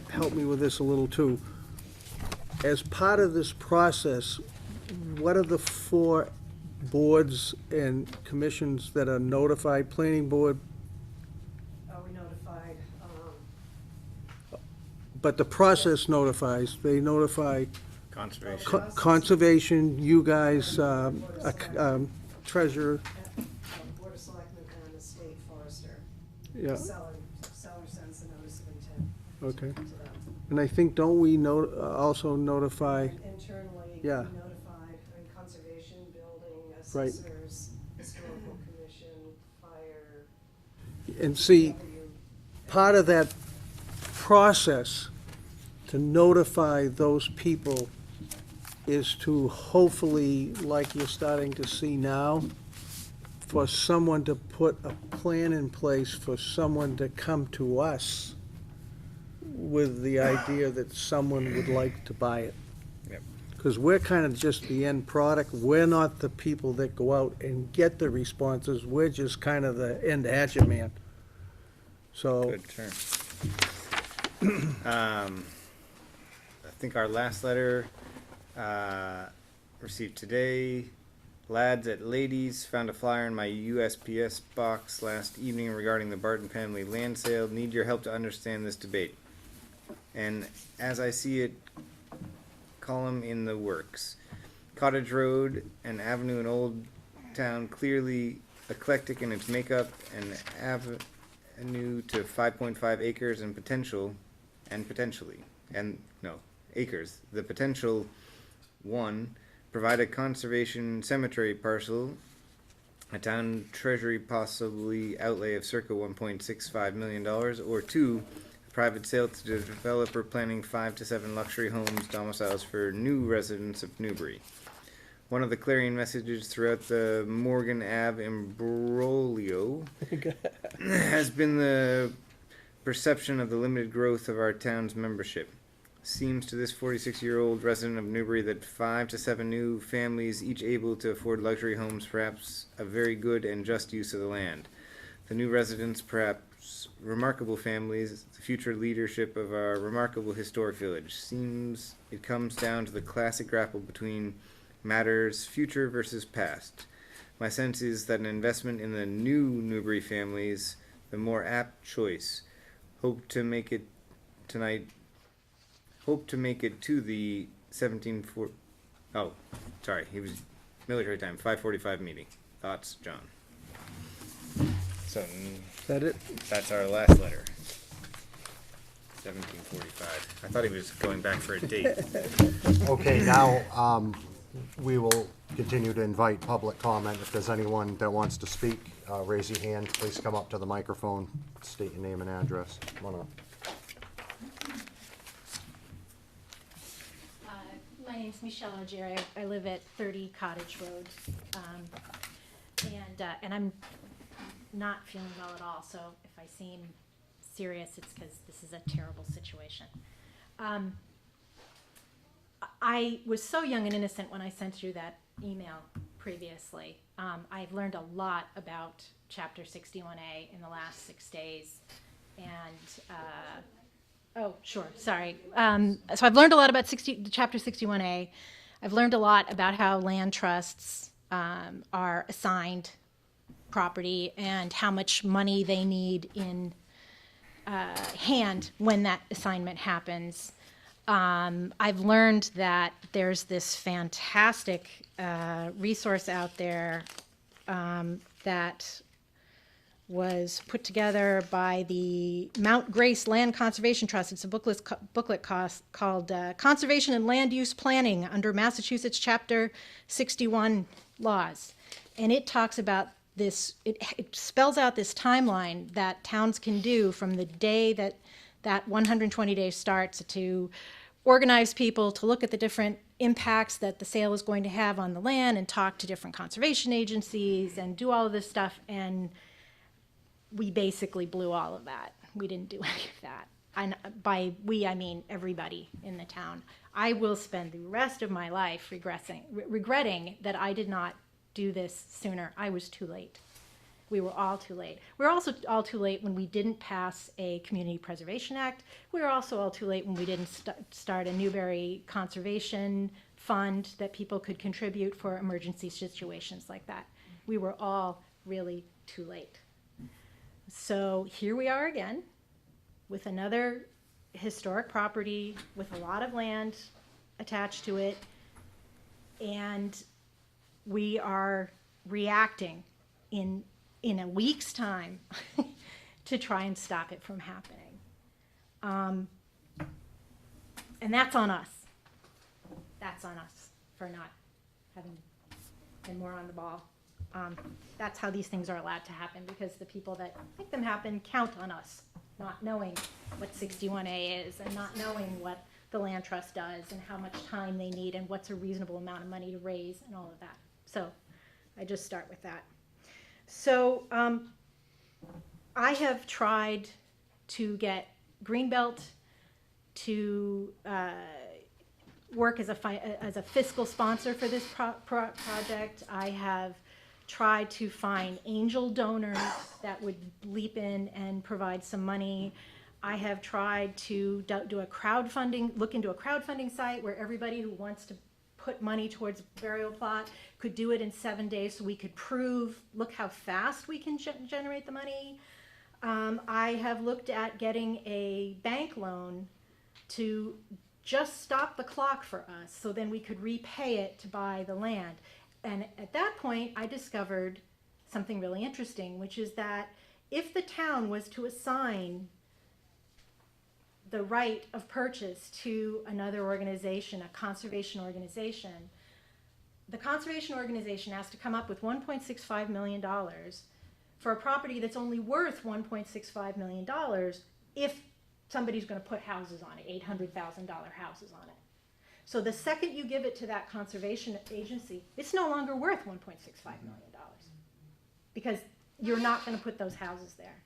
help me with this a little too. As part of this process, what are the 4 boards and commissions that are notified? Planning board, Are we notified? but the process notifies, they notify Conservation. conservation, you guys, treasurer, Board of Selectmen and the state forester. yeah, Seller sends a notice of intent okay. to them. And I think, don't we also notify, Internally, Yeah. we notified, conservation, building, Right. assessors, historical commission, fire. and see, part of that process to notify those people is to hopefully, like you're starting to see now, for someone to put a plan in place for someone to come to us with the idea that someone would like to buy it. Yep. Because we're kind of just the end product. We're not the people that go out and get the responses. We're just kind of the end agent man. So, Good term. I think our last letter received today. Lads at Ladies found a flyer in my USPS box last evening regarding the Barton family land sale. Need your help to understand this debate. And as I see it, column in the works. Cottage Road, an avenue in Old Town, clearly eclectic in its makeup, and avenue to 5.5 acres and acres. The potential, 1, provide a conservation cemetery parcel, a town treasury possibly outlay of circa $1.65 million, or 2, a private sale to the developer planning 5 to 7 luxury homes domiciles for new residents of Newbury. One of the clarion messages throughout the Morgan Ave imbroglio has been the perception of the limited growth of our town's membership. Seems to this 46-year-old resident of Newbury that 5 to 7 new families, each able to afford luxury homes, perhaps a very good and just use of the land. The new residents, perhaps remarkable families, the future leadership of our remarkable historic village. Seems it comes down to the classic grapple between matters future versus past. My sense is that an investment in the new Newbury families, the more apt choice. Hope to make it to the 1740. Oh, sorry, he was military time, 5:45 meeting. Thoughts, John? So is that it? that's our last letter. 1745. I thought he was going back for a date. okay, now, we will continue to invite public comment. If there's anyone that wants to speak, raise your hand. Please come up to the microphone, state your name and address. Come on up. My name's Michelle Algieri. I live at 30 Cottage Road. And I'm not feeling well at all, so if I seem serious, it's because this is a terrible situation. I was so young and innocent when I sent you that email previously. I've learned a lot about Chapter 61A in the last 6 days. And, oh, sure, sorry. So I've learned a lot about Chapter 61A. I've learned a lot about how land trusts are assigned property and how much money they need in hand when that assignment happens. I've learned that there's this fantastic resource out there that was put together by the Mount Grace Land Conservation Trust. It's a booklet called Conservation and Land Use Planning under Massachusetts Chapter 61 Laws. And it talks about this, it spells out this timeline that towns can do from the day that that 120 days starts to organize people to look at the different impacts that the sale is going to have on the land and talk to different conservation agencies and do all of this stuff. And we basically blew all of that. We didn't do any of that. And by we, I mean everybody in the town. I will spend the rest of my life regretting that I did not do this sooner. I was too late. We were all too late. We were also all too late when we didn't pass a Community Preservation Act. We were also all too late when we didn't start a Newberry Conservation Fund that people could contribute for emergency situations like that. We were all really too late. So here we are again with another historic property with a lot of land attached to it, and we are reacting in a week's time to try and stop it from happening. And that's on us. That's on us for not having been more on the ball. That's how these things are allowed to happen, because the people that make them happen count on us, not knowing what 61A is and not knowing what the land trust does and how much time they need and what's a reasonable amount of money to raise and all of that. So I just start with that. So I have tried to get Greenbelt to work as a fiscal sponsor for this project. I have tried to find angel donors that would leap in and provide some money. I have tried to do a crowdfunding, look into a crowdfunding site where everybody who wants to put money towards a burial plot could do it in 7 days, so we could prove, look how fast we can generate the money. I have looked at getting a bank loan to just stop the clock for us, so then we could repay it to buy the land. And at that point, I discovered something really interesting, which is that if the town was to assign the right of purchase to another organization, a conservation organization, the conservation organization has to come up with $1.65 million for a property that's only worth $1.65 million if somebody's going to put houses on it, $800,000 houses on it. So the second you give it to that conservation agency, it's no longer worth $1.65 million because you're not going to put those houses there.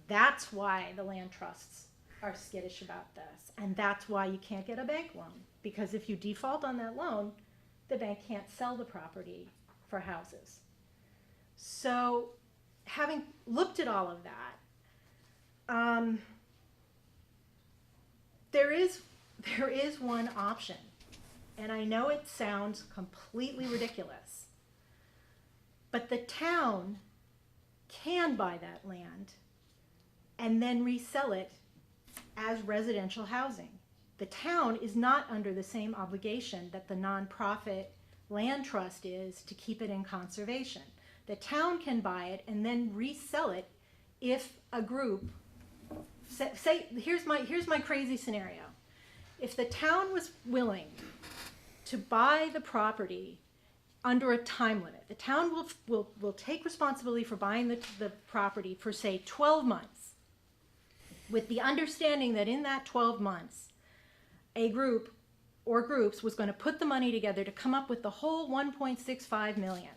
That's why the land trusts are skittish about this, and that's why you can't get a bank loan, because if you default on that loan, the bank can't sell the property for houses. So having looked at all of that, there is one option, and I know it sounds completely ridiculous, but the town can buy that land and then resell it as residential housing. The town is not under the same obligation that the nonprofit land trust is to keep it in conservation. The town can buy it and then resell it if a group, say here's my crazy scenario. If the town was willing to buy the property under a time limit, the town will take responsibility for buying the property for, say, 12 months, with the understanding that in that 12 months, a group or groups was going to put the money together to come up with the whole 1.65 million.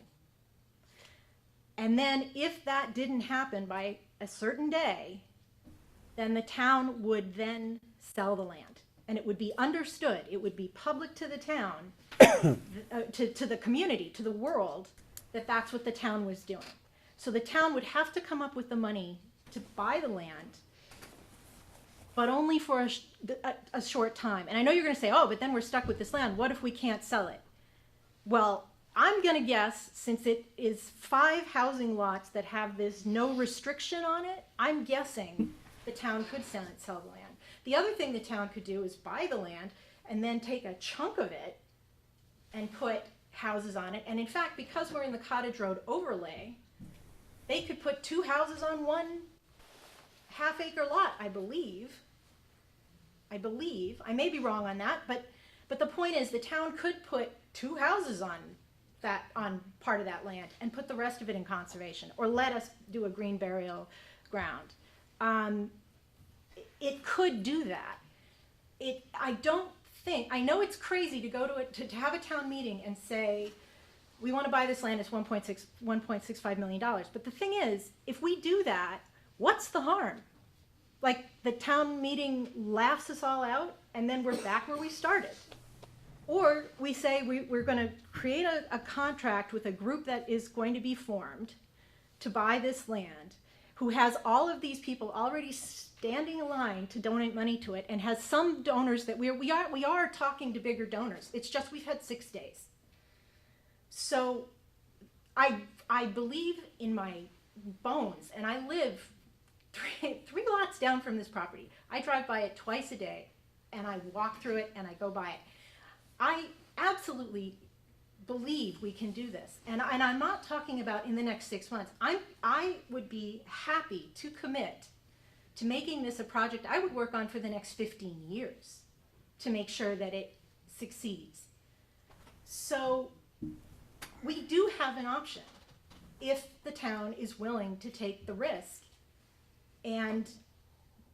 And then if that didn't happen by a certain day, then the town would then sell the land. And it would be understood, it would be public to the town, to the community, to the world, that that's what the town was doing. So the town would have to come up with the money to buy the land, but only for a short time. And I know you're going to say, oh, but then we're stuck with this land. What if we can't sell it? Well, I'm gonna guess, since it is 5 housing lots that have this no restriction on it, I'm guessing the town could sell the land. The other thing the town could do is buy the land and then take a chunk of it and put houses on it. And in fact, because we're in the Cottage Road overlay, they could put 2 houses on 1 half-acre lot, I believe. I may be wrong on that, but the point is, the town could put 2 houses on part of that land and put the rest of it in conservation, or let us do a green burial ground. It could do that. I know it's crazy to go to have a town meeting and say, we want to buy this land, it's $1.65 million. But the thing is, if we do that, what's the harm? Like, the town meeting laughs us all out, and then we're back where we started. Or we say we're going to create a contract with a group that is going to be formed to buy this land, who has all of these people already standing in line to donate money to it, and has some donors that we are talking to bigger donors. It's just we've had 6 days. So I believe in my bones, and I live three lots down from this property. I drive by it twice a day, and I walk through it, and I go by it. I absolutely believe we can do this, and I'm not talking about in the next 6 months. I would be happy to commit to making this a project I would work on for the next 15 years to make sure that it succeeds. So we do have an option if the town is willing to take the risk and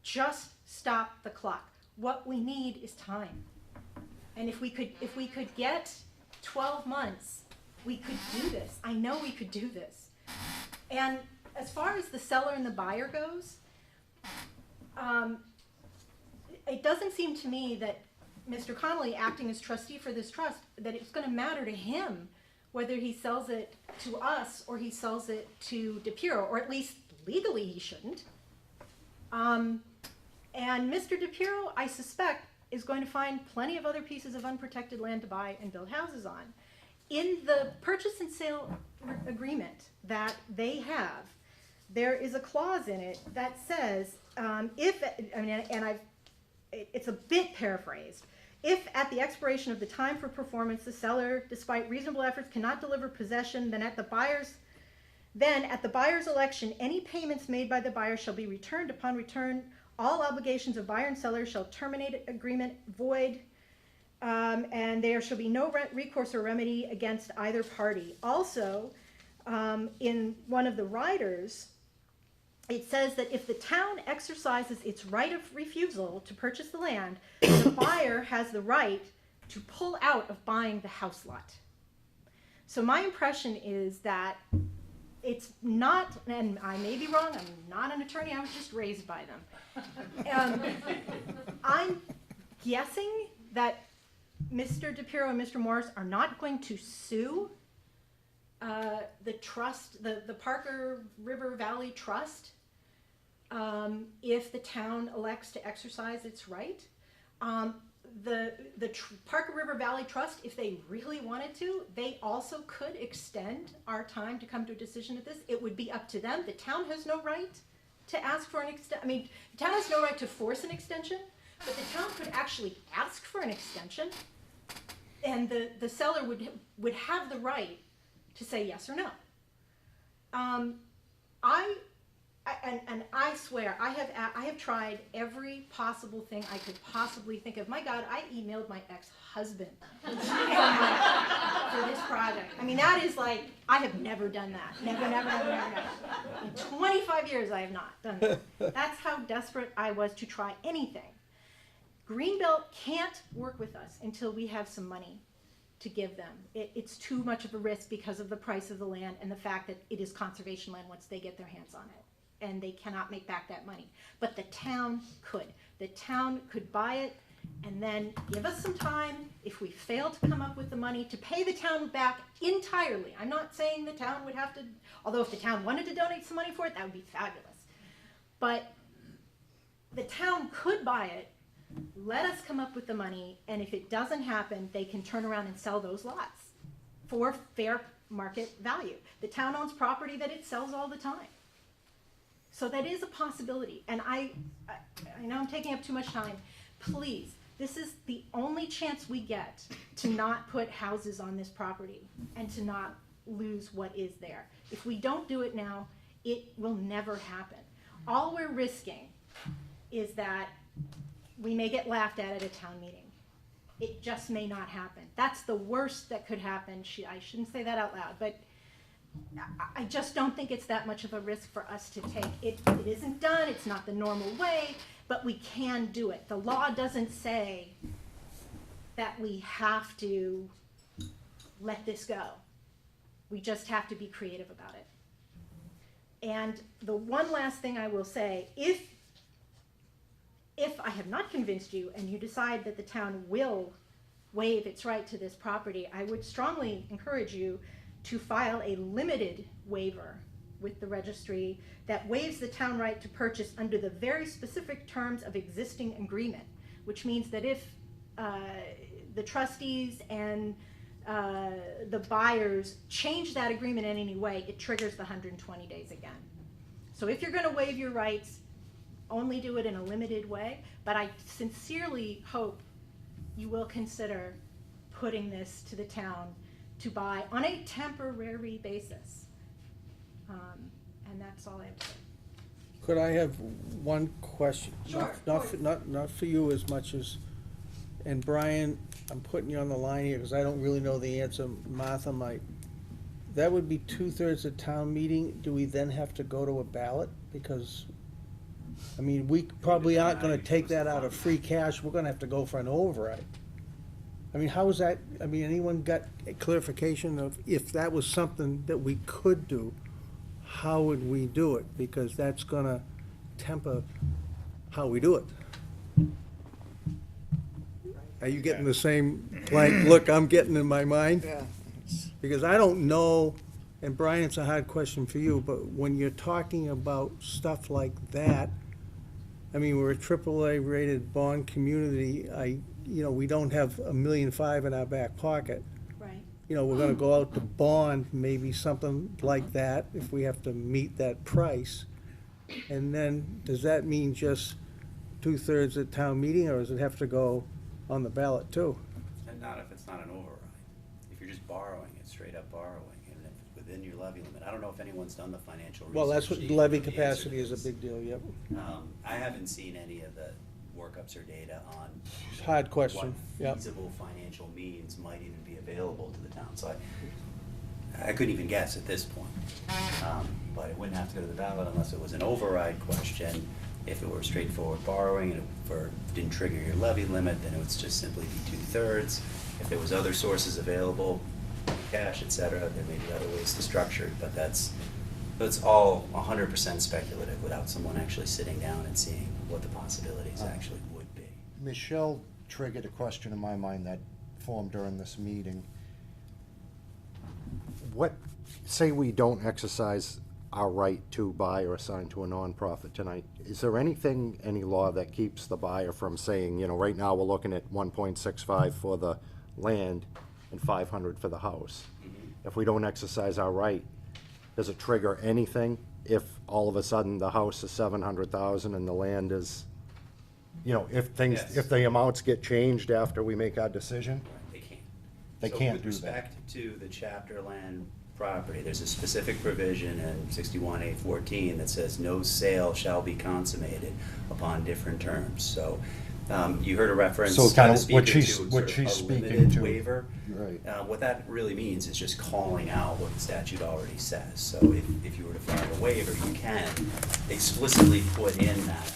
just stop the clock. What we need is time. And if we could get 12 months, we could do this. I know we could do this. And as far as the seller and the buyer goes, it doesn't seem to me that Mr. Connolly, acting as trustee for this trust, that it's going to matter to him whether he sells it to us or he sells it to DePiro, or at least legally he shouldn't. And Mr. DePiro, I suspect, is going to find plenty of other pieces of unprotected land to buy and build houses on. In the purchase and sale agreement that they have, there is a clause in it that says, it's a bit paraphrased, if at the expiration of the time for performance, the seller, despite reasonable efforts, cannot deliver possession, then at the buyer's election, any payments made by the buyer shall be returned. Upon return, all obligations of buyer and seller shall terminate agreement void, and there shall be no recourse or remedy against either party. Also, in one of the riders, it says that if the town exercises its right of refusal to purchase the land, the buyer has the right to pull out of buying the house lot. So my impression is that it's not, and I may be wrong, I'm not an attorney, I was just raised by them. I'm guessing that Mr. DePiro and Mr. Morris are not going to sue the trust, the Parker River Valley Trust, if the town elects to exercise its right. The Parker River Valley Trust, if they really wanted to, they also could extend our time to come to a decision at this. It would be up to them. The town has no right to ask for an extension. I mean, the town has no right to force an extension, but the town could actually ask for an extension, and the seller would have the right to say yes or no. I swear, I have tried every possible thing I could possibly think of. My God, I emailed my ex-husband for this project. I mean, that is like, I have never done that. Never. In 25 years, I have not done that. That's how desperate I was to try anything. Greenbelt can't work with us until we have some money to give them. It's too much of a risk because of the price of the land and the fact that it is conservation land once they get their hands on it. And they cannot make back that money. But the town could. The town could buy it and then give us some time, if we fail to come up with the money, to pay the town back entirely. I'm not saying the town would have to, although if the town wanted to donate some money for it, that would be fabulous. But the town could buy it, let us come up with the money, and if it doesn't happen, they can turn around and sell those lots for fair market value. The town owns property that it sells all the time. So that is a possibility, and I know I'm taking up too much time. Please, this is the only chance we get to not put houses on this property and to not lose what is there. If we don't do it now, it will never happen. All we're risking is that we may get laughed at a town meeting. It just may not happen. That's the worst that could happen. I shouldn't say that out loud, but I just don't think it's that much of a risk for us to take. It isn't done, it's not the normal way, but we can do it. The law doesn't say that we have to let this go. We just have to be creative about it. And the one last thing I will say, if I have not convinced you and you decide that the town will waive its right to this property, I would strongly encourage you to file a limited waiver with the registry that waives the town right to purchase under the very specific terms of existing agreement, which means that if the trustees and the buyers change that agreement in any way, it triggers the 120 days again. So if you're going to waive your rights, only do it in a limited way, but I sincerely hope you will consider putting this to the town to buy on a temporary basis. And that's all I have to say. Could I have one question? Sure, Not for you as much as, and Brian, I'm putting you on the line here because I don't really know the answer. Martha might. That would be 2/3 of town meeting. Do we then have to go to a ballot? Because, I mean, we probably aren't gonna take that out of free cash. We're gonna have to go for an override. I mean, how is that, I mean, anyone got a clarification of if that was something that we could do, how would we do it? Because that's gonna temper how we do it. Are you getting the same blank look I'm getting in my mind? Yeah. Because I don't know, and Brian, it's a hard question for you, but when you're talking about stuff like that, I mean, we're a AAA rated bond community. We don't have $1.5 million in our back pocket. Right. We're gonna go out to bond maybe something like that if we have to meet that price. And then, does that mean just 2/3 at town meeting, or does it have to go on the ballot too? And not if it's not an override. If you're just borrowing, it's straight up borrowing, and if it's within your levy limit. I don't know if anyone's done the financial research. Well, that's what sheet, levy but the capacity answer is a big deal, yep. I haven't seen any of the workups or data on Hard question, what yep. feasible financial means might even be available to the town. So I couldn't even guess at this point. But it wouldn't have to go to the ballot unless it was an override question. If it were straightforward borrowing and it didn't trigger your levy limit, then it would just simply be 2/3. If there was other sources available, cash, et cetera, there may be other ways to structure it, but that's all 100% speculative without someone actually sitting down and seeing what the possibilities actually would be. Michelle triggered a question in my mind that formed during this meeting. Say we don't exercise our right to buy or assign to a nonprofit tonight, is there any law that keeps the buyer from saying, right now we're looking at 1.65 for the land and 500 for the house? If we don't exercise our right, does it trigger anything if all of a sudden the house is 700,000 and the land is, if the amounts get changed after we make our decision? They can't. They So can't do with that. respect to the chapter land property, there's a specific provision in 61A14 that says no sale shall be consummated upon different terms. So you heard a reference So by kind the of speaker what to she's sort of a speaking limited to. waiver. Right. What that really means is just calling out what the statute already says. So if you were to file a waiver, you can explicitly put in that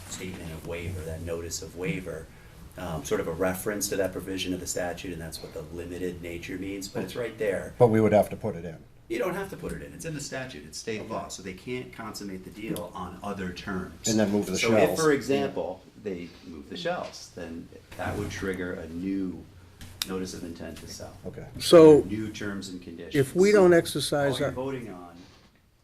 statement of waiver, that notice of waiver, sort of a reference to that provision of the statute, and that's what the limited nature means, but it's right there. But we would have to put it in. You don't have to put it in. It's in the statute. It's state law, so they can't consummate the deal on other terms. And then move the So if, shells. for example, they move the shells, then that would trigger a new notice of intent to sell. Okay. So, New terms and conditions. if we don't exercise All you're our, voting on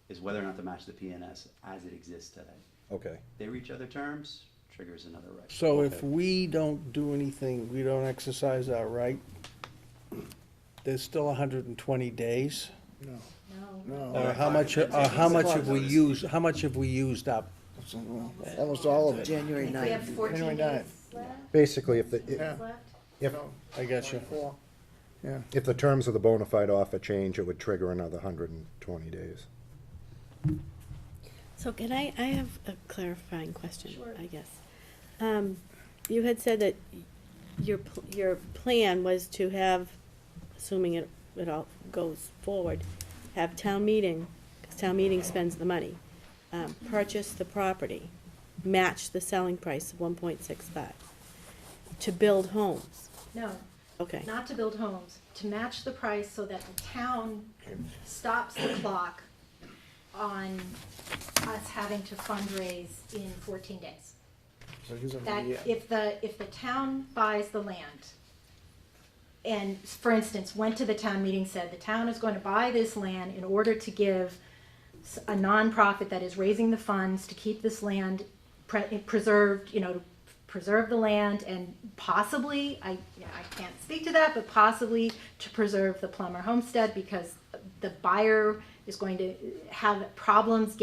is whether or not to match the PNS as it exists today. Okay. They reach other terms, triggers another right. so if we don't do anything, we don't exercise our right, there's still 120 days? No. No. Or how much have we used, how much have we used up? Almost all of it. January We have 9th. 14 January days 9th. left. Basically, if the, Left. if, I got you. Yeah. if the terms of the bona fide offer change, it would trigger another 120 days. So can I have a clarifying question, Sure. I guess. You had said that your plan was to have, assuming it all goes forward, have town meeting, because town meeting spends the money, purchase the property, match the selling price of 1.65, to build homes. No, Okay. not to build homes, to match the price so that the town stops the clock on us having to fundraise in 14 days. So he's over That the, if the town buys the land, and for instance, went to the town meeting, said the town is going to buy this land in order to give a nonprofit that is raising the funds to keep this land preserved, to preserve the land and possibly, I can't speak to that, but possibly to preserve the Plummer homestead because the buyer is going to have problems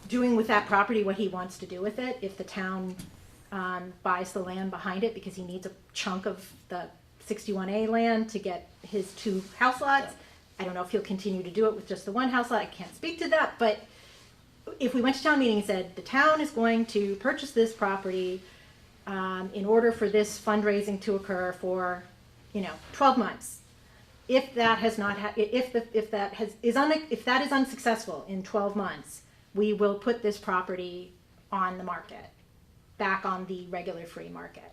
doing with that property what he wants to do with it if the town buys the land behind it because he needs a chunk of the 61A land to get his 2 house lots. I don't know if he'll continue to do it with just the 1 house lot. I can't speak to that, but if we went to town meeting and said the town is going to purchase this property in order for this fundraising to occur for 12 months, if that has not if that is unsuccessful in 12 months, we will put this property on the market, back on the regular free market.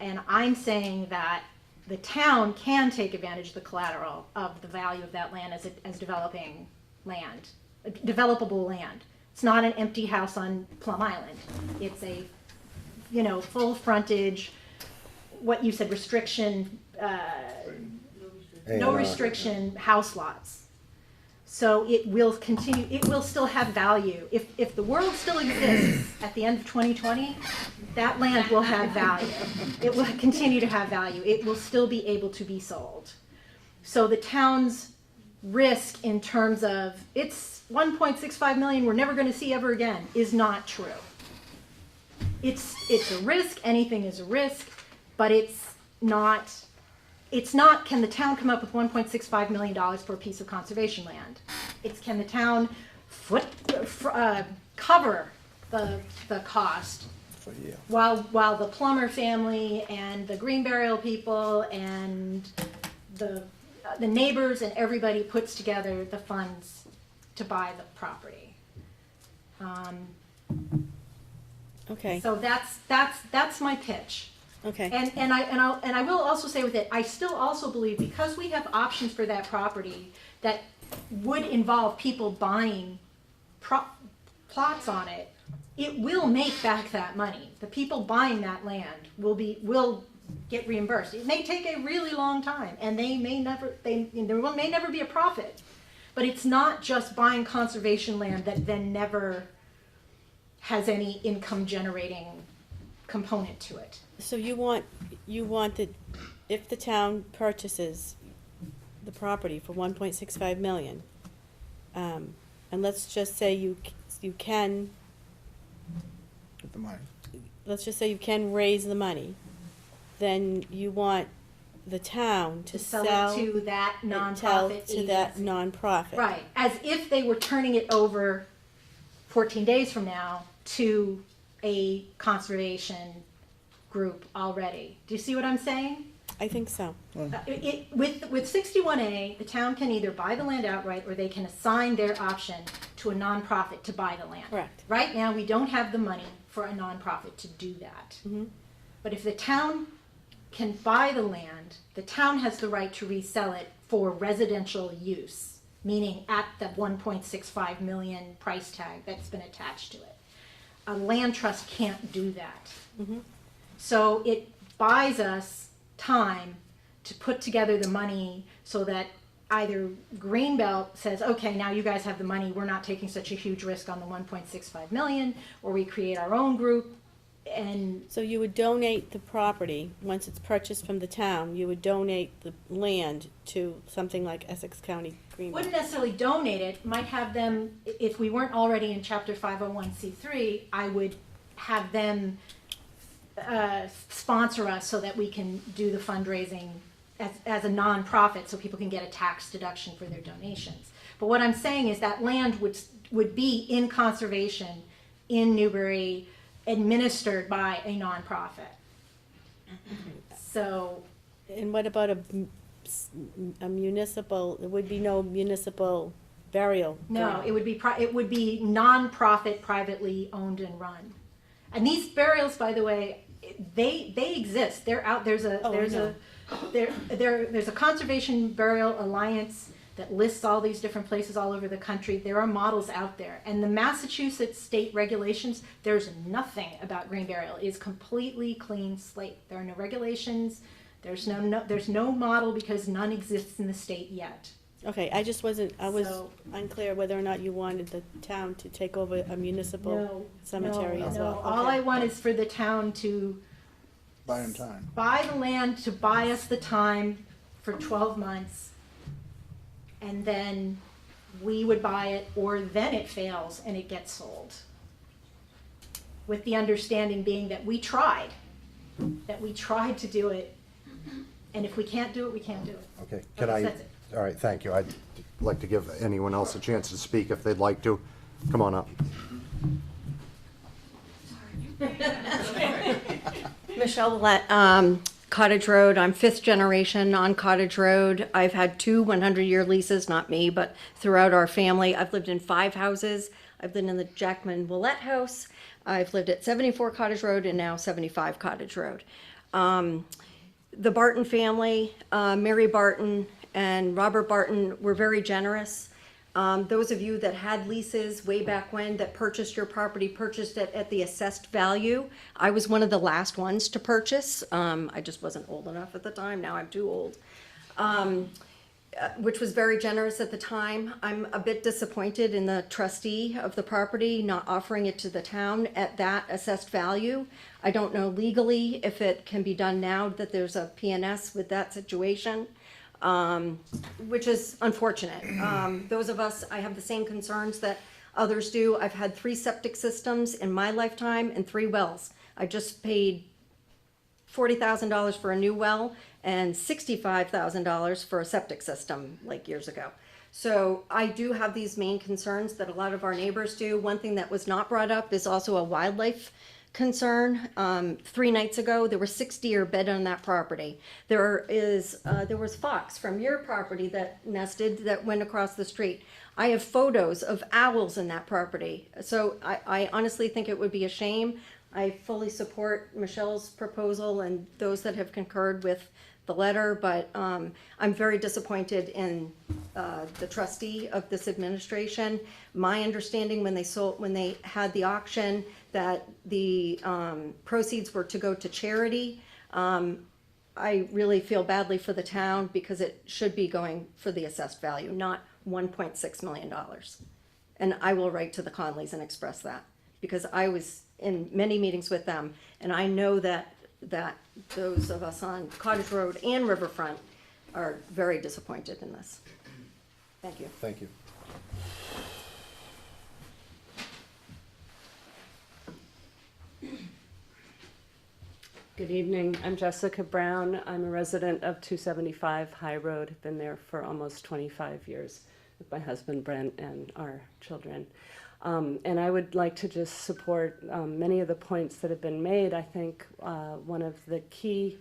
And I'm saying that the town can take advantage of the collateral of the value of that land as developing land, developable land. It's not an empty house on Plum Island. It's a, full frontage, what you said, restriction, no restriction house lots. So it will continue, it will still have value. If the world still exists at the end of 2020, that land will have value. It will continue to have value. It will still be able to be sold. So the town's risk in terms of it's 1.65 million we're never going to see ever again is not true. It's a risk, anything is a risk, but it's not can the town come up with $1.65 million for a piece of conservation land? It's can the town cover the cost while the Plummer family and the Green Burial people and the neighbors and everybody puts together the funds to buy the property. Okay. So that's my pitch. Okay. And I will also say with it, I still also believe because we have options for that property that would involve people buying plots on it, it will make back that money. The people buying that land will get reimbursed. It may take a really long time, and there may never be a profit. But it's not just buying conservation land that then never has any income generating component to it. So you want that if the town purchases the property for 1.65 million, and let's just say you can, Get the money. let's just say you can raise the money, then you want the town to Sell sell it to that to nonprofit that agency. nonprofit. Right, as if they were turning it over 14 days from now to a conservation group already. Do you see what I'm saying? I think so. With 61A, the town can either buy the land outright or they can assign their option to a nonprofit to buy the land. Correct. Right now, we don't have the money for a nonprofit to do that. But if the town can buy the land, the town has the right to resell it for residential use, meaning at the 1.65 million price tag that's been attached to it. A land trust can't do that. So it buys us time to put together the money so that either Greenbelt says, okay, now you guys have the money, we're not taking such a huge risk on the 1.65 million, or we create our own group And so you would donate the property, once it's purchased from the town, you would donate the land to something like Essex County Green Belt? Wouldn't necessarily donate it, might have them, if we weren't already in chapter 501c3, I would have them sponsor us so that we can do the fundraising as a nonprofit, so people can get a tax deduction for their donations. But what I'm saying is that land would be in conservation in Newbury, administered by a nonprofit. So. And what about a municipal, there would be no municipal burial? No, ground? it would be nonprofit, privately owned and run. And these burials, by the way, they exist. They're out. There's a Conservation Burial Alliance that lists all these different places all over the country. There are models out there. And the Massachusetts state regulations, there's nothing about green burial. It is completely clean slate. There are no regulations. There's no model because none exists in the state yet. Okay, I just wasn't, I was So- unclear whether or not you wanted the town to take over a municipal cemetery as well. All Okay. I want is for the town to Buy in time. buy the land, to buy us the time for 12 months, and then we would buy it, or then it fails and it gets sold. With the understanding being that we tried to do it, and if we can't do it, we can't do it. Okay, can I, That's it. all right, thank you. I'd like to give anyone else a chance to speak if they'd like to. Come on up. Michelle Willett, Cottage Road. I'm fifth generation on Cottage Road. I've had 2 100-year leases, not me, but throughout our family. I've lived in 5 houses. I've lived in the Jackman Willett house. I've lived at 74 Cottage Road and now 75 Cottage Road. The Barton family, Mary Barton and Robert Barton, were very generous. Those of you that had leases way back when that purchased your property, purchased it at the assessed value. I was one of the last ones to purchase. I just wasn't old enough at the time. Now I'm too old. Which was very generous at the time. I'm a bit disappointed in the trustee of the property not offering it to the town at that assessed value. I don't know legally if it can be done now that there's a P&S with that situation. Which is unfortunate. Those of us, I have the same concerns that others do. I've had 3 septic systems in my lifetime and 3 wells. I just paid $40,000 for a new well and $65,000 for a septic system like years ago. So I do have these main concerns that a lot of our neighbors do. One thing that was not brought up is also a wildlife concern. 3 nights ago, there were 6 deer bed on that property. There was fox from your property that nested that went across the street. I have photos of owls in that property. So I honestly think it would be a shame. I fully support Michelle's proposal and those that have concurred with the letter, but I'm very disappointed in the trustee of this administration. My understanding when they had the auction that the proceeds were to go to charity. I really feel badly for the town because it should be going for the assessed value, not $1.6 million. And I will write to the Conleys and express that because I was in many meetings with them, and I know that those of us on Cottage Road and Riverfront are very disappointed in this. Thank you. Thank you. Good evening. I'm Jessica Brown. I'm a resident of 275 High Road. I've been there for almost 25 years with my husband Brent and our children. And I would like to just support many of the points that have been made. I think one of the key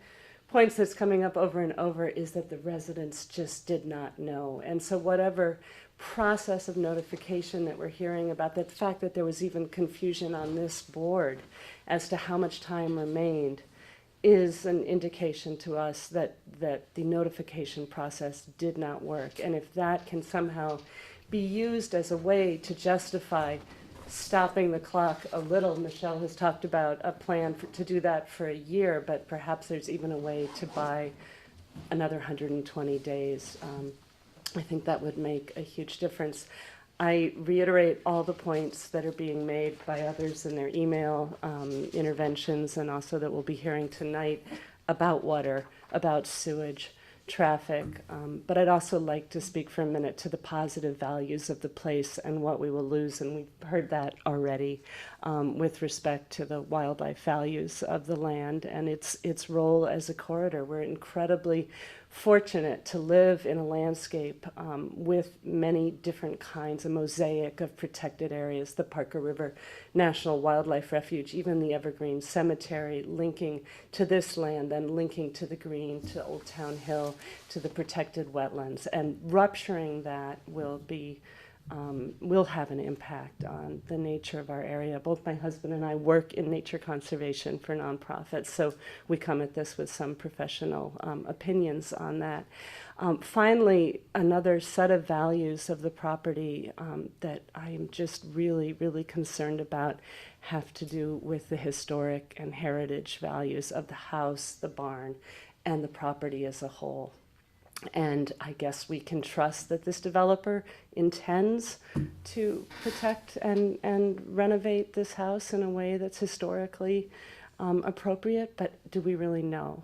points that's coming up over and over is that the residents just did not know. And so whatever process of notification that we're hearing about, the fact that there was even confusion on this board as to how much time remained is an indication to us that the notification process did not work. And if that can somehow be used as a way to justify stopping the clock a little, Michelle has talked about a plan to do that for a year, but perhaps there's even a way to buy another 120 days. I think that would make a huge difference. I reiterate all the points that are being made by others in their email interventions, and also that we'll be hearing tonight about water, about sewage, traffic. But I'd also like to speak for a minute to the positive values of the place and what we will lose, and we've heard that already with respect to the wildlife values of the land and its role as a corridor. We're incredibly fortunate to live in a landscape with many different kinds, a mosaic of protected areas, the Parker River National Wildlife Refuge, even the Evergreen Cemetery, linking to this land and linking to the green, to Old Town Hill, to the protected wetlands. And rupturing that will have an impact on the nature of our area. Both my husband and I work in nature conservation for nonprofits, so we come at this with some professional opinions on that. Finally, another set of values of the property that I am just really, really concerned about have to do with the historic and heritage values of the house, the barn, and the property as a whole. And I guess we can trust that this developer intends to protect and renovate this house in a way that's historically appropriate, but do we really know?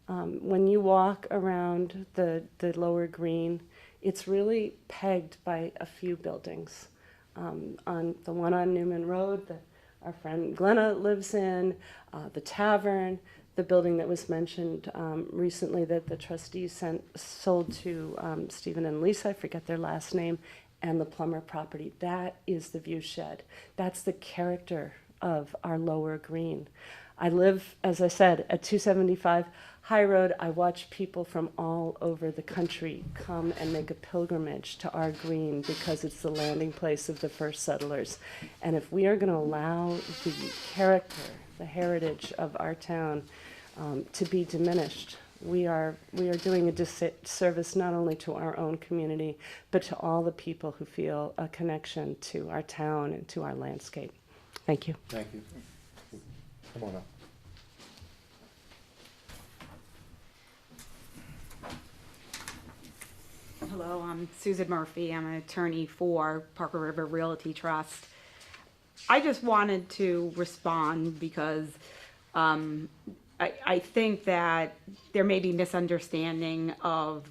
When you walk around the lower green, it's really pegged by a few buildings. On the one on Newman Road that our friend Glenna lives in, the tavern, the building that was mentioned recently that the trustees sold to Stephen and Lisa, I forget their last name, and the Plummer property. That is the view shed. That's the character of our lower green. I live, as I said, at 275 High Road. I watch people from all over the country come and make a pilgrimage to our green because it's the landing place of the first settlers. And if we are going to allow the character, the heritage of our town to be diminished, we are doing a disservice not only to our own community, but to all the people who feel a connection to our town and to our landscape. Thank you. Thank you. Come on up. Hello, I'm Susan Murphy. I'm an attorney for Parker River Realty Trust. I just wanted to respond because I think that there may be misunderstanding of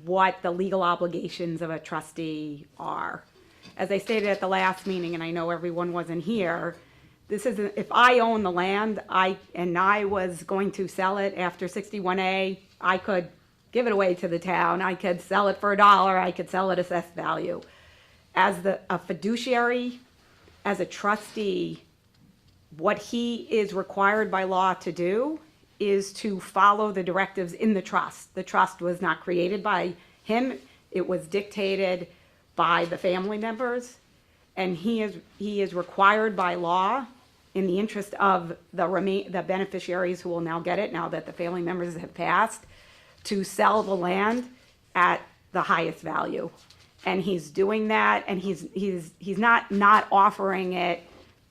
what the legal obligations of a trustee are. As I stated at the last meeting, and I know everyone wasn't here, this isn't, if I own the land, and I was going to sell it after 61A, I could give it away to the town. I could sell it for $1. I could sell it assessed value. As a fiduciary, as a trustee, what he is required by law to do is to follow the directives in the trust. The trust was not created by him. It was dictated by the family members. And he is required by law, in the interest of the beneficiaries who will now get it, now that the family members have passed, to sell the land at the highest value. And he's doing that, and he's not offering it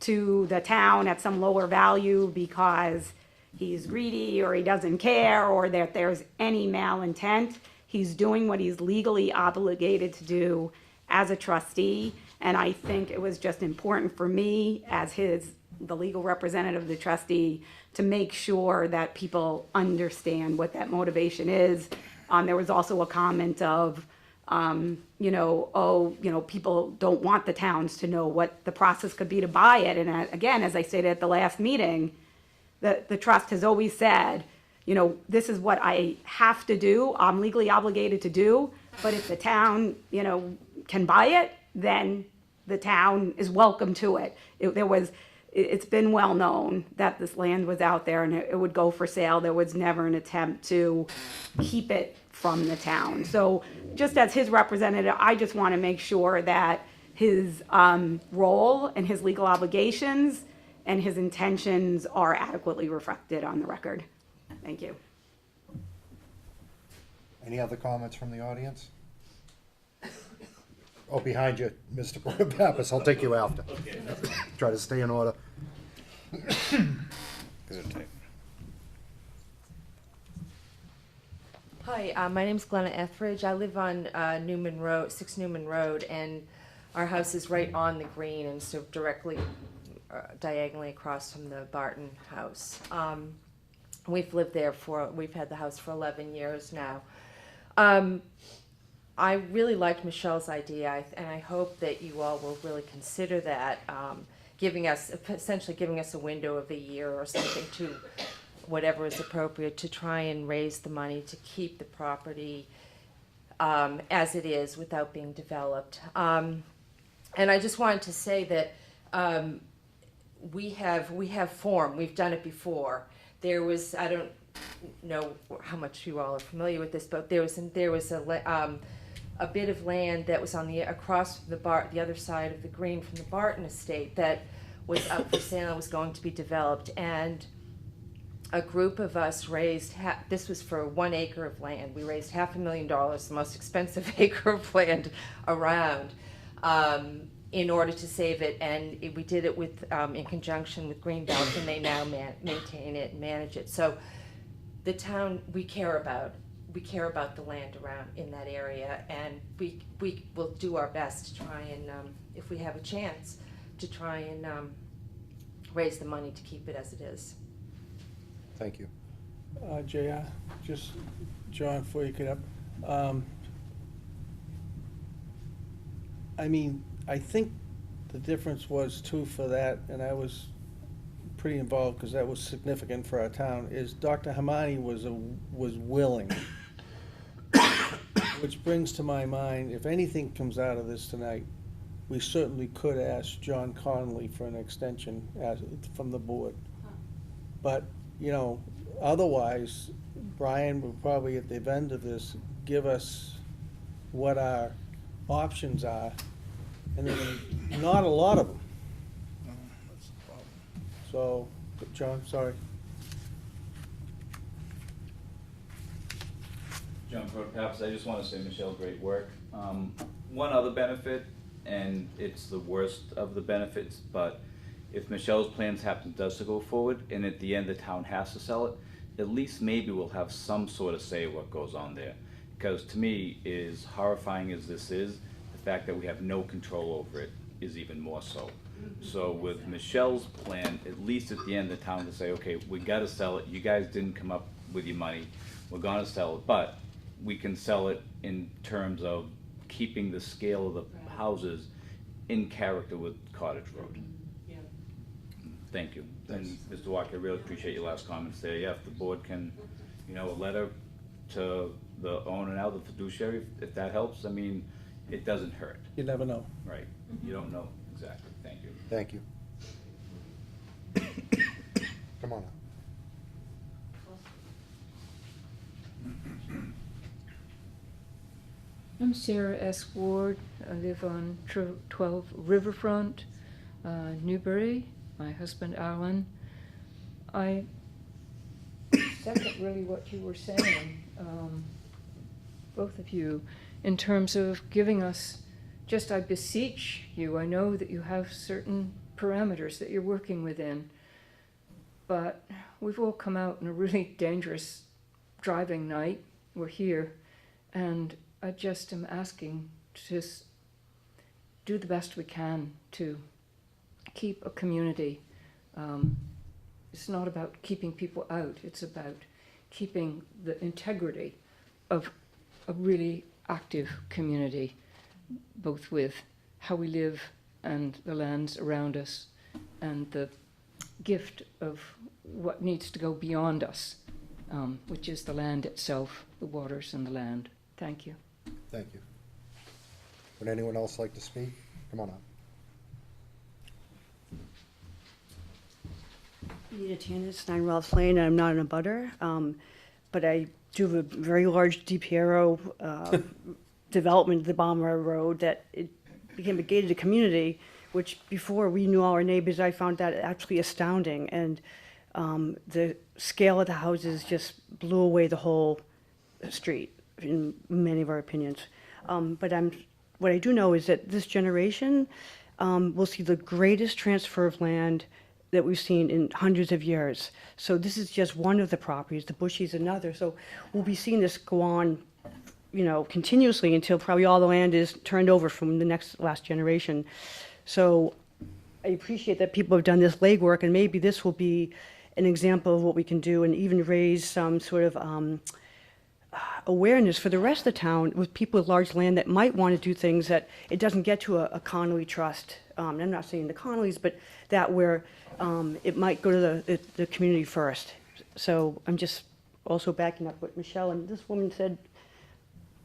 to the town at some lower value because he's greedy or he doesn't care or that there's any malintent. He's doing what he's legally obligated to do as a trustee, and I think it was just important for me as the legal representative of the trustee to make sure that people understand what that motivation is. There was also a comment of, people don't want the towns to know what the process could be to buy it. And again, as I stated at the last meeting, the trust has always said, this is what I have to do, I'm legally obligated to do, but if the town, can buy it, then the town is welcome to it. It's been well known that this land was out there and it would go for sale. There was never an attempt to keep it from the town. So just as his representative, I just want to make sure that his role and his legal obligations and his intentions are adequately reflected on the record. Thank you. Any other comments from the audience? Oh, behind you, Mr. Pappas, I'll take you after. Try to stay in order. Good. Hi, my name's Glenna Etheridge. I live on Newman Road, 6 Newman Road, and Our house is right on the green and so directly, diagonally across from the Barton house. We've lived there we've had the house for 11 years now. I really liked Michelle's idea, and I hope that you all will really consider that, essentially giving us a window of a year or something to whatever is appropriate to try and raise the money to keep the property as it is without being developed. And I just wanted to say that we have form. We've done it before. There was, I don't know how much you all are familiar with this, but there was a bit of land that was across from the other side of the green from the Barton estate that was up for sale and was going to be developed. And a group of us raised, this was for 1 acre of land. We raised $500,000, the most expensive acre of land around, in order to save it. And we did it with, in conjunction with Greenbelt, and they now maintain it and manage it. So the town, we care about the land around in that area, and we will do our best to try and, if we have a chance, to try and raise the money to keep it as it is. Thank you. JR, just, John, before you get up, I mean, I think the difference was too for that, and I was pretty involved because that was significant for our town, is Dr. Hamani was willing. Which brings to my mind, if anything comes out of this tonight, we certainly could ask John Connolly for an extension from the board. But, you know, otherwise, Brian will probably at the end of this give us what our options are, and there are not a lot of them. So, John, sorry. John Protaps, I just want to say, Michelle, great work. One other benefit, and it's the worst of the benefits, but if Michelle's plans does to go forward, and at the end the town has to sell it, at least maybe we'll have some sort of say what goes on there. Because to me, as horrifying as this is, the fact that we have no control over it is even more so. So with Michelle's plan, at least at the end, the town will say, okay, we gotta sell it, you guys didn't come up with your money, we're gonna sell it, but we can sell it in terms of keeping the scale of the houses in character with Cottage Road. Yeah. Thank you. And Mr. Walker, I really appreciate your last comments there. Yeah, if the board can, you know, a letter to the owner now, the fiduciary, if that helps, I mean, it doesn't hurt. You never know. Right. You don't know exactly. Thank you. Thank you. Come on up. I'm Sarah S. Ward. I live on 12 Riverfront, Newbury. My husband, Alan. I second really what you were saying, both of you, in terms of giving us, just I beseech you, I know that you have certain parameters that you're working within, but we've all come out in a really dangerous driving night. We're here, and I just am asking to just do the best we can to keep a community. It's not about keeping people out, it's about keeping the integrity of a really active community, both with how we live and the lands around us, and the gift of what needs to go beyond us, which is the land itself, the waters and the land. Thank you. Thank you. Would anyone else like to speak? Come on up. Nita Tanis, 9 Ralph Lane. I'm not in a butter, but I do have a very large DPRO development at the Balmer Road that it became a gated community, which before we knew all our neighbors, I found that actually astounding. And the scale of the houses just blew away the whole street, in many of our opinions. But what I do know is that this generation will see the greatest transfer of land that we've seen in hundreds of years. So this is just one of the properties, the Bushy's another. So we'll be seeing this go on, continuously until probably all the land is turned over from the last generation. So I appreciate that people have done this legwork, and maybe this will be an example of what we can do, and even raise some sort of awareness for the rest of the town with people with large land that might want to do things that it doesn't get to a Connolly trust. I'm not saying the Connollys, but that where it might go to the community first. So I'm just also backing up what Michelle and this woman said.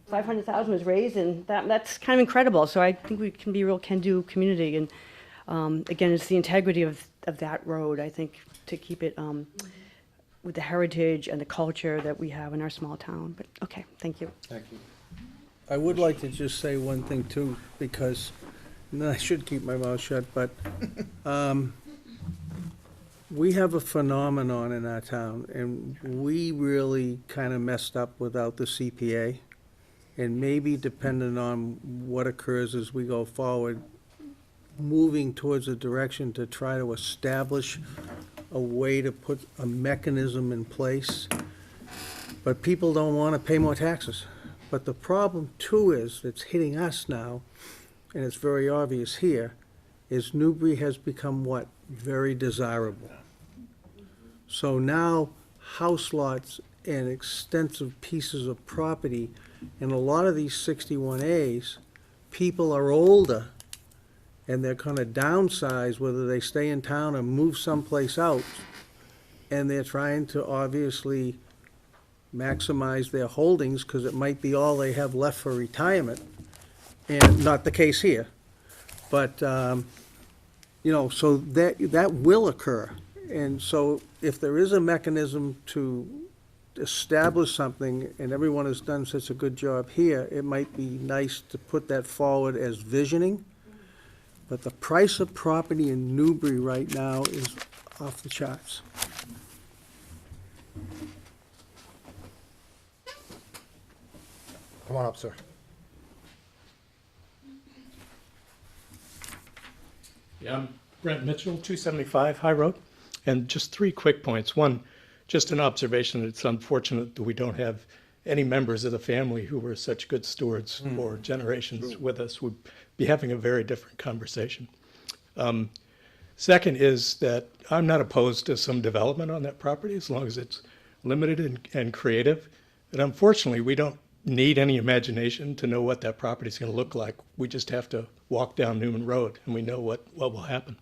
500,000 was raised, and that's kind of incredible. So I think we can be a real can-do community. And again, it's the integrity of that road, I think, to keep it with the heritage and the culture that we have in our small town. But okay, thank you. Thank you. I would like to just say one thing too, because, and I should keep my mouth shut, but we have a phenomenon in our town, and we really kind of messed up without the CPA. And maybe depending on what occurs as we go forward, moving towards a direction to try to establish a way to put a mechanism in place. But people don't want to pay more taxes. But the problem too is, it's hitting us now, and it's very obvious here, is Newbury has become what? Very desirable. So now house lots and extensive pieces of property, and a lot of these 61As, people are older and they're gonna downsize, whether they stay in town or move someplace out. And they're trying to obviously maximize their holdings, because it might be all they have left for retirement. And not the case here. But, so that will occur. And so if there is a mechanism to establish something, and everyone has done such a good job here, it might be nice to put that forward as visioning. But the price of property in Newbury right now is off the charts. Come on up, sir. Yeah, I'm Brent Mitchell, 275 High Road. And just 3 quick points. One, just an observation. It's unfortunate that we don't have any members of the family who were such good stewards for generations with us. We'd be having a very different conversation. Second is that I'm not opposed to some development on that property as long as it's limited and creative. But unfortunately, we don't need any imagination to know what that property is going to look like. We just have to walk down Newman Road and we know what will happen.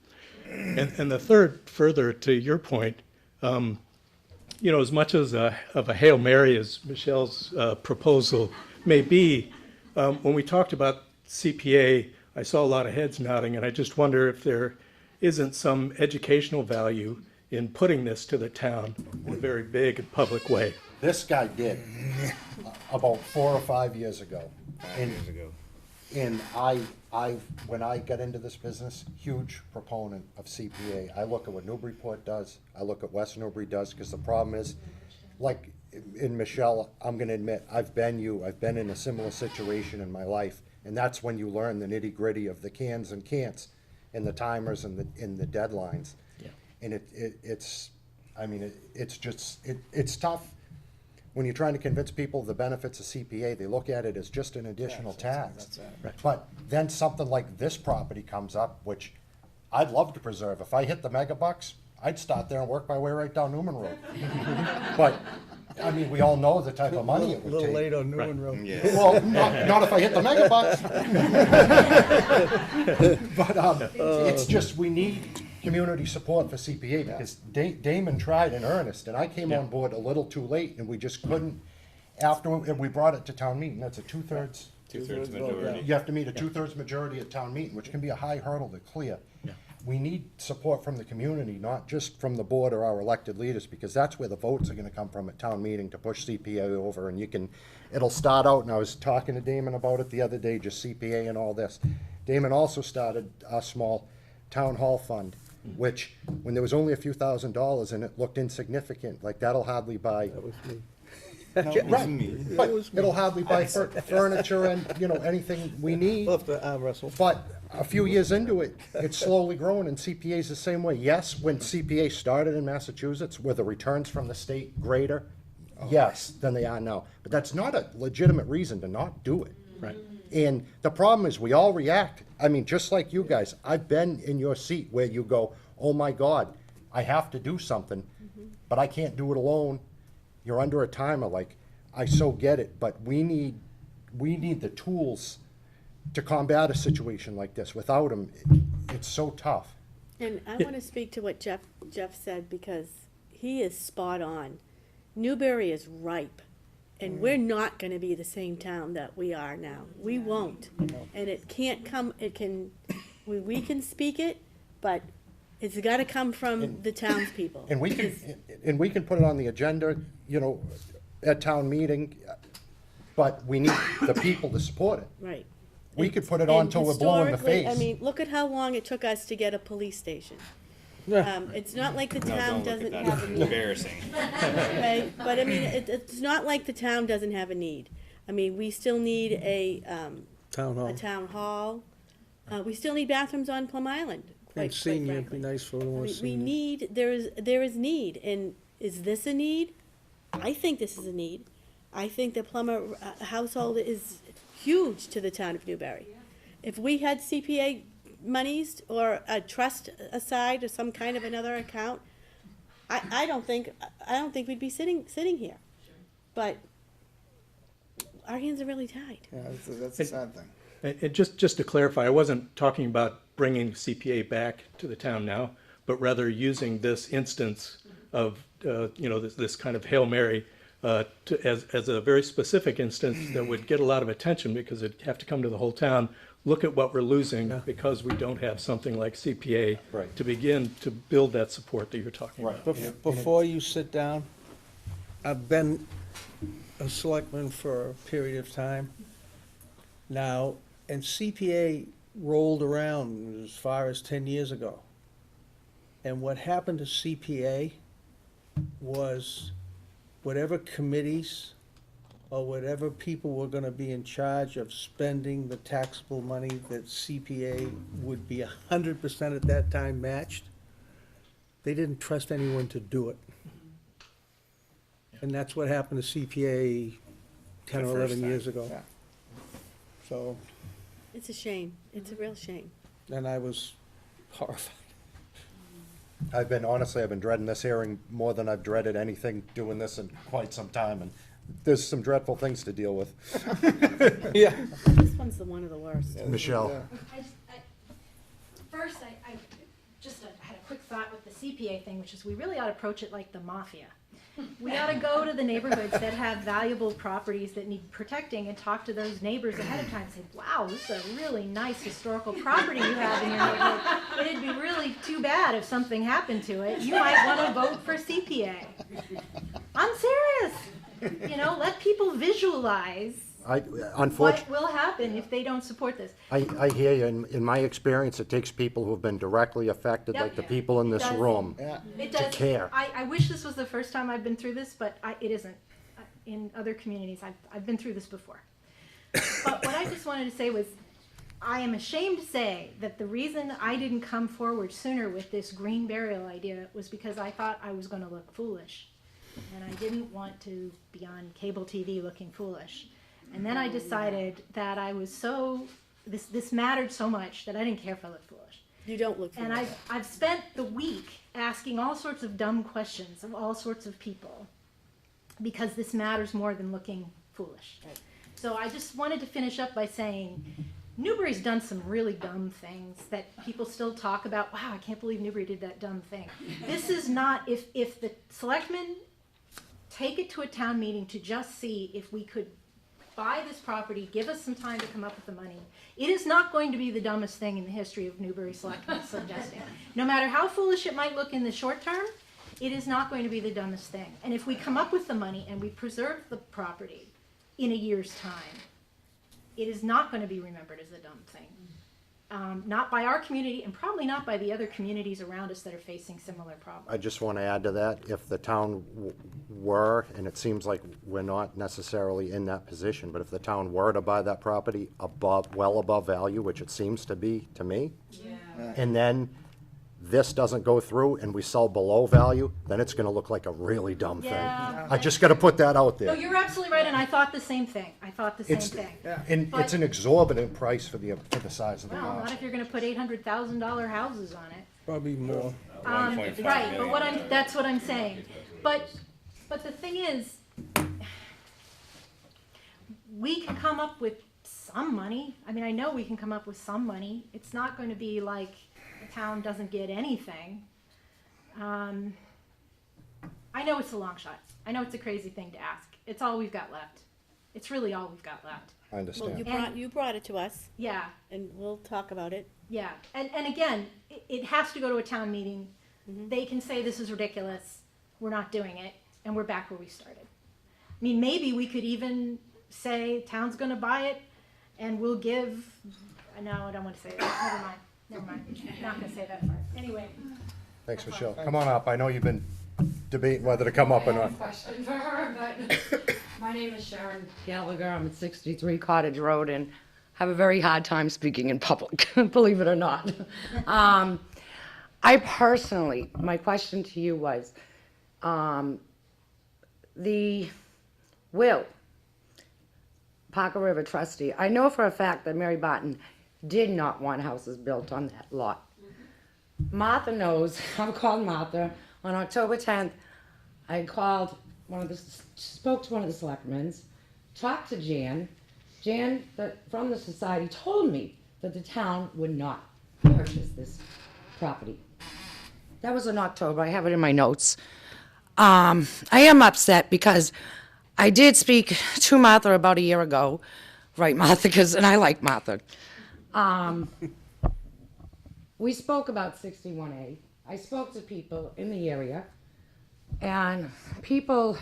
And the third, further to your point, as much as of a Hail Mary as Michelle's proposal may be, when we talked about CPA, I saw a lot of heads nodding, and I just wonder if there isn't some educational value in putting this to the town in a very big and public way. This guy did about 4 or 5 years ago. 5 years ago. And when I got into this business, huge proponent of CPA. I look at what Newburyport does, I look at West Newbury does, because the problem is, like in Michelle, I'm gonna admit, I've been in a similar situation in my life, and that's when you learn the nitty gritty of the cans and can'ts, and the timers and the deadlines. Yeah. And it's tough. When you're trying to convince people of the benefits of CPA, they look at it as just an additional tax. Right. But then something like this property comes up, which I'd love to preserve. If I hit the mega bucks, I'd start there and work my way right down Newman Road. But, I mean, we all know the type of money it would A little take. late on Newman Road. Yeah. Well, not if I hit the mega bucks. But it's just, we need community support for CPA, because Damon tried in earnest, and I came on board a little too late, and we just couldn't, and we brought it to town meeting. That's a two-thirds. Two-thirds majority. You have to meet a two-thirds majority at town meeting, which can be a high hurdle to clear. Yeah. We need support from the community, not just from the board or our elected leaders, because that's where the votes are gonna come from at town meeting to push CPA over, and it'll start out, and I was talking to Damon about it the other day, just CPA and all this. Damon also started a small town hall fund, which, when there was only a few $1,000s and it looked insignificant, like that'll hardly buy. That was me. Right, but it'll hardly buy furniture and, anything we need. We'll have to arm wrestle. But a few years into it, it's slowly growing, and CPA's the same way. Yes, when CPA started in Massachusetts, were the returns from the state greater? yes, than they are now. But that's not a legitimate reason to not do it. Right. And the problem is, we all react. I mean, just like you guys, I've been in your seat where you go, oh my God, I have to do something, but I can't do it alone. You're under a timer, like, I so get it, but we need the tools to combat a situation like this. Without them, it's so tough. And I want to speak to what Jeff said, because he is spot on. Newbury is ripe, and we're not going to be the same town that we are now. We won't. And it can't come, we can speak it, but it's got to come from the townspeople. And we can put it on the agenda, you know, at town meeting, but we need the people to support it. Right. We could put it on And till we're blue in the historically, face. I mean, look at how long it took us to get a police station. It's not like the town doesn't have a need. Embarrassing. Okay, but I mean, it's not like the town doesn't have a need. I mean, we still need a town hall. We still need bathrooms on Plum Island, And quite senior, it'd frankly. be nice for more We senior. need, there is need, and is this a need? I think this is a need. I think the Plummer household is huge to the town of Newbury. If we had CPA monies or a trust aside or some kind of another account, I don't think we'd be sitting here. But our hands are really tied. Yeah, that's a sad thing. And just to clarify, I wasn't talking about bringing CPA back to the town now, but rather using this instance of, you know, this kind of Hail Mary as a very specific instance that would get a lot of attention, because it'd have to come to the whole town. Look at what we're losing because we don't have something like CPA to begin to build that support that you're talking about. Before you sit down, I've been a selectman for a period of time now, and CPA rolled around as far as 10 years ago. And what happened to CPA was whatever committees or whatever people were gonna be in charge of spending the taxable money that CPA would be 100% at that time matched, they didn't trust anyone to do it. And that's what happened to CPA 10 or 11 years ago. So, It's a shame. It's a real shame. and I was horrified. I've been dreading this hearing more than I've dreaded anything doing this in quite some time, and there's some dreadful things to deal with. Yeah. This one's one of the worst. Michelle. First, I had a quick thought with the CPA thing, which is we really ought to approach it like the mafia. We ought to go to the neighborhoods that have valuable properties that need protecting and talk to those neighbors ahead of time and say, wow, this is a really nice historical property you have in your neighborhood. It'd be really too bad if something happened to it. You might want to vote for CPA. I'm serious. You know, let people visualize what will happen if they don't support this. I hear you. In my experience, it takes people who have been directly affected, Yep. like the people in this It does. room, It to does. care. I wish this was the first time I've been through this, but it isn't. In other communities, I've been through this before. But what I just wanted to say was, I am ashamed to say that the reason I didn't come forward sooner with this green burial idea was because I thought I was going to look foolish. And I didn't want to be on cable TV looking foolish. And then I decided that I was this mattered so much that I didn't care if I looked foolish. You don't look foolish. And I've spent the week asking all sorts of dumb questions of all sorts of people because this matters more than looking foolish. So I just wanted to finish up by saying Newbury's done some really dumb things that people still talk about. Wow, I can't believe Newbury did that dumb thing. This is not, if the selectmen take it to a town meeting to just see if we could buy this property, give us some time to come up with the money. It is not going to be the dumbest thing in the history of Newbury Selectmen suggesting. No matter how foolish it might look in the short term, it is not going to be the dumbest thing. And if we come up with the money and we preserve the property in a year's time, it is not going to be remembered as a dumb thing. Not by our community and probably not by the other communities around us that are facing similar problems. I just want to add to that, if the town were, and it seems like we're not necessarily in that position, but if the town were to buy that property well above value, which it seems to be to me, and then this doesn't go through and we sell below value, then it's gonna look like a really dumb thing. Yeah. I just gotta put that out No, there. you're absolutely right, and I thought the same thing. I thought the same It's, thing. and But- it's an exorbitant price for the size of the Well, not house. if you're gonna put $800,000 houses on it. Probably more. Right, but that's what I'm saying. But the thing is, we can come up with some money. I mean, I know we can come up with some money. It's not going to be like the town doesn't get anything. I know it's a long shot. I know it's a crazy thing to ask. It's all we've got left. It's really all we've got left. I Well, understand. you brought it to us, Yeah, and we'll talk about it. yeah. And again, it has to go to a town meeting. They can say this is ridiculous. We're not doing it, and we're back where we started. I mean, maybe we could even say town's going to buy it, and we'll give. No, I don't want to say that. Never mind. Not going to say that part. Anyway. Thanks, Michelle. Come on up. I know you've been debating whether to come up or I have not. a question for her, but my name is Sharon Gallagher. I'm at 63 Cottage Road and have a very hard time speaking in public, believe it or not. I personally, my question to you was, the will, Parker River trustee, I know for a fact that Mary Barton did not want houses built on that lot. Martha knows. I've called Martha on October 10th. I called spoke to one of the selectmen, talked to Jan. Jan, from the society, told me that the town would not purchase this property. That was in October. I have it in my notes. I am upset because I did speak to Martha about a year ago. Right, Martha, and I like Martha. We spoke about 61A. I spoke to people in the area, and people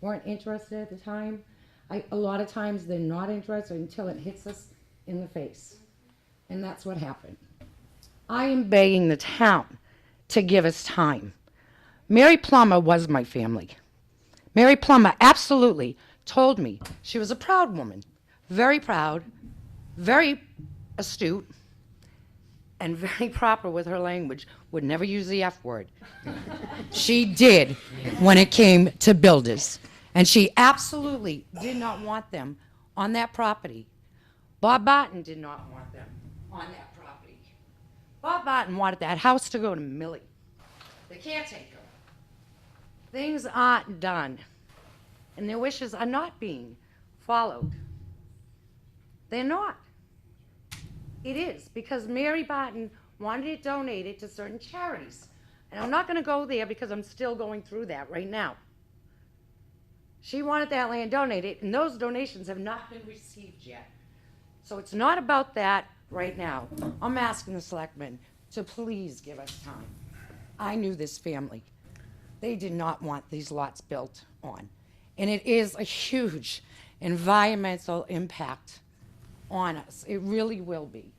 weren't interested at the time. A lot of times they're not interested until it hits us in the face. And that's what happened. I am begging the town to give us time. Mary Plummer was my family. Mary Plummer absolutely told me she was a proud woman, very proud, very astute, and very proper with her language, would never use the F word. She did when it came to builders. And she absolutely did not want them on that property. Bob Barton did not want them on that property. Bob Barton wanted that house to go to Millie, the caretaker. Things aren't done, and their wishes are not being followed. They're not. It is, because Mary Barton wanted it donated to certain charities. And I'm not going to go there because I'm still going through that right now. She wanted that land donated, and those donations have not been received yet. So it's not about that right now. I'm asking the selectmen to please give us time. I knew this family. They did not want these lots built on. And it is a huge environmental impact on us. It really will be.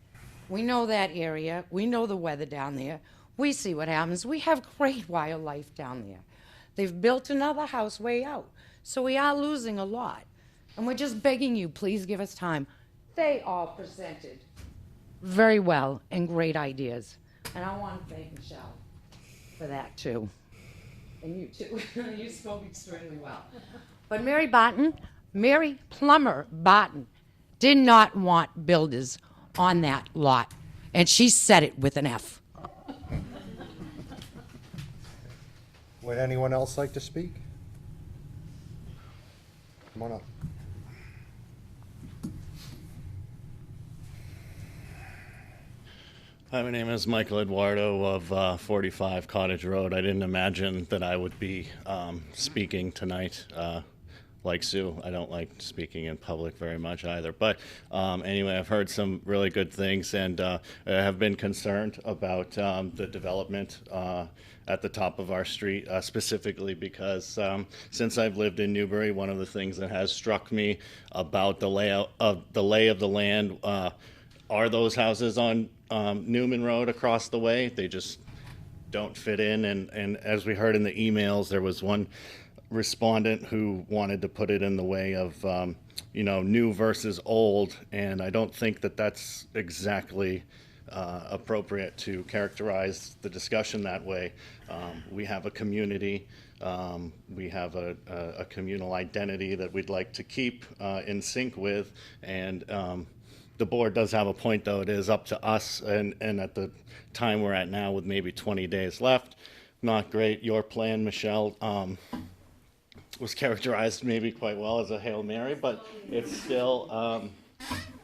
We know that area. We know the weather down there. We see what happens. We have great wildlife down there. They've built another house way out. So we are losing a lot. And we're just begging you, please give us time. They all presented very well and great ideas. And I want to thank Michelle for that too. And you too. You spoke extremely well. But Mary Plummer Barton did not want builders on that lot. And she said it with an F. Would anyone else like to speak? Come on up. Hi, my name is Michael Eduardo of 45 Cottage Road. I didn't imagine that I would be speaking tonight. Like Sue, I don't like speaking in public very much either. But anyway, I've heard some really good things, and I have been concerned about the development at the top of our street, specifically because since I've lived in Newbury, one of the things that has struck me about the layout of the lay of the land are those houses on Newman Road across the way. They just don't fit in, and as we heard in the emails, there was one respondent who wanted to put it in the way of new versus old, and I don't think that that's exactly appropriate to characterize the discussion that way. We have a community, we have a communal identity that we'd like to keep in sync with, and the board does have a point, though. It is up to us, and at the time we're at now with maybe 20 days left, not great. Your plan, Michelle, was characterized maybe quite well as a Hail Mary, but it's still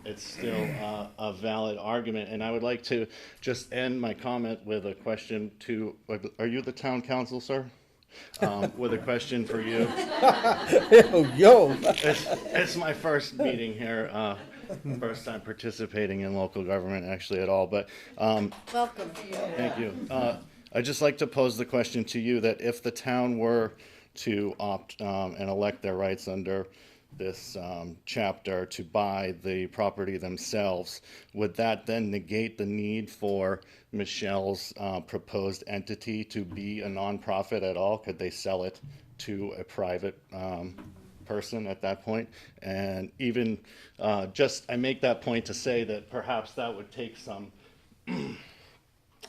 a valid argument. And I would like to just end my comment with a question to, are you the town council, sir? With a question for you. Yo! It's my first meeting here, first time participating in local government actually at all, but Welcome. thank you. I'd just like to pose the question to you that if the town were to opt and elect their rights under this chapter to buy the property themselves, would that then negate the need for Michelle's proposed entity to be a nonprofit at all? Could they sell it to a private person at that point? And even I make that point to say that perhaps that would take some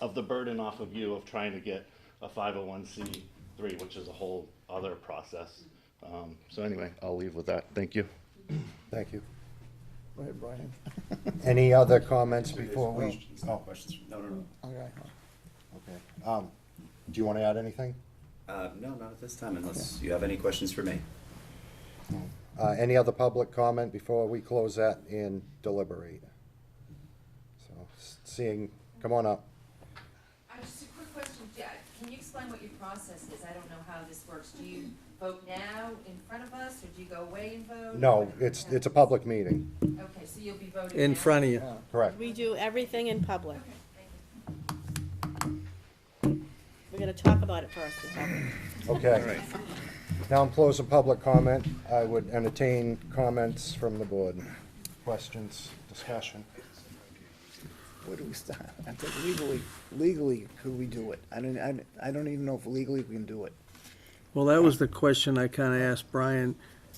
of the burden off of you of trying to get a 501c3, which is a whole other process. So anyway, I'll leave with that. Thank you. Thank you. Go ahead, Brian. Any other comments before we? Oh, Questions? No. Okay. okay. Do you want to add anything? No, not at this time, unless you have any questions for me. Any other public comment before we close that and deliberate? So, seeing, come on up. Just a quick question, can you explain what your process is? I don't know how this works. Do you vote now in front of us, or do you go away and vote? No, it's a public meeting. Okay, so you'll be voting In now? front of you. Correct. We do everything in public. Okay, thank you. We're gonna talk about it first in public. Okay. Now I'm closing public comment. I would entertain comments from the board. Questions, discussion. Where do we start? I think legally, could we do it? I don't even know if legally we can do it. Well, that was the question I kind of asked Brian.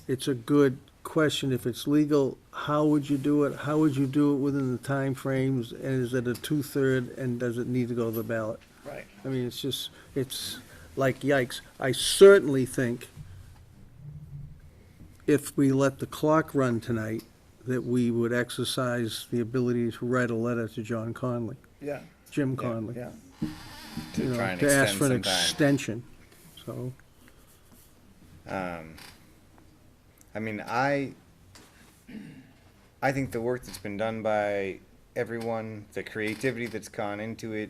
It's a good question. If it's legal, how would you do it? How would you do it within the time frames? And is it a 2/3, and does it need to go to the ballot? Right. I mean, it's like yikes. I certainly think if we let the clock run tonight, that we would exercise the ability to write a letter to John Conley, Yeah, Jim Conley. yeah. you know, try and to ask extend for an some time. extension. So, I mean, I think the work that's been done by everyone, the creativity that's gone into it,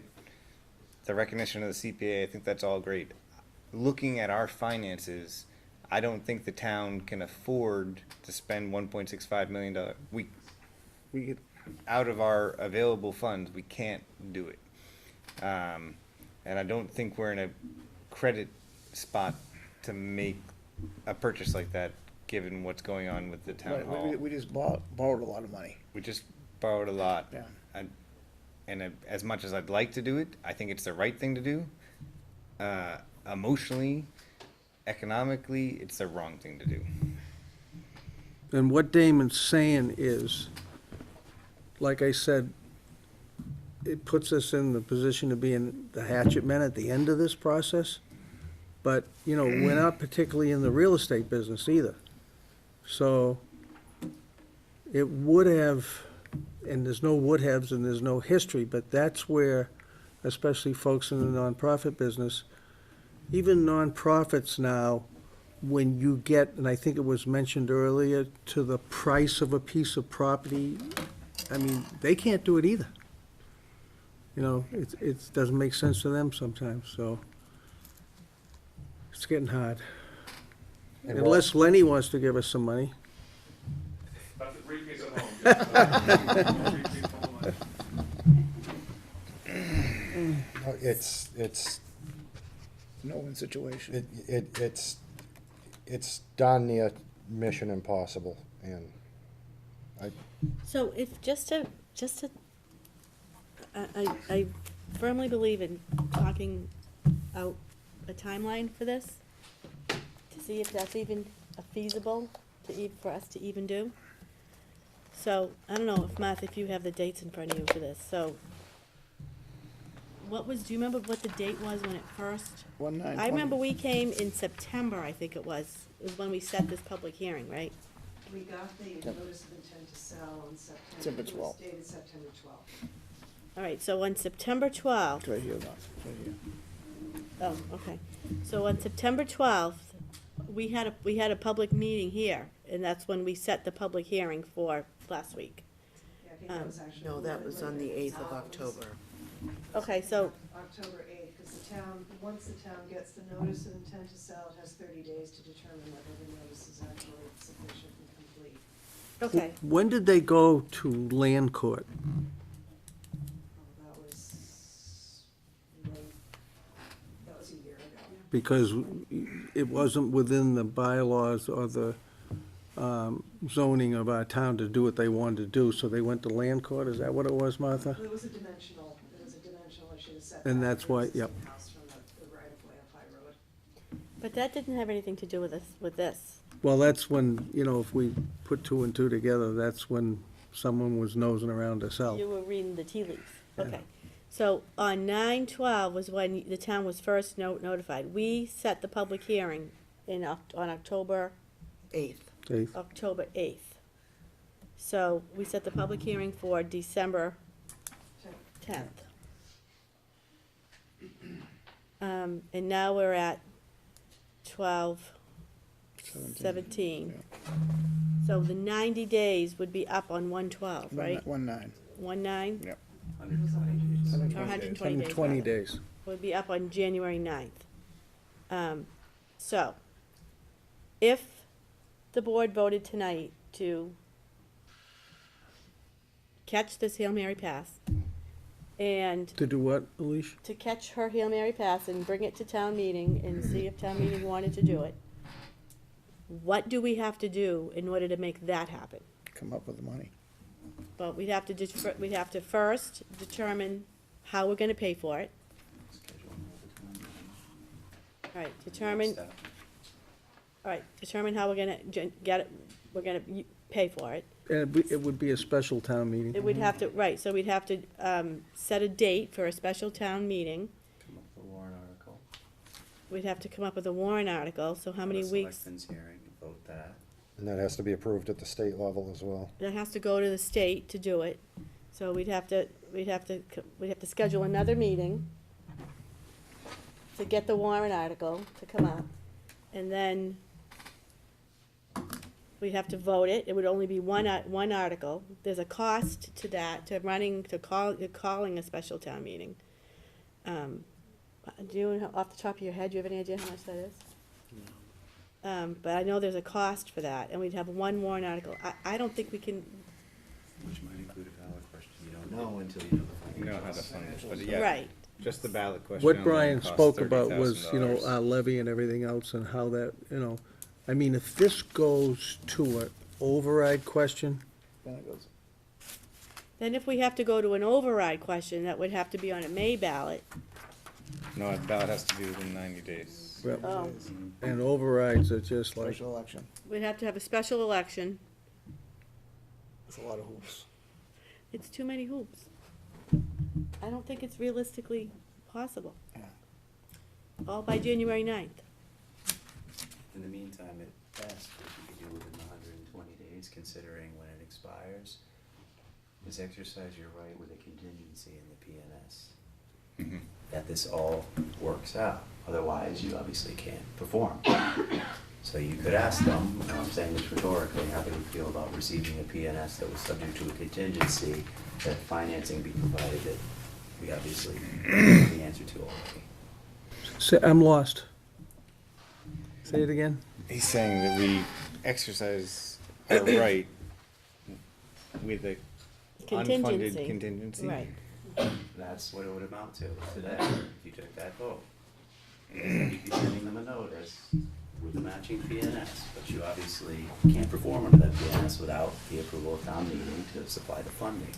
the recognition of the CPA, I think that's all great. Looking at our finances, I don't think the town can afford to spend $1.65 million. We out of our available funds, we can't do it. And I don't think we're in a credit spot to make a purchase like that, given what's going on with the town Right, hall. we just borrowed a lot of money. We just borrowed a lot. Yeah. As much as I'd like to do it, I think it's the right thing to do. Emotionally, economically, it's the wrong thing to do. and what Damon's saying is, like I said, it puts us in the position of being the hatchet men at the end of this process. But, you know, we're not particularly in the real estate business either. So it would have, and there's no would haves and there's no history, but that's where, especially folks in the nonprofit business, even nonprofits now, when you get, and I think it was mentioned earlier, to the price of a piece of property, I mean, they can't do it either. You know, it doesn't make sense to them sometimes, so it's getting hard. And Unless Lenny wants to give us some money. It's No-win situation. it's darn near mission impossible, and So if, I firmly believe in talking out a timeline for this, to see if that's even feasible for us to even do. So, I don't know if, Martha, if you have the dates in front of you for this, so do you remember what the date was when it first? 1/9/20. I remember we came in September, I think it was when we set this public hearing, right? We got the Yep. notice of intent to sell on September. September It was 12th. dated September 12th. All right, so on September 12th, It's right here, Doc, it's right here. oh, okay. So on September 12th, we had a public meeting here, and that's when we set the public hearing for last week. Yeah, I think that was actually. No, that was on the 8th of October. Okay, so, October 8th, because the town, once the town gets the notice of intent to sell, it has 30 days to determine whether the notice is actually sufficient and complete. okay, When did they go to land court? That was, that was a year ago. Because it wasn't within the bylaws or the zoning of our town to do what they wanted to do, so they went to land court, is that what it was, Martha? It was a dimensional issue to set. And back that's the why- existing yep. House from the right of way of High Road. but that didn't have anything to do with this. Well, that's when, if we put two and two together, that's when someone was nosing around to sell. You were reading the tea leaves, Yeah. okay. So on 9/12 was when the town was first notified. We set the public hearing on October 8th. October 8th. So we set the public hearing for December 10th. And now we're at 12/17. So the 90 days would be up on 1/12, right? 1/9. 1/9? Yep. 120 days. Or 120 days. 120 rather. days. Would be up on January 9th. So, if the board voted tonight to catch this Hail Mary pass, and To do what, Alicia? to catch her Hail Mary pass and bring it to town meeting and see if town meeting wanted to do it, what do we have to do in order to make that happen? Come up with the money. But we'd have to first determine how we're gonna pay for it. All right, determine how we're gonna get it, we're gonna pay for it. And it would be a special town meeting. It would have to, right, so we'd have to, set a date for a special town meeting. Come up with a warrant article. We'd have to come up with a warrant article, so how Have many a weeks? Selectmen's hearing, vote that. And that has to be approved at the state level as well. That has to go to the state to do it. So we'd have to schedule another meeting to get the warrant article to come up. And then we'd have to vote it. It would only be one article. There's a cost to that, to calling a special town meeting. Do you, off the top of your head, do you have any idea how much that is? But I know there's a cost for that, and we'd have one warrant article. I don't think we can, Which might include a ballot question. You don't know until you know the financials. You know how the financials, but yeah. right. Just the ballot question. What alone Brian costs spoke about was, $30,000. our levy and everything else and how that, I mean, if this goes to an override question, Then it goes. Then if we have to go to an override question, that would have to be on a May ballot. No, the ballot has to be within 90 days. Yep. Oh. and overrides are just like, Special election. We'd have to have a special election. It's a lot of hoops. It's too many hoops. I don't think it's realistically possible. Yeah. All by January 9th. In the meantime, at best, what you could do within the 120 days, considering when it expires, is exercise your right with a contingency in the PNS. That this all works out. Otherwise, you obviously can't perform. So you could ask them, and I'm saying this rhetorically, how they would feel about receiving a PNS that was subject to a contingency, that financing be provided that we obviously know the answer to already. I'm lost. Say it again? He's saying that we exercise our right with a unfunded Contingency. contingency. Right. That's what it would amount to today, if you took that vote. You'd be sending them a notice with the matching PNS, but you obviously can't perform under that PNS without the approval of town meeting to supply the funding.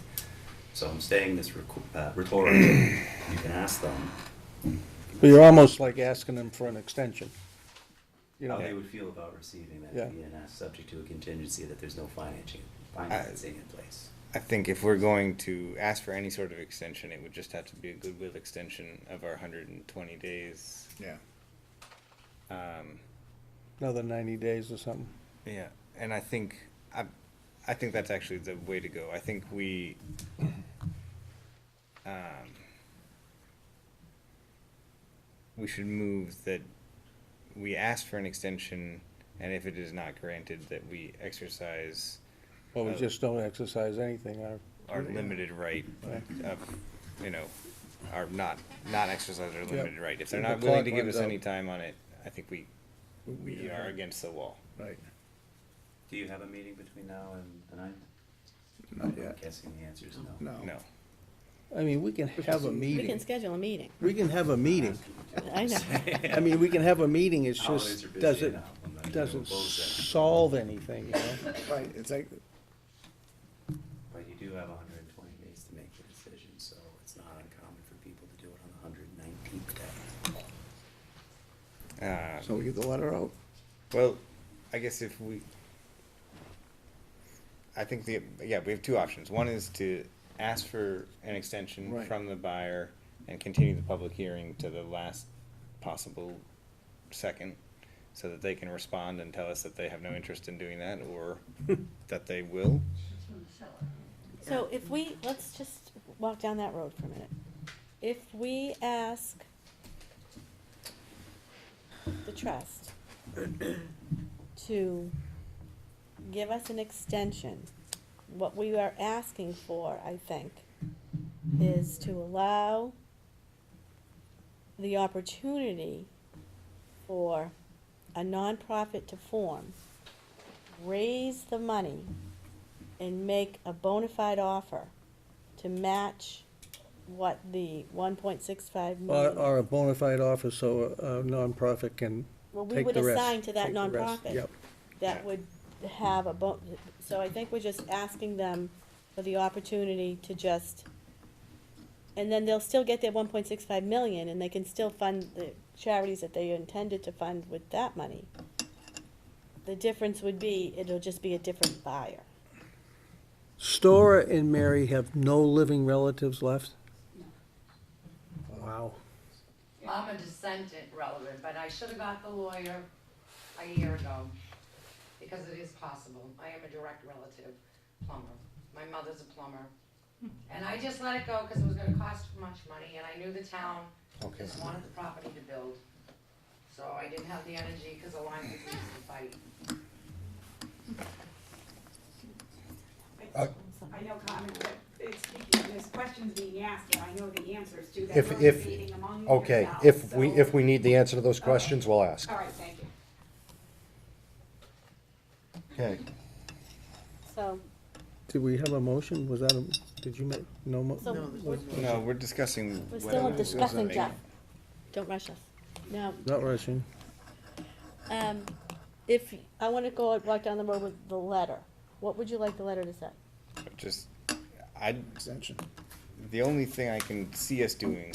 So I'm saying this rhetorically, you can ask them But you're almost like asking them for an extension. how they would feel about receiving that Yeah. PNS, subject to a contingency that there's no financing in place. I think if we're going to ask for any sort of extension, it would just have to be a goodwill extension of our 120 days. Yeah. Another 90 days or something. Yeah, and I think that's actually the way to go. I think we should move that we ask for an extension, and if it is not granted, that we exercise. Well, we just don't exercise anything. Our limited right of, our not exercise our limited right. If they're The not willing to clock give runs us out. any time on it, I think we are against the wall. Right. Do you have a meeting between now and the 9th? Not yet. I'm guessing the answer is no. No. No. I mean, we can have a We can meeting. schedule a meeting. We can have a meeting. I know. I mean, we can have a meeting, it's Holidays just, are busy doesn't, now. I'm not gonna doesn't oppose that. solve anything, you know? Right, it's like, But you do have 120 days to make the decision, so it's not uncommon for people to do it on the 119th day. so we get the letter out. Well, I guess I think we have two options. One is to ask for an extension Right. from the buyer and continue the public hearing to the last possible second, so that they can respond and tell us that they have no interest in doing that, or that they will. So if let's just walk down that road for a minute. If we ask the trust to give us an extension, what we are asking for, I think, is to allow the opportunity for a nonprofit to form, raise the money, and make a bona fide offer to match what the 1.65 million. Or a bona fide offer so a nonprofit can Well, we take would the rest. assign to that take the rest. nonprofit. Yep. That would have so I think we're just asking them for the opportunity to just, and then they'll still get their 1.65 million, and they can still fund the charities that they intended to fund with that money. The difference would be, it'll just be a different buyer. Stora and Mary have no living relatives left? Wow. I'm a descendant relative, but I should have got the lawyer a year ago, because it is possible. I am a direct relative plumber. My mother's a plumber. And I just let it go because it was gonna cost too much money, and I knew the town just wanted the property to build. So I didn't have the energy, because the line was easy to fight. I know, Carmen, but it's speaking, there's questions being asked, and I know the answers to that. If, We're if, debating among okay, yourselves, if so- we need the answer to those questions, we'll ask. All right, thank you. Okay. So, Did we have a motion? Was that did you make, no So- No, we're discussing. we're whether still this is discussing, a- Jeff. Don't rush us. Now, Not rushing. if I wanna walk down the road with the letter, what would you like the letter to say? Just, Extension. the only thing I can see us doing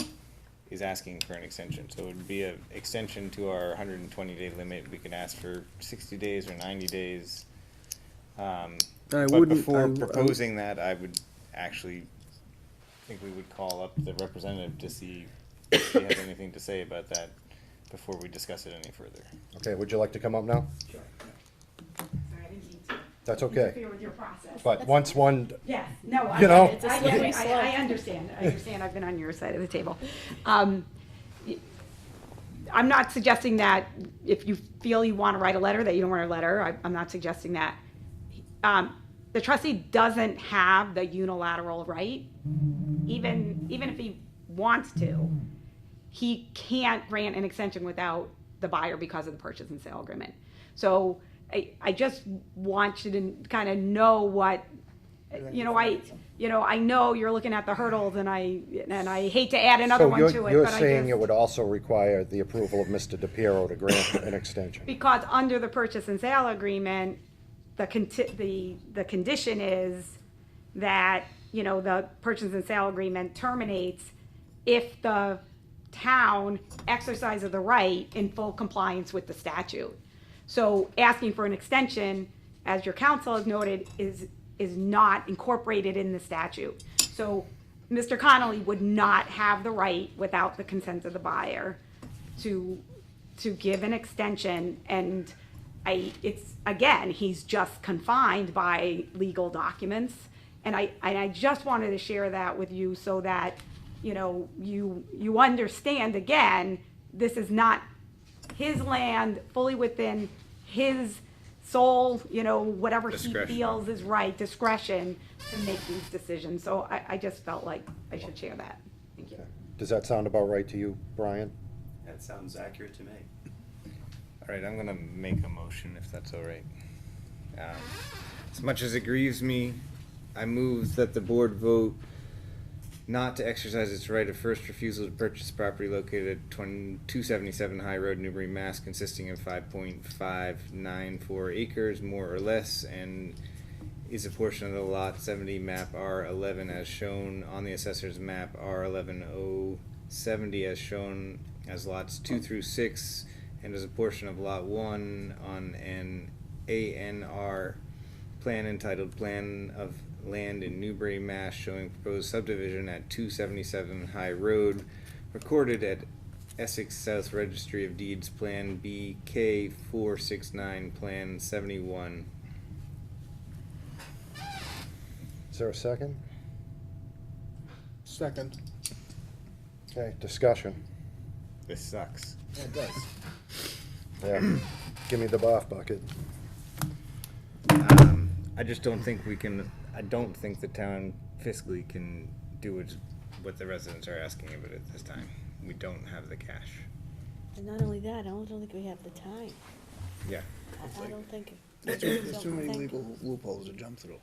is asking for an extension. So it would be an extension to our 120-day limit. We could ask for 60 days or 90 days. But wouldn't- before I- proposing that, I would actually think we would call up the representative to see if he has anything to say about that before we discuss it any further. Okay, would you like to come up now? Sorry, I didn't mean to That's okay. interfere with your process. But once one, Yes, no, I you know. get it. I get it. I understand, I've been on your side of the table. I'm not suggesting that if you feel you want to write a letter, that you don't write a letter, I'm not suggesting that. The trustee doesn't have the unilateral right, even if he wants to, he can't grant an extension without the buyer because of the purchase and sale agreement. So I just want you to kind of know what, I know you're looking at the hurdles, and I hate to add another so one to it, you're but I saying just- it would also require the approval of Mr. DePiero to grant an extension? Because under the purchase and sale agreement, the condition is that, the purchase and sale agreement terminates if the town exercises the right in full compliance with the statute. So asking for an extension, as your counsel has noted, is is not incorporated in the statute. So Mr. Connolly would not have the right, without the consent of the buyer, to give an extension, and it's, again, he's just confined by legal documents. And I just wanted to share that with you so that, you know, you understand, again, this is not his land, fully within his sole, you know, whatever he Discretion. feels is right, discretion to make these decisions. So I just felt like I should share that. Thank you. Does that sound about right to you, Brian? That sounds accurate to me. All right, I'm gonna make a motion if that's all right. As much as it grieves me, I move that the board vote not to exercise its right of first refusal to purchase property located at 277 High Road, Newbury, Mass, consisting of 5.594 acres, more or less, and is a portion of the lot 70 map R11 as shown on the assessor's map R11070 as shown as lots 2 through 6, and as a portion of lot 1 on an ANR plan entitled Plan of Land in Newbury, Mass, showing proposed subdivision at 277 High Road, recorded at Essex South Registry of Deeds, Plan BK 469, Plan 71. Is there a second? Second. Okay, discussion. This sucks. Yeah, it does. Yeah, give me the bath bucket. I just don't think we can, I don't think the town fiscally can do what the residents are asking of it at this time. We don't have the cash. And not only that, I don't think we have the time. Yeah. I don't think. There's too many legal loopholes to jump through.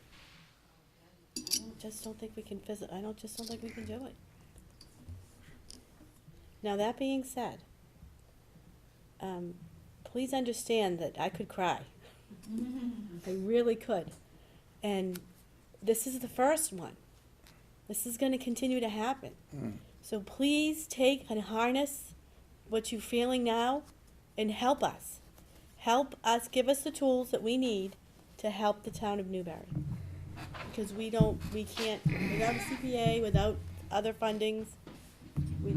Just don't think we can I just don't think we can do it. Now, that being said, please understand that I could cry. I really could. And this is the first one. This is gonna continue to happen. So please take and harness what you're feeling now and help us. Help us, give us the tools that we need to help the town of Newbury. Because we can't, without a CPA, without other fundings, we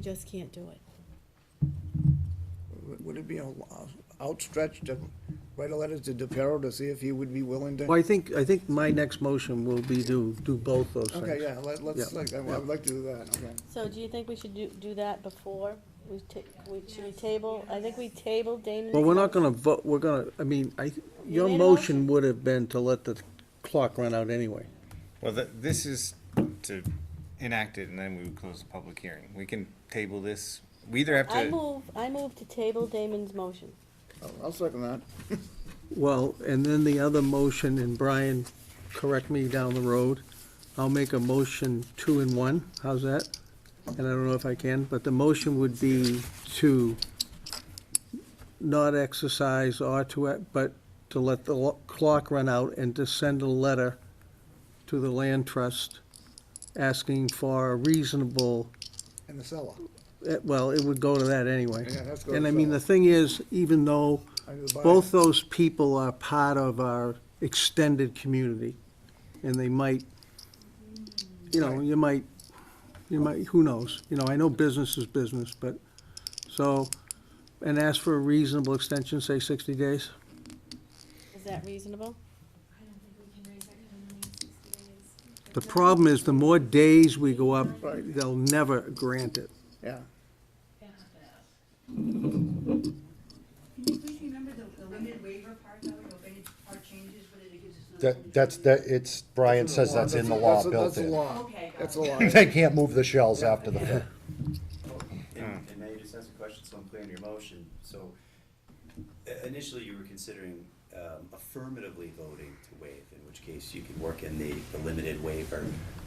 just can't do it. Would it be outstretched to write a letter to DePiero to see if he would be willing to? Well, I think my next motion will be to do both those things. Okay, yeah, let's, Yeah. I would like to do that, okay. So do you think we should do that before? Should we table, I think we tabled Damon's. Well, we're not gonna vote, we're gonna, I mean, your made a motion would have been to let the clock run out anyway. Well, this is to enact it and then we would close the public hearing. We can table this. We either have to. I move to table Damon's motion. I'll second that. Well, and then the other motion, and Brian, correct me down the road, I'll make a motion 2 in 1, how's that? And I don't know if I can, but the motion would be to not exercise but to let the clock run out and to send a letter to the land trust asking for a reasonable, And the seller. well, it would go to that anyway. Yeah, that's go to And I the mean, seller. the thing is, even though I do the buy. both those people are part of our extended community, and they might, you might, who knows? I know business is business, but, and ask for a reasonable extension, say 60 days? Is that reasonable? The problem is, the more days we go up, they'll never grant it. Yeah. Can you please remember the limited waiver part, though, if any part changes, whether it gives us another. It's, Brian says that's in the law built That's the in. law. Okay, That's the got law. They can't move the shells after the fact. And may I just ask a question so I'm clear on your motion? So initially you were considering affirmatively voting to waive, in which case you could work in the limited waiver.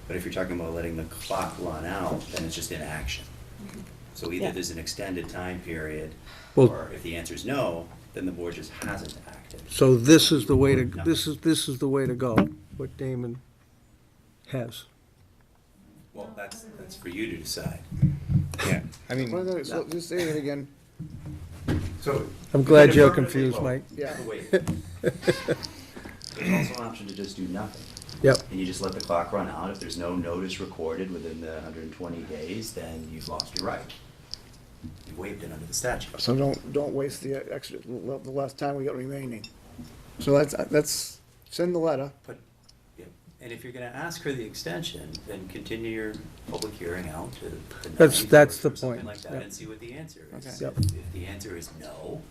But if you're talking about letting the clock run out, then it's just inaction. So either Yeah. there's an extended time period, Well- or if the answer is no, then the board just hasn't acted. So this is the way to, No. this is the way to go, what Damon has. Well, that's for you to decide. Yeah, I mean. So just say it again. So. I'm glad you you're can affirmatively confused, vote Mike. Yeah. to waive. There's also an option to just do nothing. Yep. And you just let the clock run out. If there's no notice recorded within the 120 days, then you've lost your right. You've waived it under the statute. So don't waste the extra, the last time we got remaining. So let's send the letter. But, yeah, and if you're gonna ask for the extension, then continue your public hearing out to the That's 9th the or something point, like that yep. and see what the answer is. Okay. Yep. If the answer is no,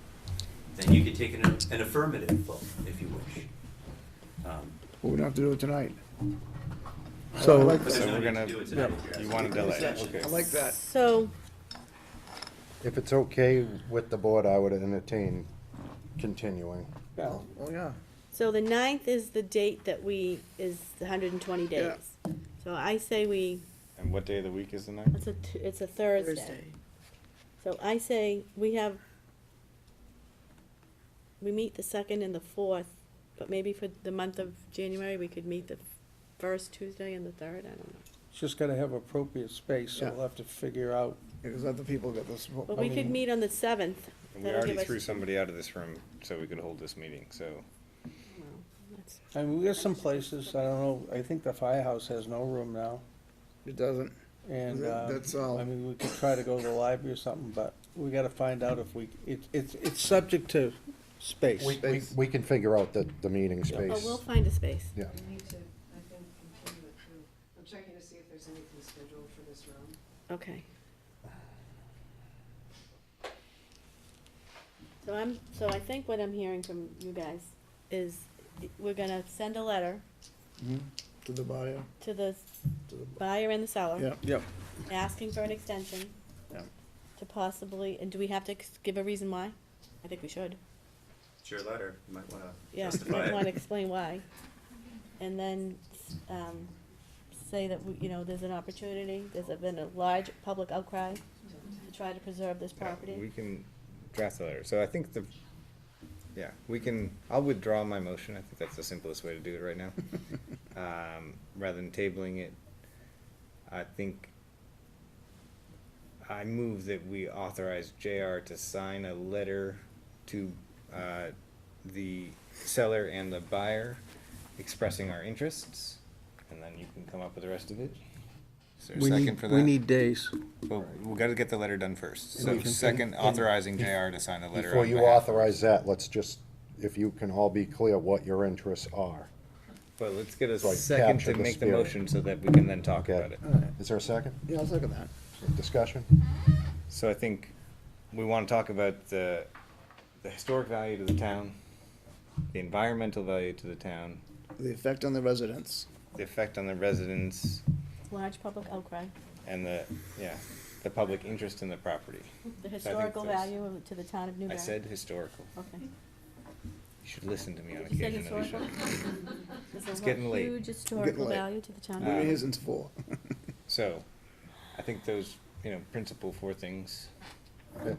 then you can take an affirmative vote if you wish. But we don't have to do it tonight. So- I like But there's that. no we're need to gonna- do it tonight if you're you asking want to for the delay, extension. okay. I like that. So, If it's okay with the board, I would entertain continuing. Yeah. Oh, yeah. so the 9th is the date that is the 120 days. So I say And what day of the week is the ninth? it's a Thursday. Thursday. So I say we meet the 2nd and the 4th, but maybe for the month of January, we could meet the first Tuesday and the 3rd, I don't know. It's just gotta have appropriate space, so Yeah. we'll have to figure out. Because other people get this. But we could meet on the 7th. We That'll already give us- threw somebody out of this room so we could hold this meeting, so. I mean, we got some places, I don't know, I think the firehouse has no room now. It doesn't. And, That's all. I mean, we could try to go to the library or something, but we gotta find out if it's subject to space. We can figure out the meeting Oh, space. we'll find a space. Yeah. We need to, I think, continue it too. I'm checking to see if there's anything scheduled for this room. Okay. So I think what I'm hearing from you guys is we're gonna send a letter To the buyer. to the buyer and the seller. Yep. Yep. Asking for an extension. Yep. To possibly, and do we have to give a reason why? I think we should. It's your letter, you might wanna Yeah, we justify might it. wanna explain why. And then, say that, there's an opportunity, been a large public outcry to try to preserve this property. We can draft the letter. So I think I'll withdraw my motion. I think that's the simplest way to do it right now. Rather than tabling it, I think I move that we authorize JR to sign a letter to the seller and the buyer expressing our interests, and then you can come up with the rest of it. Is there a second for that? We need days. Well, we gotta get the letter done first. And So we can- second, authorizing JR to sign a letter Before on you behalf. authorize that, let's just, if you can all be clear what your interests are. But let's get a So I second capture to the make the spirit. motion so that we can then talk Okay. about it. Is there a second? Yeah, I'll second that. Discussion? So I think we wanna talk about the historic value to the town, the environmental value to the town, The effect on the residents. the effect on the residents, Large public outcry, and the public interest in the property. the I think historical those- value to the town of Newbury. I said historical. Okay. You should listen to me on You said occasion, Alicia. historical? There's It's a getting late. huge historical late. value to the town. Maybe it isn't for. So, I think those, principal four things. Okay.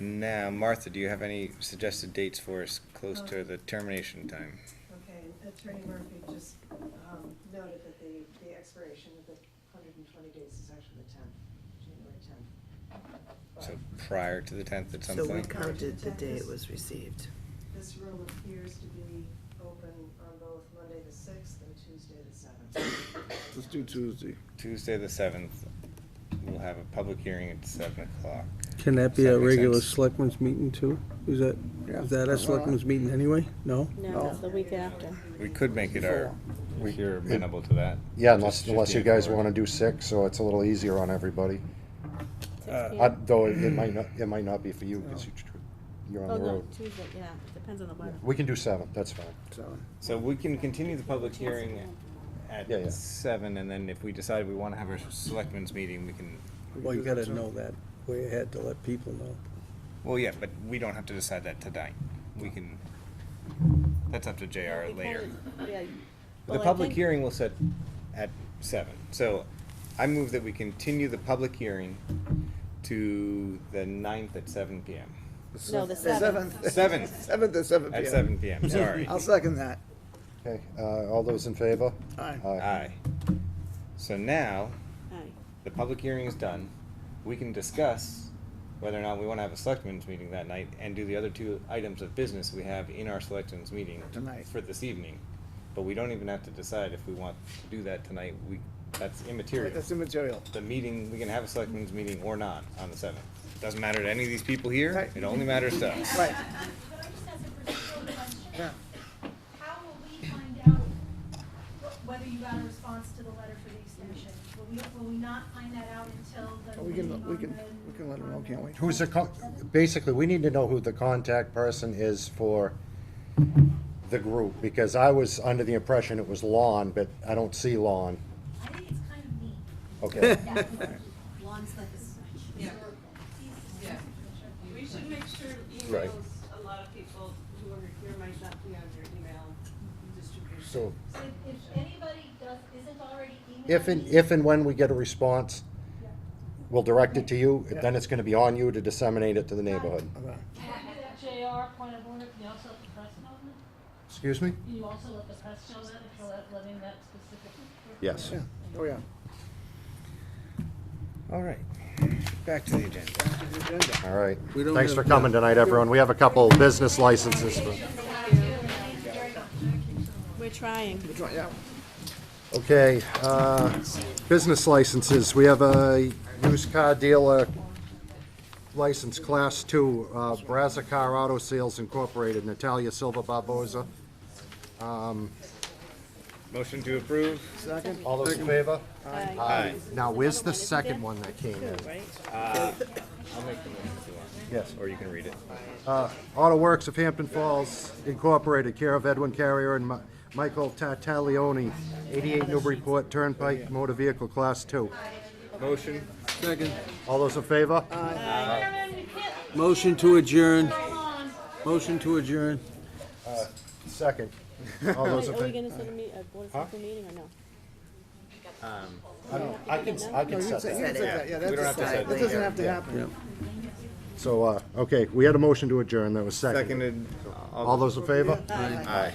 Now, Martha, do you have any suggested dates for us close to the termination time? Okay, Attorney Murphy just noted that the expiration of the 120 days is actually the 10th, January 10th. So prior to the 10th at some So we point? counted the day it was received. This room appears to be open on both Monday the 6th and Tuesday the 7th. Let's do Tuesday. Tuesday the 7th, we'll have a public hearing at 7 o'clock. Can that be Does a that make regular sense? selectmen's meeting too? Is that a selectmen's meeting anyway? No? No, that's the week after. We could make it our, if you're amenable to that. Yeah, Just unless you 15 guys for it. wanna do 6, so it's a little easier on everybody. 6 p.m. Though it might not be for you, because you're on Oh, the no, road. Tuesday, yeah, depends on the weather. We can do 7, that's fine. So we can continue the public hearing Yeah, yeah. at 7, and then if we decide we wanna have a selectmen's meeting, we can. Well, you gotta know that way ahead to let people know. Well, yeah, but we don't have to decide that tonight. We can, that's up to JR later. Yeah. The Well, I public think- hearing will set at 7. So I move that we continue the public hearing to the 9th at 7 PM. No, the Seventh. 7th. 7th at 7 At PM. 7 PM, sorry. I'll second that. Okay, all those in favor? Aye. Aye. So now, Aye. the public hearing is done. We can discuss whether or not we wanna have a selectmen's meeting that night and do the other two items of business we have in our selectmen's meeting Tonight. for this evening. But we don't even have to decide if we want to do that tonight. That's immaterial. That's immaterial. The meeting, we can have a selectmen's meeting or not on the 7th. Doesn't matter to any of these people here. Right. It only matters to us. Right. Could I just ask a procedural question? Yeah. How will we find out whether you got a response to the letter for the extension? Will we not find that out until the We meeting on can let them know, can't we? Who's basically, we need to know who the contact person is for the group, because I was under the impression it was Lon, but I don't see Lon. I think it's kind of neat. Okay. Lawns like a switch. Yeah. Yeah. We should make sure Right. emails, a lot of people who are here might not be on your email distribution. So, If anybody isn't already emailing. if and when we get a response, we'll direct it to you, then it's gonna be on you to disseminate it to the neighborhood. JR, point of order, can you also let the press know that? Excuse me? Can you also let the press know that if you're letting that specific? Yes. Yeah. Oh, yeah. All right. Back to the agenda. All right. We don't Thanks have- for coming tonight, everyone. We have a couple business licenses for. We're trying. Yeah. Okay, business licenses. We have a used car dealer license, Class 2, Brazza Car Auto Sales Incorporated, Natalia Silva Barboza. Motion to approve. Second? All those in favor? Aye. Aye. Now, where's the second one that came in? I'll make the motion if you want. Yes. Or you can read it. Auto Works of Hampton Falls Incorporated, care of Edwin Carrier and Michael Tartaglione, 88 Newburyport Turnpike, motor vehicle, Class 2. Motion. Second. All those in favor? Motion to adjourn. Motion to adjourn. Second. All those in Are we favor? gonna set a Board of Selectmen meeting or no? I can set that. Yeah, We don't have to set that it. doesn't have to happen. So, okay, we had a motion to adjourn, that was seconded. Seconded. All those in favor? Aye.